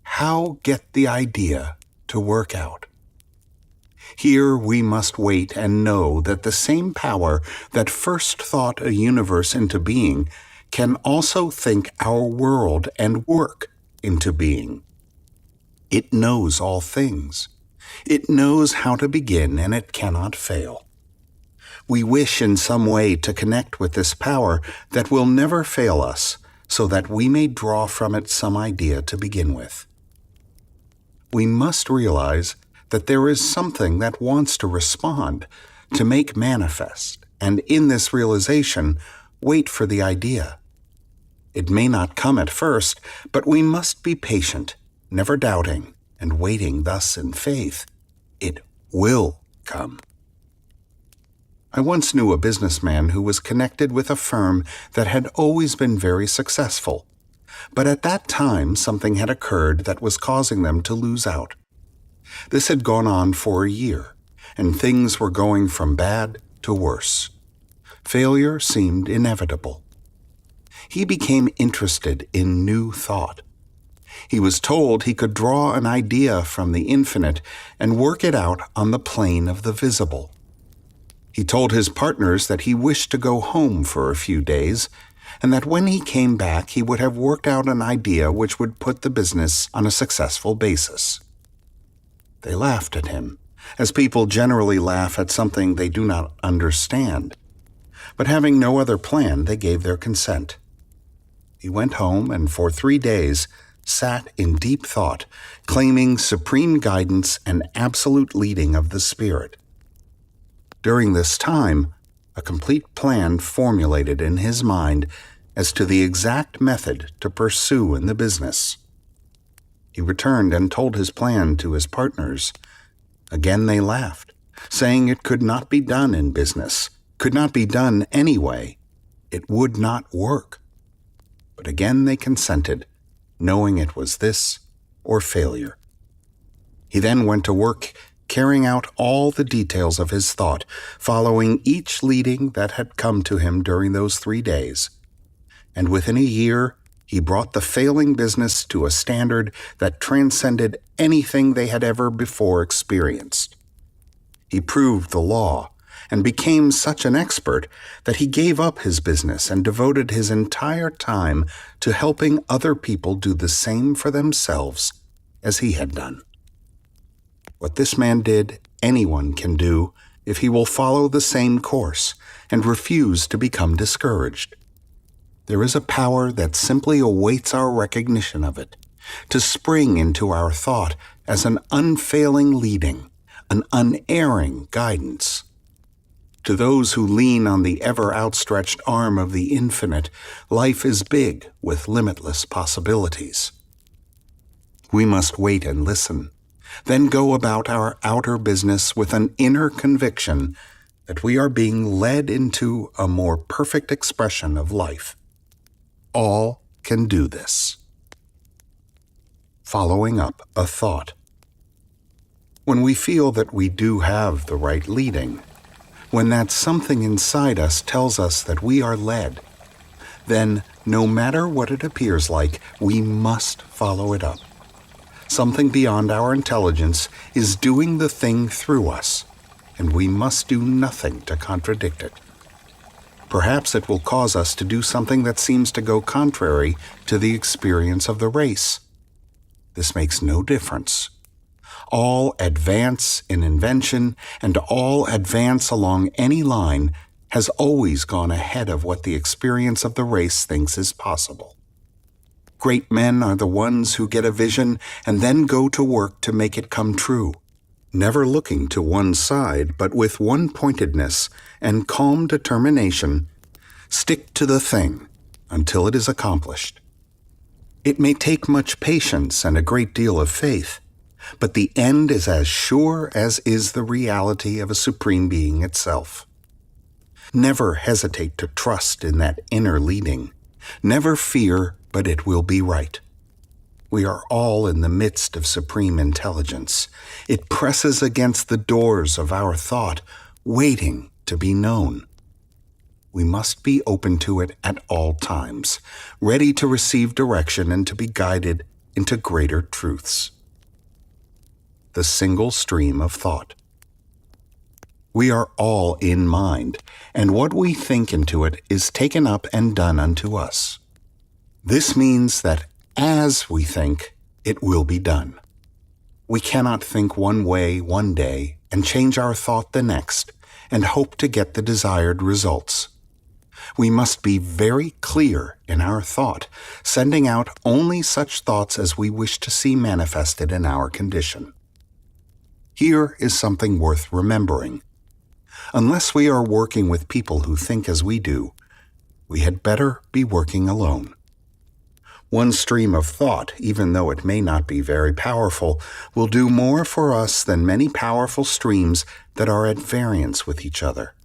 How get the idea to work out? Here we must wait and know that the same power that first thought a universe into being can also think our world and work into being. It knows all things. It knows how to begin, and it cannot fail. We wish in some way to connect with this power that will never fail us, so that we may draw from it some idea to begin with. We must realize that there is something that wants to respond, to make manifest, and in this realization, wait for the idea. It may not come at first, but we must be patient, never doubting, and waiting thus in faith. It will come. I once knew a businessman who was connected with a firm that had always been very successful, but at that time something had occurred that was causing them to lose out. This had gone on for a year, and things were going from bad to worse. Failure seemed inevitable. He became interested in new thought. He was told he could draw an idea from the infinite and work it out on the plane of the visible. He told his partners that he wished to go home for a few days, and that when he came back he would have worked out an idea which would put the business on a successful basis. They laughed at him, as people generally laugh at something they do not understand. But having no other plan, they gave their consent. He went home and for 3 days sat in deep thought, claiming supreme guidance and absolute leading of the Spirit. During this time, a complete plan formulated in his mind as to the exact method to pursue in the business. He returned and told his plan to his partners. Again they laughed, saying it could not be done in business, could not be done anyway. It would not work. But again they consented, knowing it was this or failure. He then went to work, carrying out all the details of his thought, following each leading that had come to him during those 3 days. And within a year, he brought the failing business to a standard that transcended anything they had ever before experienced. He proved the law and became such an expert that he gave up his business and devoted his entire time to helping other people do the same for themselves as he had done. What this man did, anyone can do if he will follow the same course and refuse to become discouraged. There is a power that simply awaits our recognition of it, to spring into our thought as an unfailing leading, an unerring guidance. To those who lean on the ever-outstretched arm of the infinite, life is big with limitless possibilities. We must wait and listen, then go about our outer business with an inner conviction that we are being led into a more perfect expression of life. All can do this. Following up a thought. When we feel that we do have the right leading, when that something inside us tells us that we are led, then no matter what it appears like, we must follow it up. Something beyond our intelligence is doing the thing through us, and we must do nothing to contradict it. Perhaps it will cause us to do something that seems to go contrary to the experience of the race. This makes no difference. All advance in invention and all advance along any line has always gone ahead of what the experience of the race thinks is possible. Great men are the ones who get a vision and then go to work to make it come true, never looking to one side, but with one-pointedness and calm determination, stick to the thing until it is accomplished. It may take much patience and a great deal of faith, but the end is as sure as is the reality of a supreme being itself. Never hesitate to trust in that inner leading. Never fear, but it will be right. We are all in the midst of supreme intelligence. It presses against the doors of our thought, waiting to be known. We must be open to it at all times, ready to receive direction and to be guided into greater truths. The single stream of thought. We are all in mind, and what we think into it is taken up and done unto us. This means that as we think, it will be done. We cannot think one way one day and change our thought the next and hope to get the desired results. We must be very clear in our thought, sending out only such thoughts as we wish to see manifested in our condition. Here is something worth remembering. Unless we are working with people who think as we do, we had better be working alone. One stream of thought, even though it may not be very powerful, will do more for us than many powerful streams that are at variance with each other.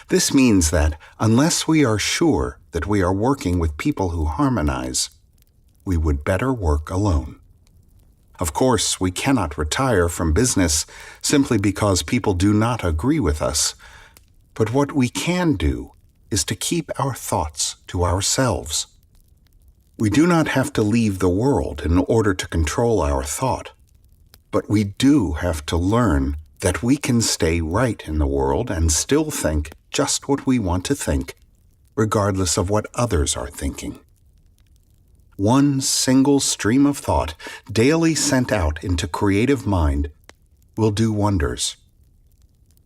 This means that unless we are sure that we are working with people who harmonize, we would better work alone. Of course, we cannot retire from business simply because people do not agree with us, but what we can do is to keep our thoughts to ourselves. We do not have to leave the world in order to control our thought, but we do have to learn that we can stay right in the world and still think just what we want to think, regardless of what others are thinking. One single stream of thought, daily sent out into creative mind, will do wonders.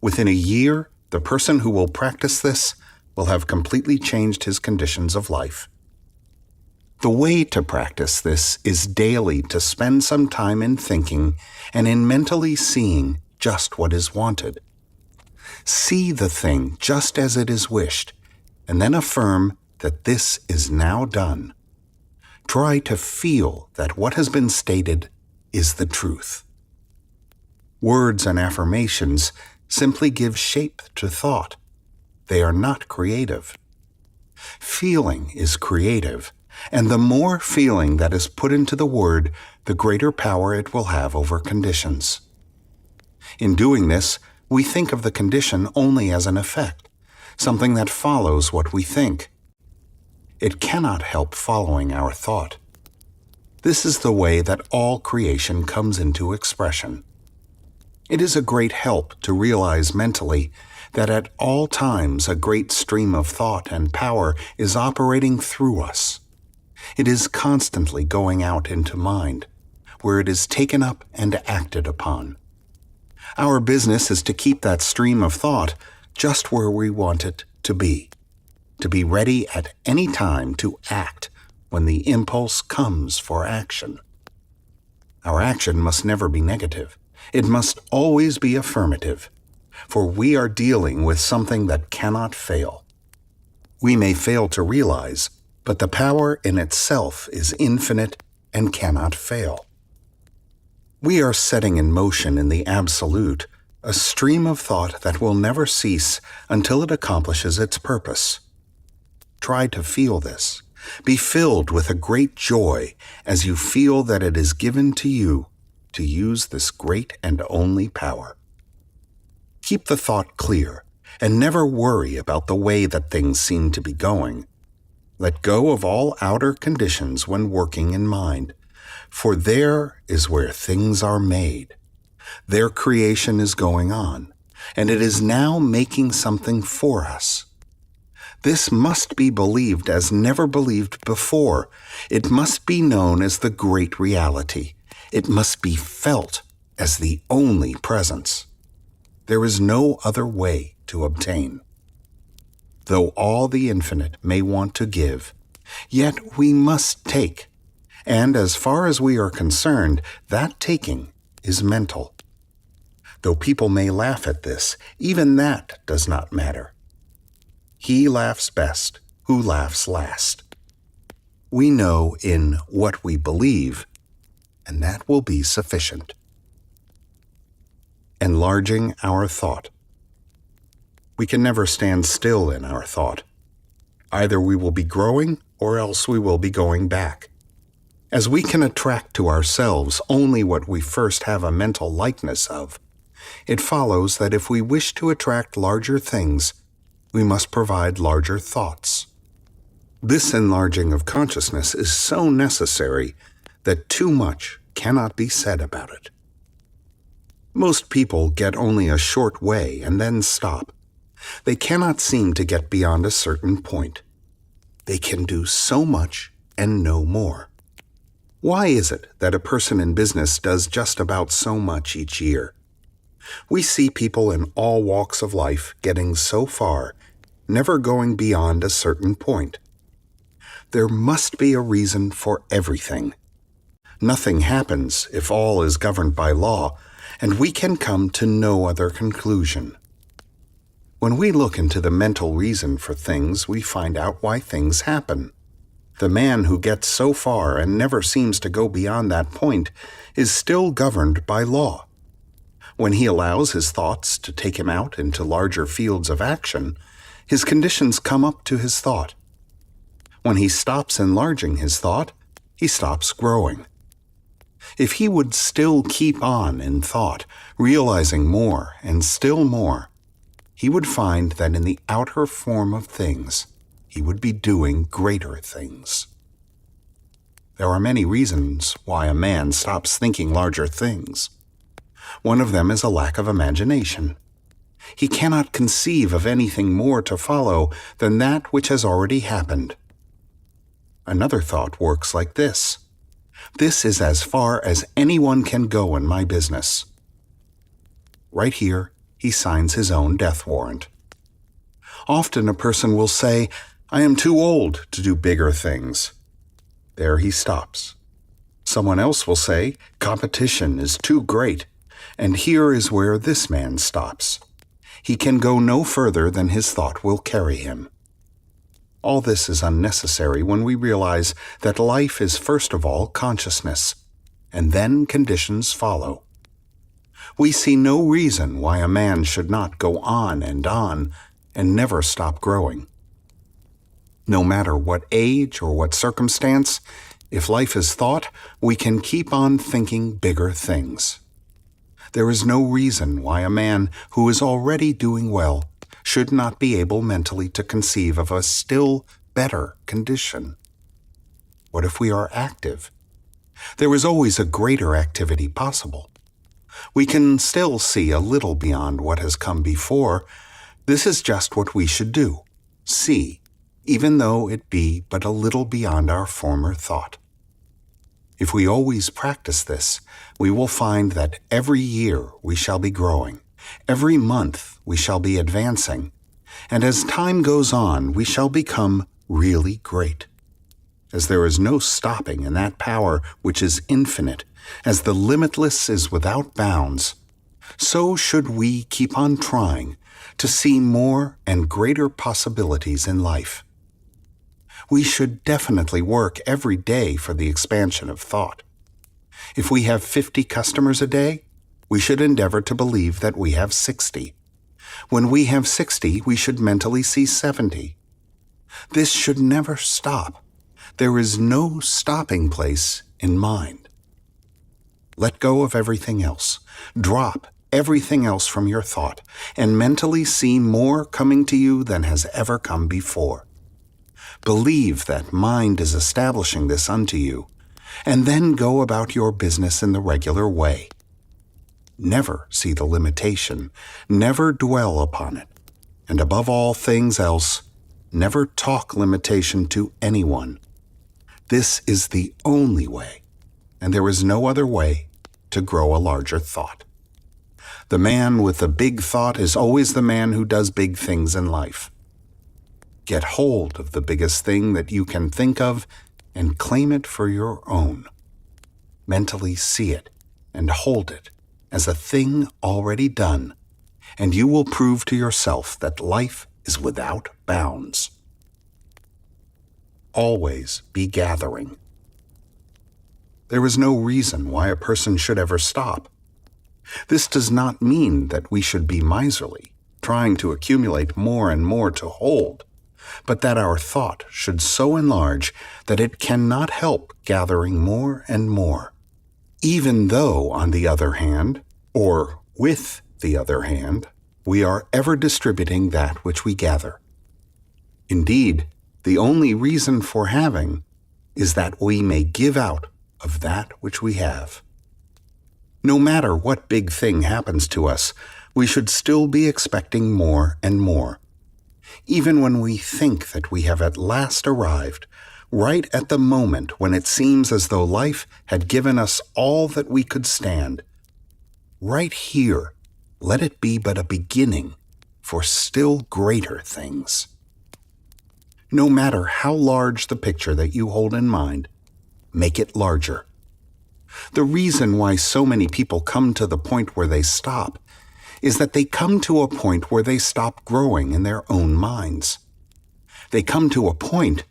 Within a year, the person who will practice this will have completely changed his conditions of life. The way to practice this is daily to spend some time in thinking and in mentally seeing just what is wanted. See the thing just as it is wished, and then affirm that this is now done. Try to feel that what has been stated is the truth. Words and affirmations simply give shape to thought. They are not creative. Feeling is creative, and the more feeling that is put into the word, the greater power it will have over conditions. In doing this, we think of the condition only as an effect, something that follows what we think. It cannot help following our thought. This is the way that all creation comes into expression. It is a great help to realize mentally that at all times a great stream of thought and power is operating through us. It is constantly going out into mind, where it is taken up and acted upon. Our business is to keep that stream of thought just where we want it to be. to be ready at any time to act when the impulse comes for action. Our action must never be negative. It must always be affirmative, for we are dealing with something that cannot fail. We may fail to realize, but the power in itself is infinite and cannot fail. We are setting in motion in the absolute a stream of thought that will never cease until it accomplishes its purpose. Try to feel this. Be filled with a great joy as you feel that it is given to you to use this great and only power. Keep the thought clear and never worry about the way that things seem to be going. Let go of all outer conditions when working in mind, for there is where things are made. Their creation is going on, and it is now making something for us. This must be believed as never believed before. It must be known as the great reality. It must be felt as the only presence. There is no other way to obtain. Though all the infinite may want to give, yet we must take, and as far as we are concerned, that taking is mental. Though people may laugh at this, even that does not matter. He laughs best who laughs last. We know in what we believe, and that will be sufficient. Enlarging our thought. We can never stand still in our thought. Either we will be growing or else we will be going back. As we can attract to ourselves only what we first have a mental likeness of, it follows that if we wish to attract larger things, we must provide larger thoughts. This enlarging of consciousness is so necessary that too much cannot be said about it. Most people get only a short way and then stop. They cannot seem to get beyond a certain point. They can do so much and no more. Why is it that a person in business does just about so much each year? We see people in all walks of life getting so far, never going beyond a certain point. There must be a reason for everything. Nothing happens if all is governed by law, and we can come to no other conclusion. When we look into the mental reason for things, we find out why things happen. The man who gets so far and never seems to go beyond that point is still governed by law. When he allows his thoughts to take him out into larger fields of action, his conditions come up to his thought. When he stops enlarging his thought, he stops growing. If he would still keep on in thought, realizing more and still more, he would find that in the outer form of things, he would be doing greater things. There are many reasons why a man stops thinking larger things. One of them is a lack of imagination. He cannot conceive of anything more to follow than that which has already happened. Another thought works like this. This is as far as anyone can go in my business. Right here, he signs his own death warrant. Often a person will say, I am too old to do bigger things. There he stops. Someone else will say, competition is too great, and here is where this man stops. He can go no further than his thought will carry him. All this is unnecessary when we realize that life is first of all consciousness, and then conditions follow. We see no reason why a man should not go on and never stop growing. No matter what age or what circumstance, if life is thought, we can keep on thinking bigger things. There is no reason why a man who is already doing well should not be able mentally to conceive of a still better condition. What if we are active? There is always a greater activity possible. We can still see a little beyond what has come before. This is just what we should do. See, even though it be but a little beyond our former thought. If we always practice this, we will find that every year we shall be growing. Every month we shall be advancing. And as time goes on, we shall become really great. As there is no stopping in that power which is infinite, as the limitless is without bounds, so should we keep on trying to see more and greater possibilities in life. We should definitely work every day for the expansion of thought. If we have 50 customers a day, we should endeavor to believe that we have 60. When we have 60, we should mentally see 70. This should never stop. There is no stopping place in mind. Let go of everything else. Drop everything else from your thought, and mentally see more coming to you than has ever come before. Believe that mind is establishing this unto you, and then go about your business in the regular way. Never see the limitation, never dwell upon it, and above all things else, never talk limitation to anyone. This is the only way, and there is no other way to grow a larger thought. The man with the big thought is always the man who does big things in life. Get hold of the biggest thing that you can think of and claim it for your own. Mentally see it and hold it as a thing already done, and you will prove to yourself that life is without bounds. Always be gathering. There is no reason why a person should ever stop. This does not mean that we should be miserly, trying to accumulate more and more to hold, but that our thought should so enlarge that it cannot help gathering more and more, even though, on the other hand, or with the other hand, we are ever distributing that which we gather. Indeed, the only reason for having is that we may give out of that which we have. No matter what big thing happens to us, we should still be expecting more and more. Even when we think that we have at last arrived, right at the moment when it seems as though life had given us all that we could stand, right here, let it be but a beginning for still greater things. No matter how large the picture that you hold in mind, make it larger. The reason why so many people come to the point where they stop is that they come to a point where they stop growing in their own minds. They come to a point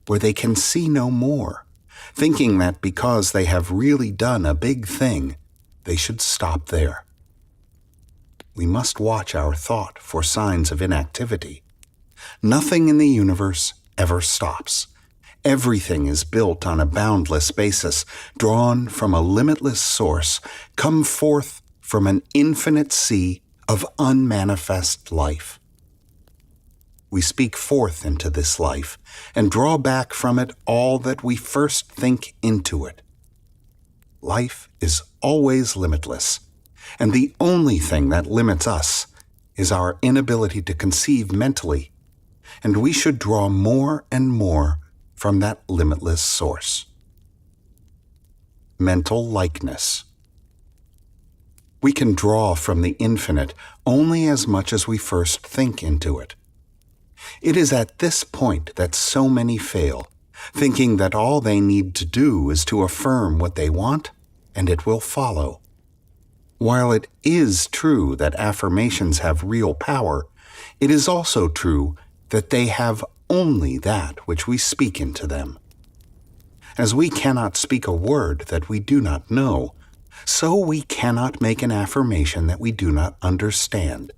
where they can see no more, thinking that because they have really done a big thing, they should stop there. We must watch our thought for signs of inactivity. Nothing in the universe ever stops. Everything is built on a boundless basis, drawn from a limitless source, come forth from an infinite sea of unmanifest life. We speak forth into this life and draw back from it all that we first think into it. Life is always limitless, and the only thing that limits us is our inability to conceive mentally, and we should draw more and more from that limitless source. Mental likeness. We can draw from the infinite only as much as we first think into it. It is at this point that so many fail, thinking that all they need to do is to affirm what they want, and it will follow. While it is true that affirmations have real power, it is also true that they have only that which we speak into them. As we cannot speak a word that we do not know, so we cannot make an affirmation that we do not understand.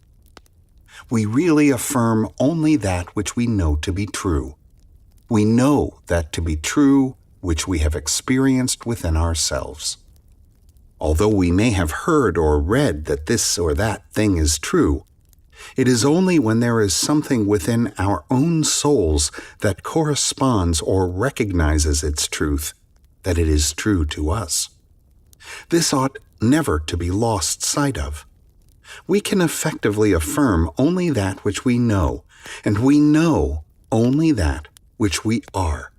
We really affirm only that which we know to be true. We know that to be true which we have experienced within ourselves. Although we may have heard or read that this or that thing is true, it is only when there is something within our own souls that corresponds or recognizes its truth that it is true to us. This ought never to be lost sight of. We can effectively affirm only that which we know, and we know only that which we are.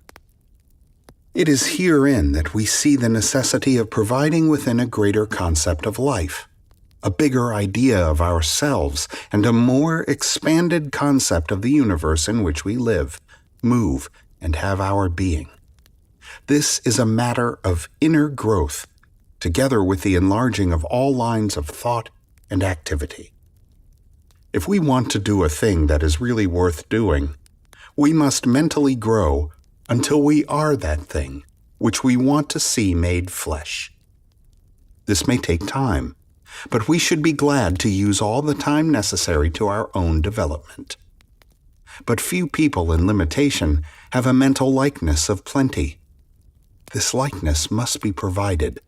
It is herein that we see the necessity of providing within a greater concept of life, a bigger idea of ourselves, and a more expanded concept of the universe in which we live, move, and have our being. This is a matter of inner growth, together with the enlarging of all lines of thought and activity. If we want to do a thing that is really worth doing, we must mentally grow until we are that thing which we want to see made flesh. This may take time, but we should be glad to use all the time necessary to our own development. But few people in limitation have a mental likeness of plenty. This likeness must be provided.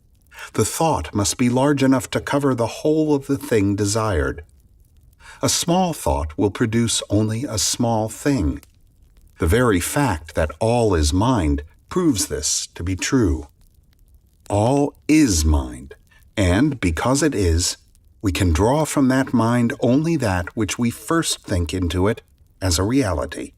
The thought must be large enough to cover the whole of the thing desired. A small thought will produce only a small thing. The very fact that all is mind proves this to be true. All is mind, and because it is, we can draw from that mind only that which we first think into it as a reality.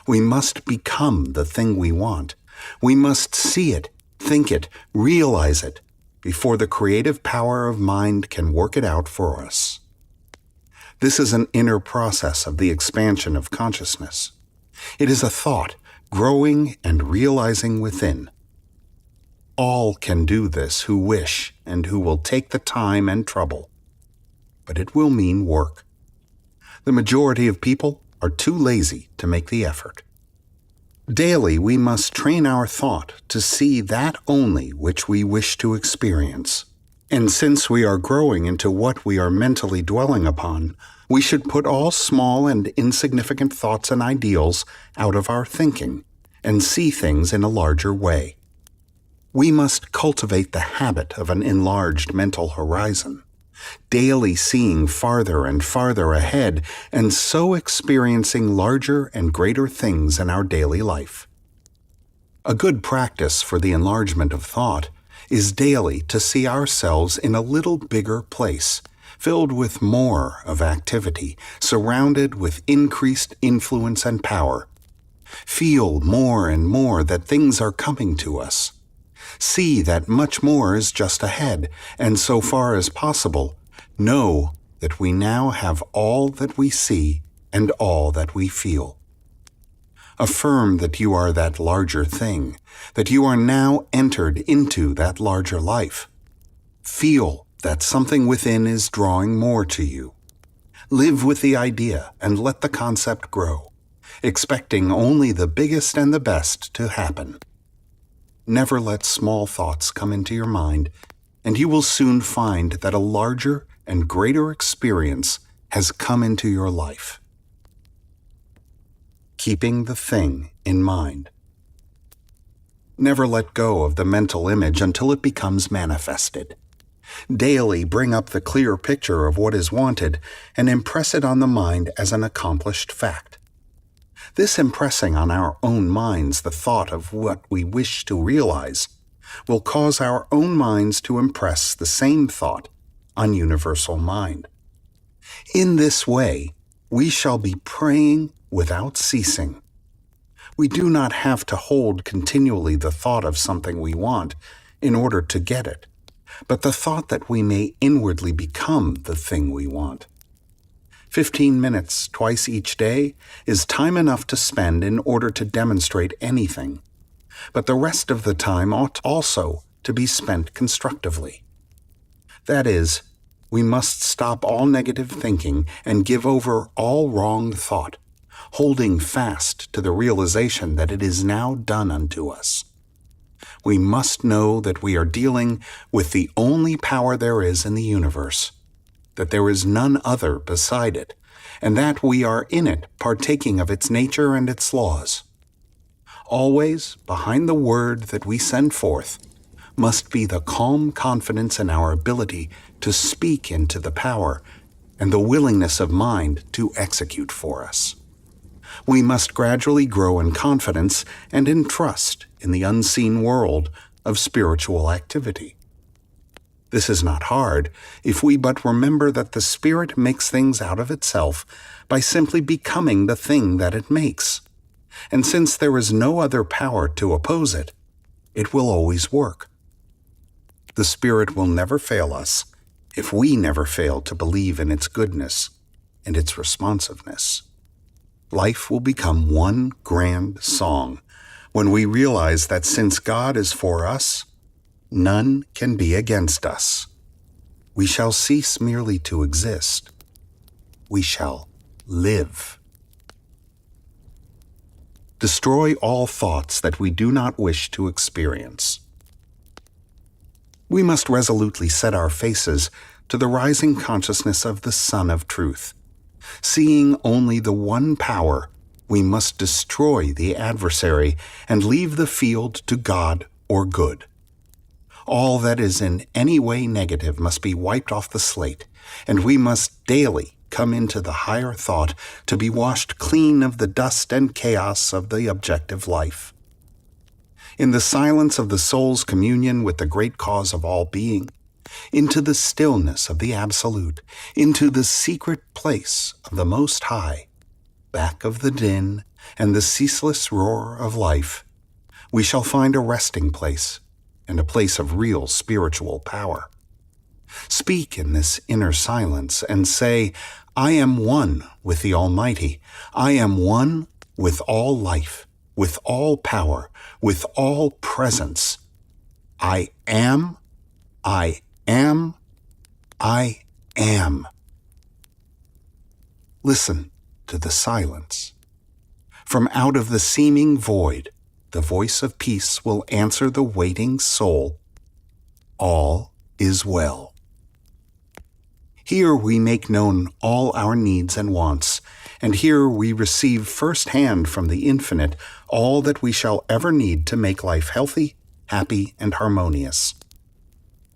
We must become the thing we want. We must see it, think it, realize it, before the creative power of mind can work it out for us. This is an inner process of the expansion of consciousness. It is a thought growing and realizing within. All can do this who wish and who will take the time and trouble. But it will mean work. The majority of people are too lazy to make the effort. Daily we must train our thought to see that only which we wish to experience. And since we are growing into what we are mentally dwelling upon, we should put all small and insignificant thoughts and ideals out of our thinking and see things in a larger way. We must cultivate the habit of an enlarged mental horizon, daily seeing farther and farther ahead, and so experiencing larger and greater things in our daily life. A good practice for the enlargement of thought is daily to see ourselves in a little bigger place, filled with more of activity, surrounded with increased influence and power. Feel more and more that things are coming to us. See that much more is just ahead, and so far as possible, know that we now have all that we see and all that we feel. Affirm that you are that larger thing, that you are now entered into that larger life. Feel that something within is drawing more to you. Live with the idea and let the concept grow, expecting only the biggest and the best to happen. Never let small thoughts come into your mind, and you will soon find that a larger and greater experience has come into your life. Keeping the thing in mind. Never let go of the mental image until it becomes manifested. Daily bring up the clear picture of what is wanted and impress it on the mind as an accomplished fact. This impressing on our own minds the thought of what we wish to realize will cause our own minds to impress the same thought on universal mind. In this way, we shall be praying without ceasing. We do not have to hold continually the thought of something we want in order to get it, but the thought that we may inwardly become the thing we want. 15 minutes twice each day is time enough to spend in order to demonstrate anything, but the rest of the time ought also to be spent constructively. That is, we must stop all negative thinking and give over all wrong thought, holding fast to the realization that it is now done unto us. We must know that we are dealing with the only power there is in the universe, that there is none other beside it, and that we are in it partaking of its nature and its laws. Always, behind the word that we send forth, must be the calm confidence in our ability to speak into the power and the willingness of mind to execute for us. We must gradually grow in confidence and in trust in the unseen world of spiritual activity. This is not hard if we but remember that the Spirit makes things out of itself by simply becoming the thing that it makes. And since there is no other power to oppose it, it will always work. The Spirit will never fail us, if we never fail to believe in its goodness and its responsiveness. Life will become one grand song when we realize that since God is for us, none can be against us. We shall cease merely to exist. We shall live. Destroy all thoughts that we do not wish to experience. We must resolutely set our faces to the rising consciousness of the Sun of Truth. Seeing only the one power, we must destroy the adversary and leave the field to God or good. All that is in any way negative must be wiped off the slate, and we must daily come into the higher thought to be washed clean of the dust and chaos of the objective life. In the silence of the soul's communion with the great cause of all being, into the stillness of the Absolute, into the secret place of the Most High, back of the din and the ceaseless roar of life, we shall find a resting place and a place of real spiritual power. Speak in this inner silence and say, I am one with the Almighty. I am one with all life, with all power, with all presence. I am, I am, I am. Listen to the silence. From out of the seeming void, the voice of peace will answer the waiting soul. All is well. Here we make known all our needs and wants, and here we receive firsthand from the Infinite all that we shall ever need to make life healthy, happy, and harmonious.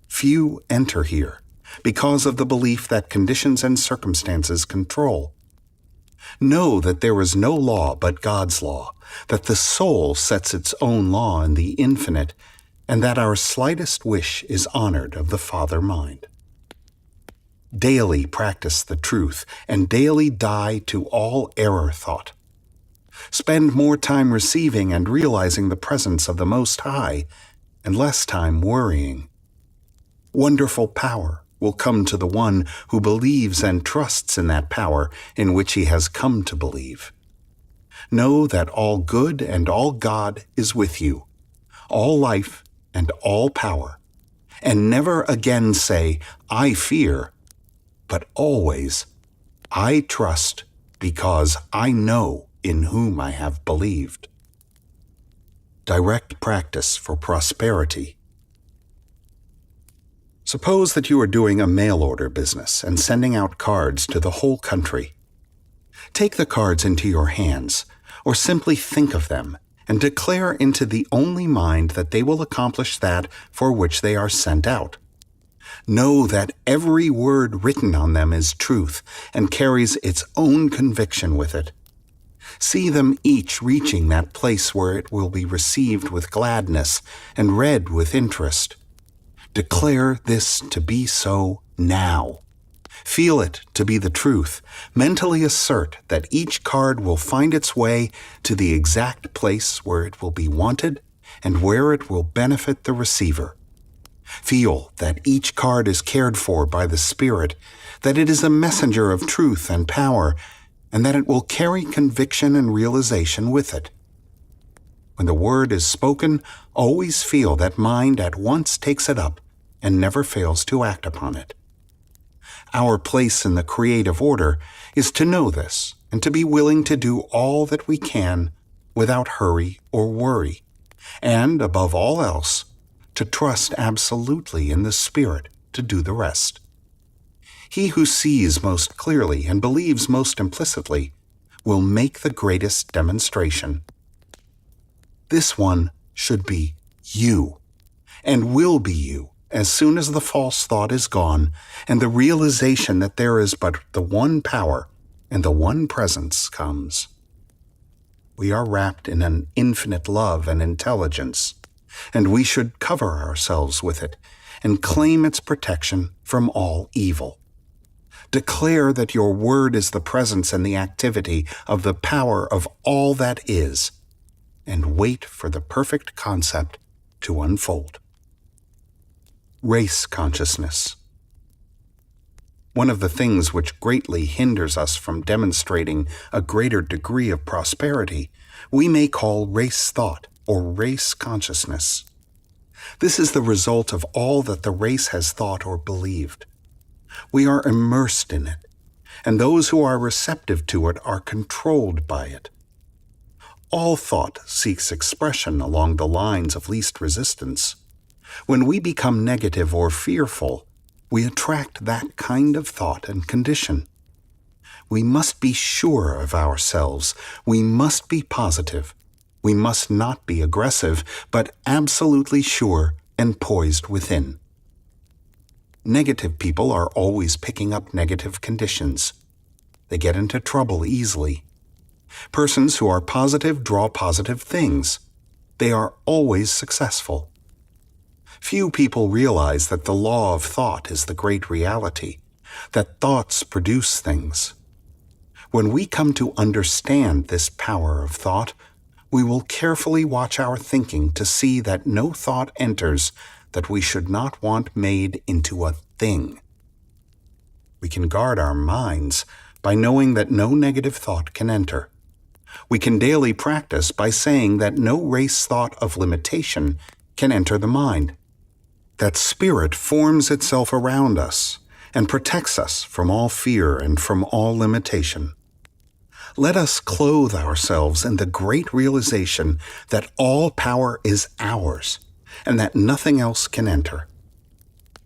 Few enter here because of the belief that conditions and circumstances control. Know that there is no law but God's law, that the soul sets its own law in the Infinite, and that our slightest wish is honored of the Father Mind. Daily practice the truth, and daily die to all error thought. Spend more time receiving and realizing the presence of the Most High, and less time worrying. Wonderful power will come to the one who believes and trusts in that power in which he has come to believe. Know that all good and all God is with you, all life and all power, and never again say, I fear, but always, I trust because I know in whom I have believed. Direct practice for prosperity. Suppose that you are doing a mail order business and sending out cards to the whole country. Take the cards into your hands, or simply think of them, and declare into the only mind that they will accomplish that for which they are sent out. Know that every word written on them is truth and carries its own conviction with it. See them each reaching that place where it will be received with gladness and read with interest. Declare this to be so now. Feel it to be the truth. Mentally assert that each card will find its way to the exact place where it will be wanted and where it will benefit the receiver. Feel that each card is cared for by the Spirit, that it is a messenger of truth and power, and that it will carry conviction and realization with it. When the word is spoken, always feel that mind at once takes it up and never fails to act upon it. Our place in the creative order is to know this and to be willing to do all that we can without hurry or worry, and, above all else, to trust absolutely in the Spirit to do the rest. He who sees most clearly and believes most implicitly will make the greatest demonstration. This one should be you, and will be you as soon as the false thought is gone and the realization that there is but the one power and the one presence comes. We are wrapped in an infinite love and intelligence, and we should cover ourselves with it and claim its protection from all evil. Declare that your word is the presence and the activity of the power of all that is, and wait for the perfect concept to unfold. Race consciousness. one of the things which greatly hinders us from demonstrating a greater degree of prosperity, we may call race thought or race consciousness. This is the result of all that the race has thought or believed. We are immersed in it, and those who are receptive to it are controlled by it. All thought seeks expression along the lines of least resistance. When we become negative or fearful, we attract that kind of thought and condition. We must be sure of ourselves. We must be positive. We must not be aggressive, but absolutely sure and poised within. Negative people are always picking up negative conditions. They get into trouble easily. Persons who are positive draw positive things. They are always successful. Few people realize that the law of thought is the great reality, that thoughts produce things. When we come to understand this power of thought, we will carefully watch our thinking to see that no thought enters that we should not want made into a thing. We can guard our minds by knowing that no negative thought can enter. We can daily practice by saying that no race thought of limitation can enter the mind. That spirit forms itself around us and protects us from all fear and from all limitation. Let us clothe ourselves in the great realization that all power is ours and that nothing else can enter.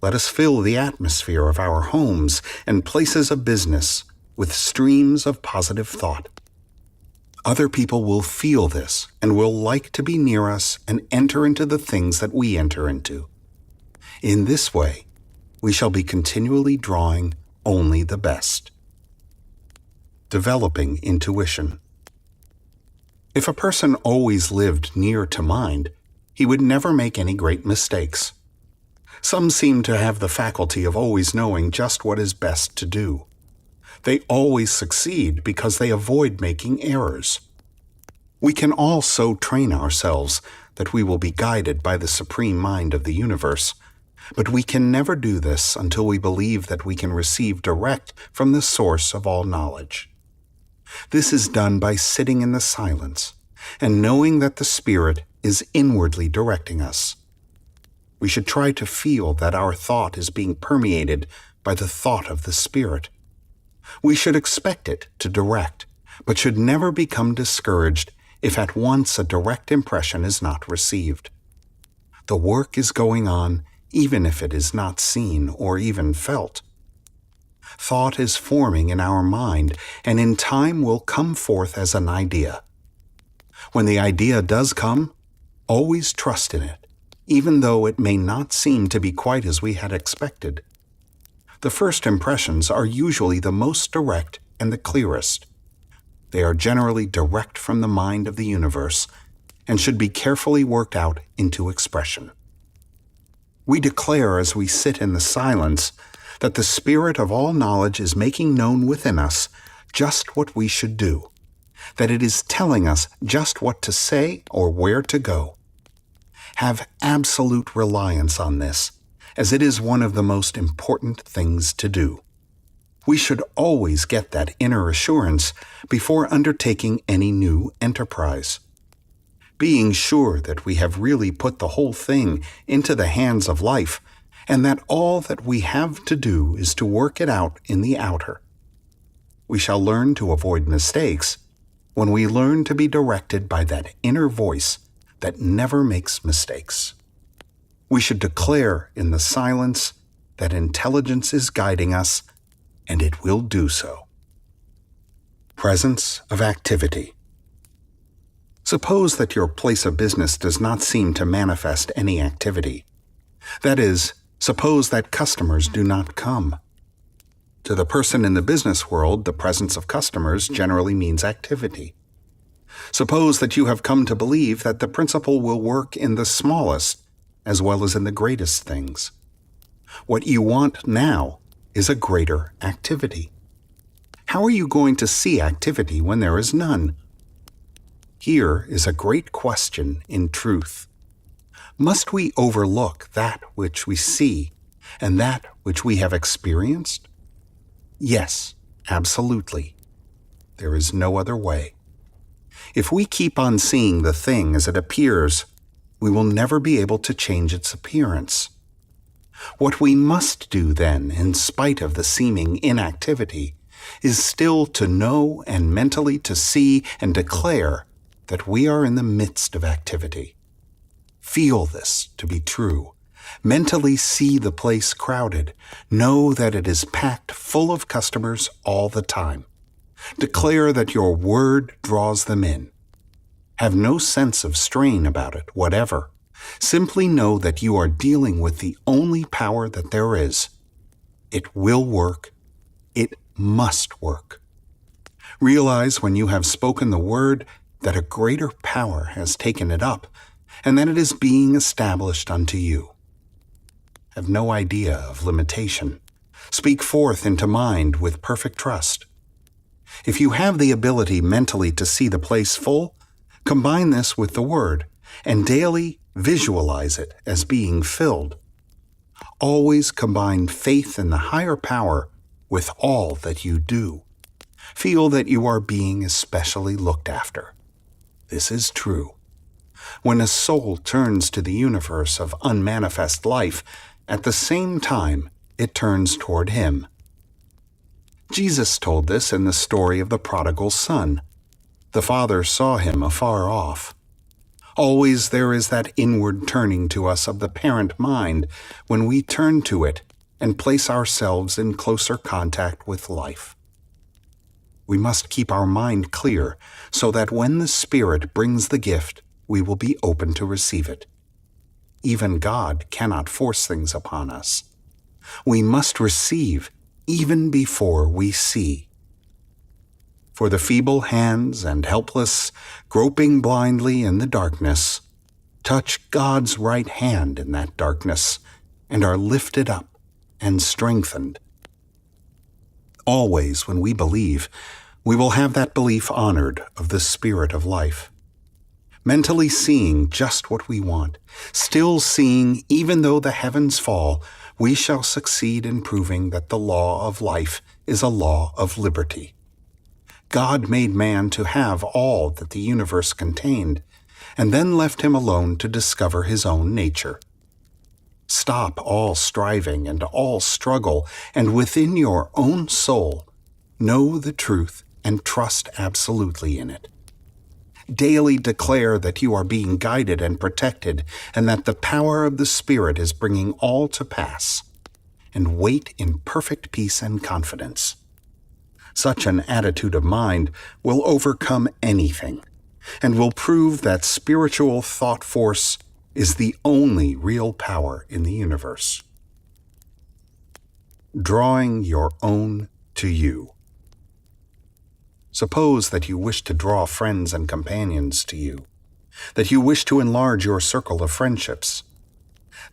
Let us fill the atmosphere of our homes and places of business with streams of positive thought. Other people will feel this and will like to be near us and enter into the things that we enter into. In this way, we shall be continually drawing only the best. Developing intuition. If a person always lived near to mind, he would never make any great mistakes. Some seem to have the faculty of always knowing just what is best to do. They always succeed because they avoid making errors. We can all so train ourselves that we will be guided by the supreme mind of the universe, but we can never do this until we believe that we can receive direct from the source of all knowledge. This is done by sitting in the silence and knowing that the Spirit is inwardly directing us. We should try to feel that our thought is being permeated by the thought of the Spirit. We should expect it to direct, but should never become discouraged if at once a direct impression is not received. The work is going on even if it is not seen or even felt. Thought is forming in our mind and in time will come forth as an idea. When the idea does come, always trust in it, even though it may not seem to be quite as we had expected. The first impressions are usually the most direct and the clearest. They are generally direct from the mind of the universe and should be carefully worked out into expression. We declare as we sit in the silence that the Spirit of all knowledge is making known within us just what we should do, that it is telling us just what to say or where to go. Have absolute reliance on this, as it is one of the most important things to do. We should always get that inner assurance before undertaking any new enterprise. Being sure that we have really put the whole thing into the hands of life, and that all that we have to do is to work it out in the outer. We shall learn to avoid mistakes when we learn to be directed by that inner voice that never makes mistakes. We should declare in the silence that intelligence is guiding us, and it will do so. Presence of activity. Suppose that your place of business does not seem to manifest any activity. That is, suppose that customers do not come. To the person in the business world, the presence of customers generally means activity. Suppose that you have come to believe that the principle will work in the smallest as well as in the greatest things. What you want now is a greater activity. How are you going to see activity when there is none? Here is a great question in truth. Must we overlook that which we see and that which we have experienced? Yes, absolutely. There is no other way. If we keep on seeing the thing as it appears, we will never be able to change its appearance. What we must do then, in spite of the seeming inactivity, is still to know and mentally to see and declare that we are in the midst of activity. Feel this to be true. Mentally see the place crowded. Know that it is packed full of customers all the time. Declare that your word draws them in. Have no sense of strain about it, whatever. Simply know that you are dealing with the only power that there is. It will work. It must work. Realize when you have spoken the word that a greater power has taken it up, and that it is being established unto you. Have no idea of limitation. Speak forth into mind with perfect trust. If you have the ability mentally to see the place full, combine this with the word, and daily visualize it as being filled. Always combine faith in the higher power with all that you do. Feel that you are being especially looked after. This is true. When a soul turns to the universe of unmanifest life, at the same time it turns toward Him. Jesus told this in the story of the prodigal son. The father saw him afar off. Always there is that inward turning to us of the parent mind when we turn to it and place ourselves in closer contact with life. We must keep our mind clear so that when the Spirit brings the gift, we will be open to receive it. Even God cannot force things upon us. We must receive even before we see. For the feeble hands and helpless, groping blindly in the darkness, touch God's right hand in that darkness and are lifted up and strengthened. Always when we believe, we will have that belief honored of the Spirit of life. Mentally seeing just what we want, still seeing even though the heavens fall, we shall succeed in proving that the law of life is a law of liberty. God made man to have all that the universe contained, and then left him alone to discover his own nature. Stop all striving and all struggle, and within your own soul, know the truth and trust absolutely in it. Daily declare that you are being guided and protected, and that the power of the Spirit is bringing all to pass, and wait in perfect peace and confidence. Such an attitude of mind will overcome anything, and will prove that spiritual thought force is the only real power in the universe. Drawing your own to you. Suppose that you wish to draw friends and companions to you, that you wish to enlarge your circle of friendships.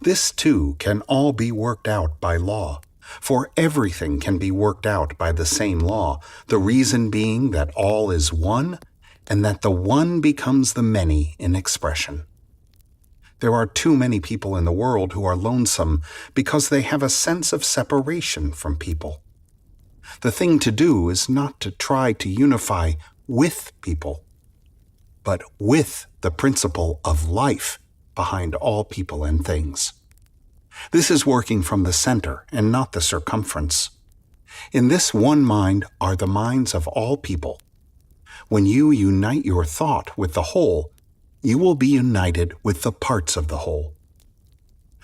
This too can all be worked out by law, for everything can be worked out by the same law, the reason being that all is one, and that the one becomes the many in expression. There are too many people in the world who are lonesome because they have a sense of separation from people. The thing to do is not to try to unify with people, but with the principle of life behind all people and things. This is working from the center and not the circumference. In this one mind are the minds of all people. When you unite your thought with the whole, you will be united with the parts of the whole.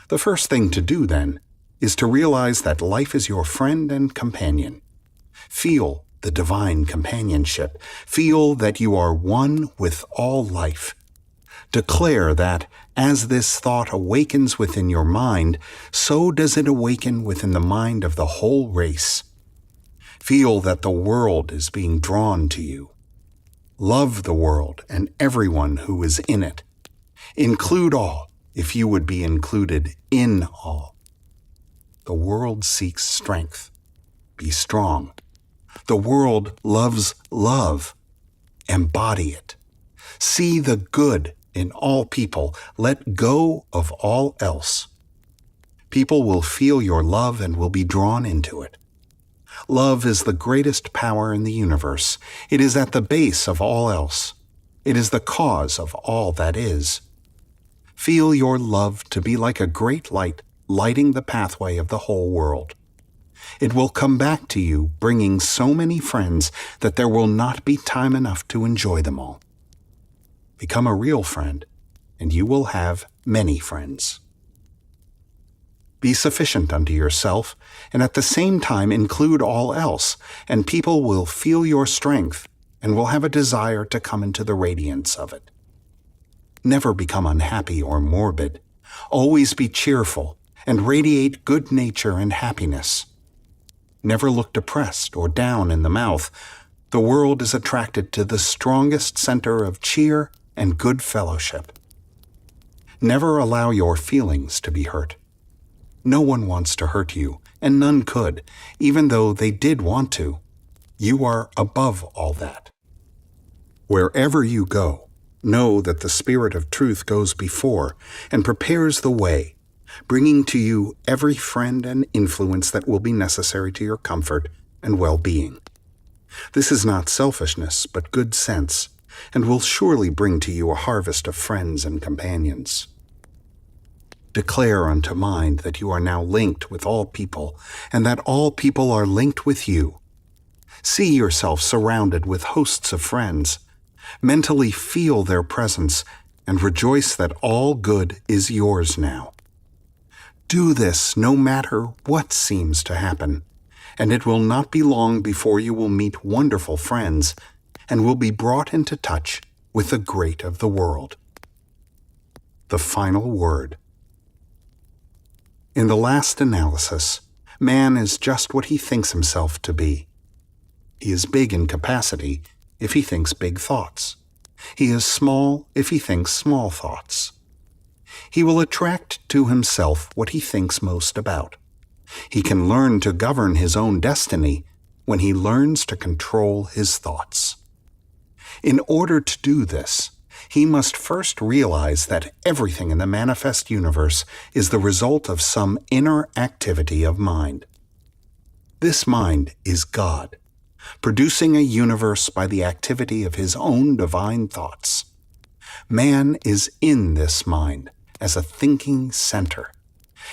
The first thing to do, then, is to realize that life is your friend and companion. Feel the divine companionship. Feel that you are one with all life. Declare that, as this thought awakens within your mind, so does it awaken within the mind of the whole race. Feel that the world is being drawn to you. Love the world and everyone who is in it. Include all, if you would be included in all. The world seeks strength. Be strong. The world loves love. Embody it. See the good in all people. Let go of all else. People will feel your love and will be drawn into it. Love is the greatest power in the universe. It is at the base of all else. It is the cause of all that is. Feel your love to be like a great light lighting the pathway of the whole world. It will come back to you bringing so many friends that there will not be time enough to enjoy them all. Become a real friend, and you will have many friends. Be sufficient unto yourself, and at the same time include all else, and people will feel your strength and will have a desire to come into the radiance of it. Never become unhappy or morbid. Always be cheerful and radiate good nature and happiness. Never look depressed or down in the mouth. The world is attracted to the strongest center of cheer and good fellowship. Never allow your feelings to be hurt. No one wants to hurt you, and none could, even though they did want to. You are above all that. Wherever you go, know that the Spirit of Truth goes before and prepares the way, bringing to you every friend and influence that will be necessary to your comfort and well-being. This is not selfishness, but good sense, and will surely bring to you a harvest of friends and companions. Declare unto mind that you are now linked with all people, and that all people are linked with you. See yourself surrounded with hosts of friends. Mentally feel their presence, and rejoice that all good is yours now. Do this no matter what seems to happen, and it will not be long before you will meet wonderful friends, and will be brought into touch with the great of the world. The final word. In the last analysis, man is just what he thinks himself to be. He is big in capacity if he thinks big thoughts. He is small if he thinks small thoughts. He will attract to himself what he thinks most about. He can learn to govern his own destiny when he learns to control his thoughts. In order to do this, he must first realize that everything in the manifest universe is the result of some inner activity of mind. This mind is God, producing a universe by the activity of his own divine thoughts. Man is in this mind as a thinking center,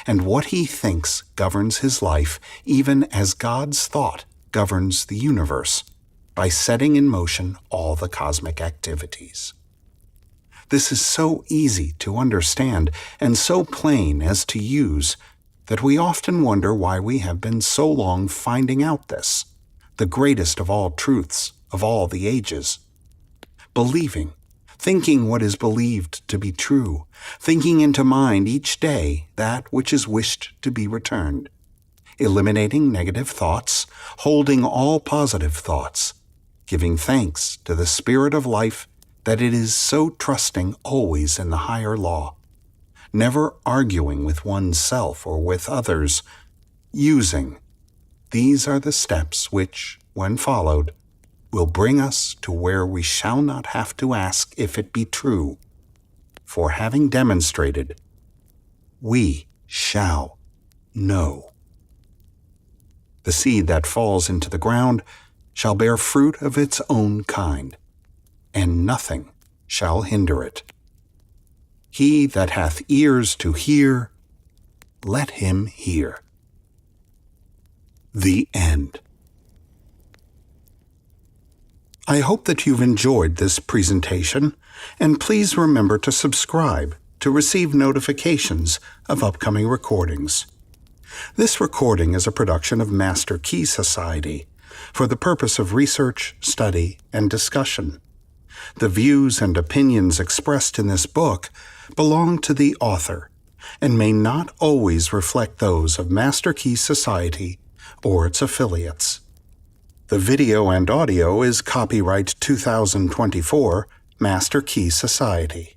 and what he thinks governs his life even as God's thought governs the universe by setting in motion all the cosmic activities. This is so easy to understand and so plain as to use that we often wonder why we have been so long finding out this, the greatest of all truths of all the ages. Believing, thinking what is believed to be true, thinking into mind each day that which is wished to be returned, eliminating negative thoughts, holding all positive thoughts, giving thanks to the Spirit of life that it is so trusting always in the higher law, never arguing with oneself or with others, using. These are the steps which, when followed, will bring us to where we shall not have to ask if it be true, for having demonstrated, we shall know. The seed that falls into the ground shall bear fruit of its own kind, and nothing shall hinder it. He that hath ears to hear, let him hear. The end. I hope that you've enjoyed this presentation, and please remember to subscribe to receive notifications of upcoming recordings. This recording is a production of Master Key Society for the purpose of research, study, and discussion. The views and opinions expressed in this book belong to the author and may not always reflect those of Master Key Society or its affiliates. The video and audio is copyright 2024 Master Key Society.